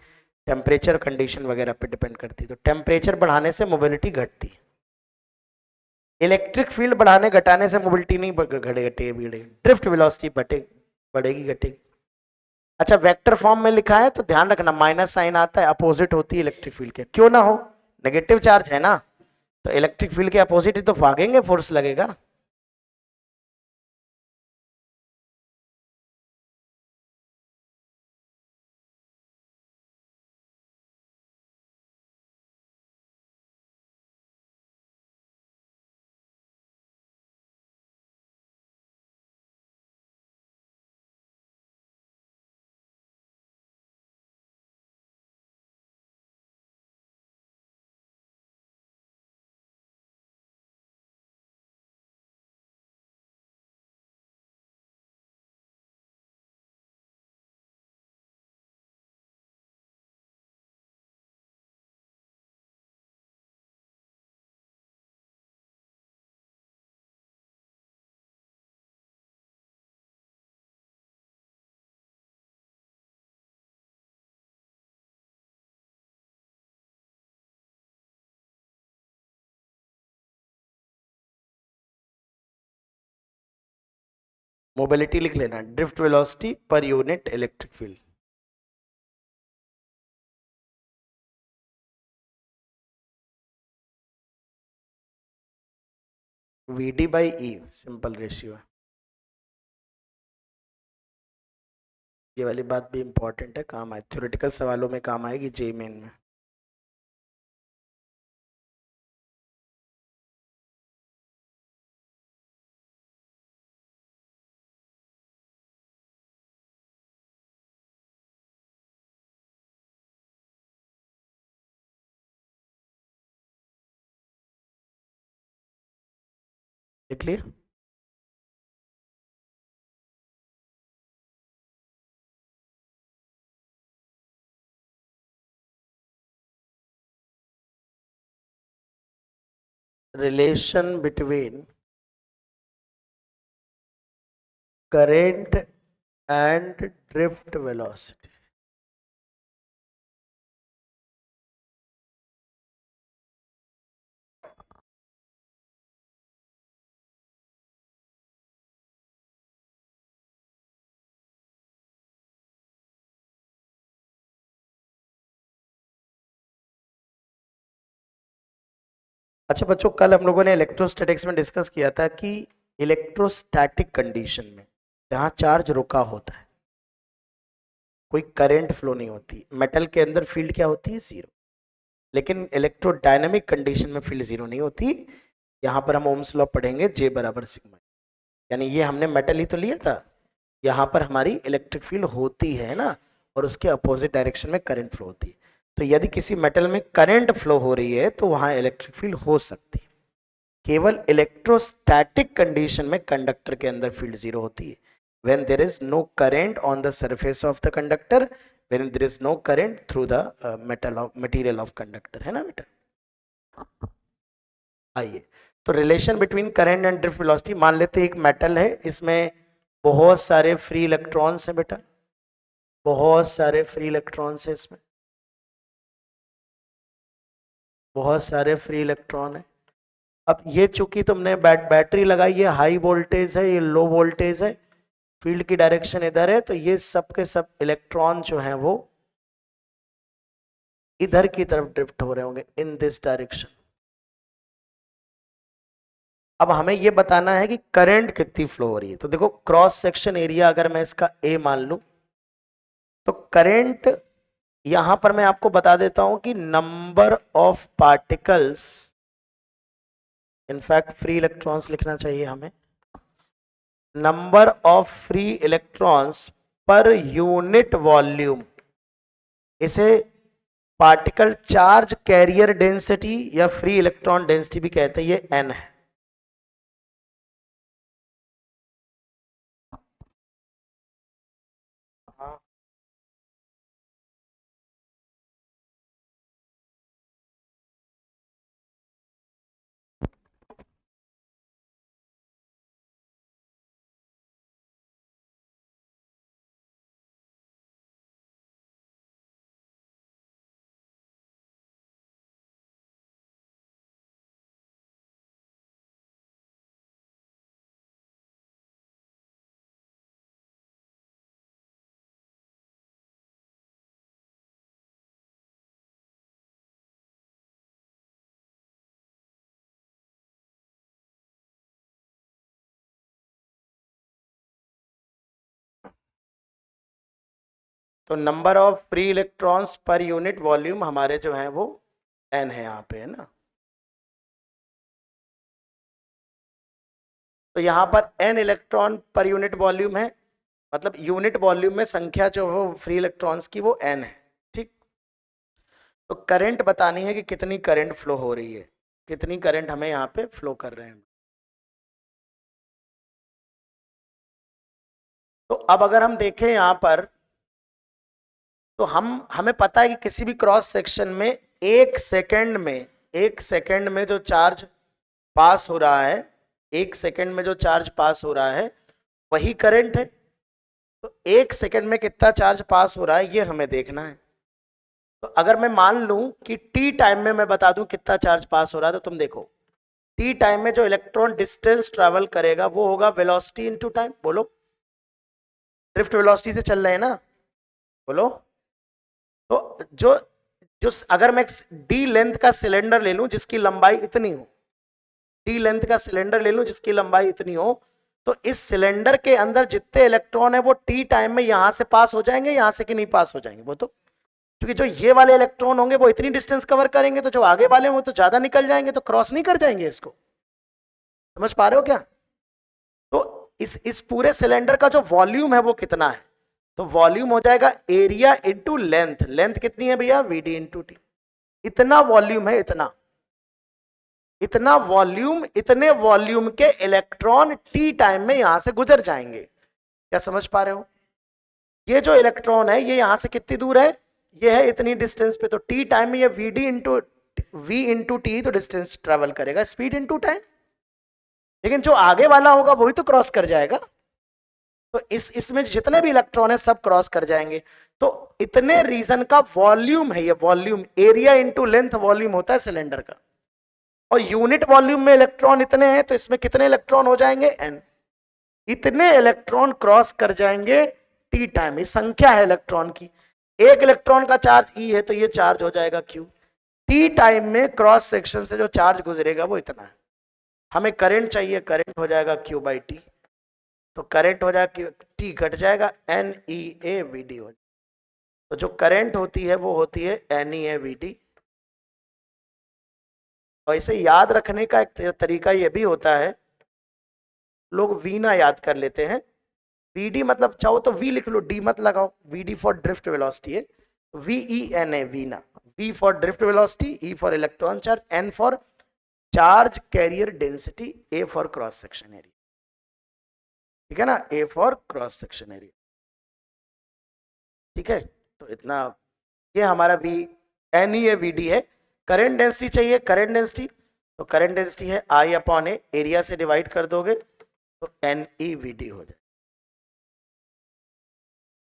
टेम्परेचर कंडीशन वगैरह पे डिपेंड करती है। तो टेम्परेचर बढ़ाने से मोबिलिटी घटती है, इलेक्ट्रिक फील्ड बढ़ाने घटाने से मोबिलिटी नहीं घटेगी, ड्रिफ्ट वेलोसिटी बढ़ेगी घटेगी। अच्छा वेक्टर फॉर्म में लिखा है तो ध्यान रखना, माइनस साइन आता है, अपोजिट होती है इलेक्ट्रिक फील्ड के, क्यों ना हो, नेगेटिव चार्ज है ना, तो इलेक्ट्रिक फील्ड के अपोजिट ही तो भागेंगे, फोर्स लगेगा। मोबिलिटी लिख लेना, drift velocity per unit electric field. Vd by e simple ratio है। ये वाली बात भी इंपॉर्टेंट है, काम आए थ्योरेटिकल सवालों में, काम आएगी जे मेन में। लिख लिया? Relation between current and drift velocity। अच्छा बच्चों, कल हम लोगों ने इलेक्ट्रोस्टैटिक्स में डिस्कस किया था कि इलेक्ट्रोस्टैटिक कंडीशन में जहां चार्ज रुका होता है, कोई करंट फ्लो नहीं होती, मेटल के अंदर फील्ड क्या होती है? जीरो। लेकिन इलेक्ट्रोडायनेमिक कंडीशन में फील्ड जीरो नहीं होती। यहाँ पर हम ओम्स लॉ पढ़ेंगे, जे बराबर सिग्मा, यानी ये हमने मेटल ही तो लिया था, यहाँ पर हमारी इलेक्ट्रिक फील्ड होती है ना, और उसके अपोजिट डायरेक्शन में करंट फ्लो होती है। तो यदि किसी मेटल में करंट फ्लो हो रही है तो वहां इलेक्ट्रिक फील्ड हो सकती है। केवल इलेक्ट्रोस्टैटिक कंडीशन में कंडक्टर के अंदर फील्ड जीरो होती है, when there is no current on the surface of the conductor, when there is no current through the material of conductor, है ना बेटा? आइए, तो relation between current and drift velocity, मान लेते एक मेटल है, इसमें बहुत सारे फ्री इलेक्ट्रॉन्स हैं बेटा, बहुत सारे फ्री इलेक्ट्रॉन्स हैं इसमें, बहुत सारे फ्री इलेक्ट्रॉन है। अब ये चूंकि तुमने बैटरी लगाई है, हाई वोल्टेज है, ये लो वोल्टेज है, फील्ड की डायरेक्शन इधर है, तो ये सब के सब इलेक्ट्रॉन जो हैं वो इधर की तरफ ड्रिफ्ट हो रहे होंगे, इन दिस डायरेक्शन। अब हमें ये बताना है कि करंट कितनी फ्लो हो रही है। तो देखो, क्रॉस सेक्शन एरिया अगर मैं इसका ए मान लूं, तो करंट यहां पर मैं आपको बता देता हूं कि number of particles, in fact free electrons लिखना चाहिए हमें, number of free electrons per unit volume, इसे पार्टिकल चार्ज कैरियर डेंसिटी या फ्री इलेक्ट्रॉन डेंसिटी भी कहते हैं, ये n है। हाँ। तो number of free electrons per unit volume हमारे जो है वो n है यहाँ पे, है ना? तो यहाँ पर n electron per unit volume है, मतलब यूनिट वॉल्यूम में संख्या जो है फ्री इलेक्ट्रॉन्स की वो n है, ठीक। तो करंट बतानी है कि कितनी करंट फ्लो हो रही है, कितनी करंट हमें यहाँ पे फ्लो कर रहे हैं। तो अब अगर हम देखें यहाँ पर, तो हमें पता है कि किसी भी क्रॉस सेक्शन में एक सेकंड में जो चार्ज पास हो रहा है, एक सेकंड में जो चार्ज पास हो रहा है वही करंट है। तो एक सेकंड में कितना चार्ज पास हो रहा है ये हमें देखना है। तो अगर मैं मान लूं कि टी टाइम में मैं बता दूं कितना चार्ज पास हो रहा है, तो तुम देखो टी टाइम में जो इलेक्ट्रॉन डिस्टेंस ट्रेवल करेगा वो होगा वेलोसिटी इनटू टाइम। बोलो, ड्रिफ्ट वेलोसिटी से चल रहे हैं ना, बोलो। तो जो जो अगर मैं डी लेंथ का सिलेंडर ले लूं जिसकी लंबाई इतनी हो, डी लेंथ का सिलेंडर ले लूं जिसकी लंबाई इतनी हो, तो इस सिलेंडर के अंदर जितने इलेक्ट्रॉन है वो टी टाइम में यहां से पास हो जाएंगे, यहां से कि नहीं पास हो जाएंगे, वो तो क्योंकि जो ये वाले इलेक्ट्रॉन होंगे वो इतनी डिस्टेंस कवर करेंगे, तो जो आगे वाले होंगे तो ज्यादा निकल जाएंगे, तो क्रॉस नहीं कर जाएंगे इसको। समझ पा रहे हो क्या? तो इस पूरे सिलेंडर का जो वॉल्यूम है वो कितना है, तो वॉल्यूम हो जाएगा एरिया इंटू लेंथ। लेंथ कितनी है भैया? Vd into t. इतना वॉल्यूम है, इतना इतना वॉल्यूम, इतने वॉल्यूम के इलेक्ट्रॉन टी टाइम में यहां से गुजर जाएंगे। क्या समझ पा रहे हो? ये जो इलेक्ट्रॉन है ये यहां से कितनी दूर है? ये है इतनी डिस्टेंस पे, तो टी टाइम में ये vd into v into t, तो डिस्टेंस ट्रेवल करेगा, स्पीड इंटू टाइम। लेकिन जो आगे वाला होगा वही तो क्रॉस कर जाएगा, तो इसमें जितने भी इलेक्ट्रॉन है सब क्रॉस कर जाएंगे। तो इतने रीजन का वॉल्यूम है ये, volume area into length volume होता है सिलेंडर का। और यूनिट वॉल्यूम में इलेक्ट्रॉन इतने हैं, तो इसमें कितने इलेक्ट्रॉन हो जाएंगे? एन। इतने इलेक्ट्रॉन क्रॉस कर जाएंगे टी टाइम, ये संख्या है इलेक्ट्रॉन की। एक इलेक्ट्रॉन का चार्ज ई है तो ये चार्ज हो जाएगा क्यू। टी टाइम में क्रॉस सेक्शन से जो चार्ज गुजरेगा वो इतना है। हमें करंट चाहिए, करंट हो जाएगा क्यू बाई टी, तो करंट हो जाएगा टी घट जाएगा, n E A V d हो जाएगा। तो जो करंट होती है वो होती है n E A V d. और इसे याद रखने का एक तरीका ये भी होता है, लोग वी ना याद कर लेते हैं। वी डी मतलब चाहो तो वी लिख लो, डी मत लगाओ, V D for drift velocity है, V E N A, V ना। V for drift velocity, E for electron charge, N for charge carrier density, A for cross section area. ठीक है ना, A for cross section area. ठीक है, तो इतना, ये हमारा V N E A V D है। करंट डेंसिटी चाहिए, करंट डेंसिटी, तो करंट डेंसिटी है आई अपॉन ए, एरिया से डिवाइड कर दोगे तो एन ई वी डी हो जाए,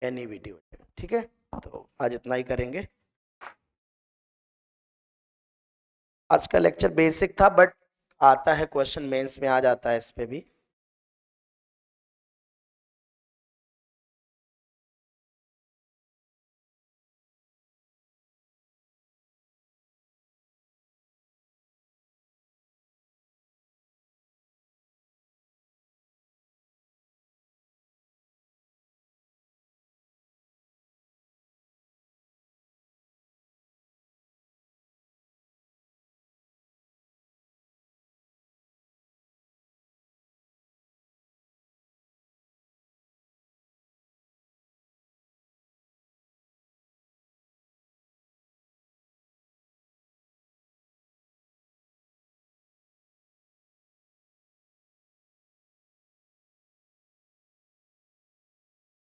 एन ई वी डी हो जाएगा। ठीक है, तो आज इतना ही करेंगे। आज का लेक्चर बेसिक था, बट आता है क्वेश्चन मेंस में आ जाता है इस पे भी।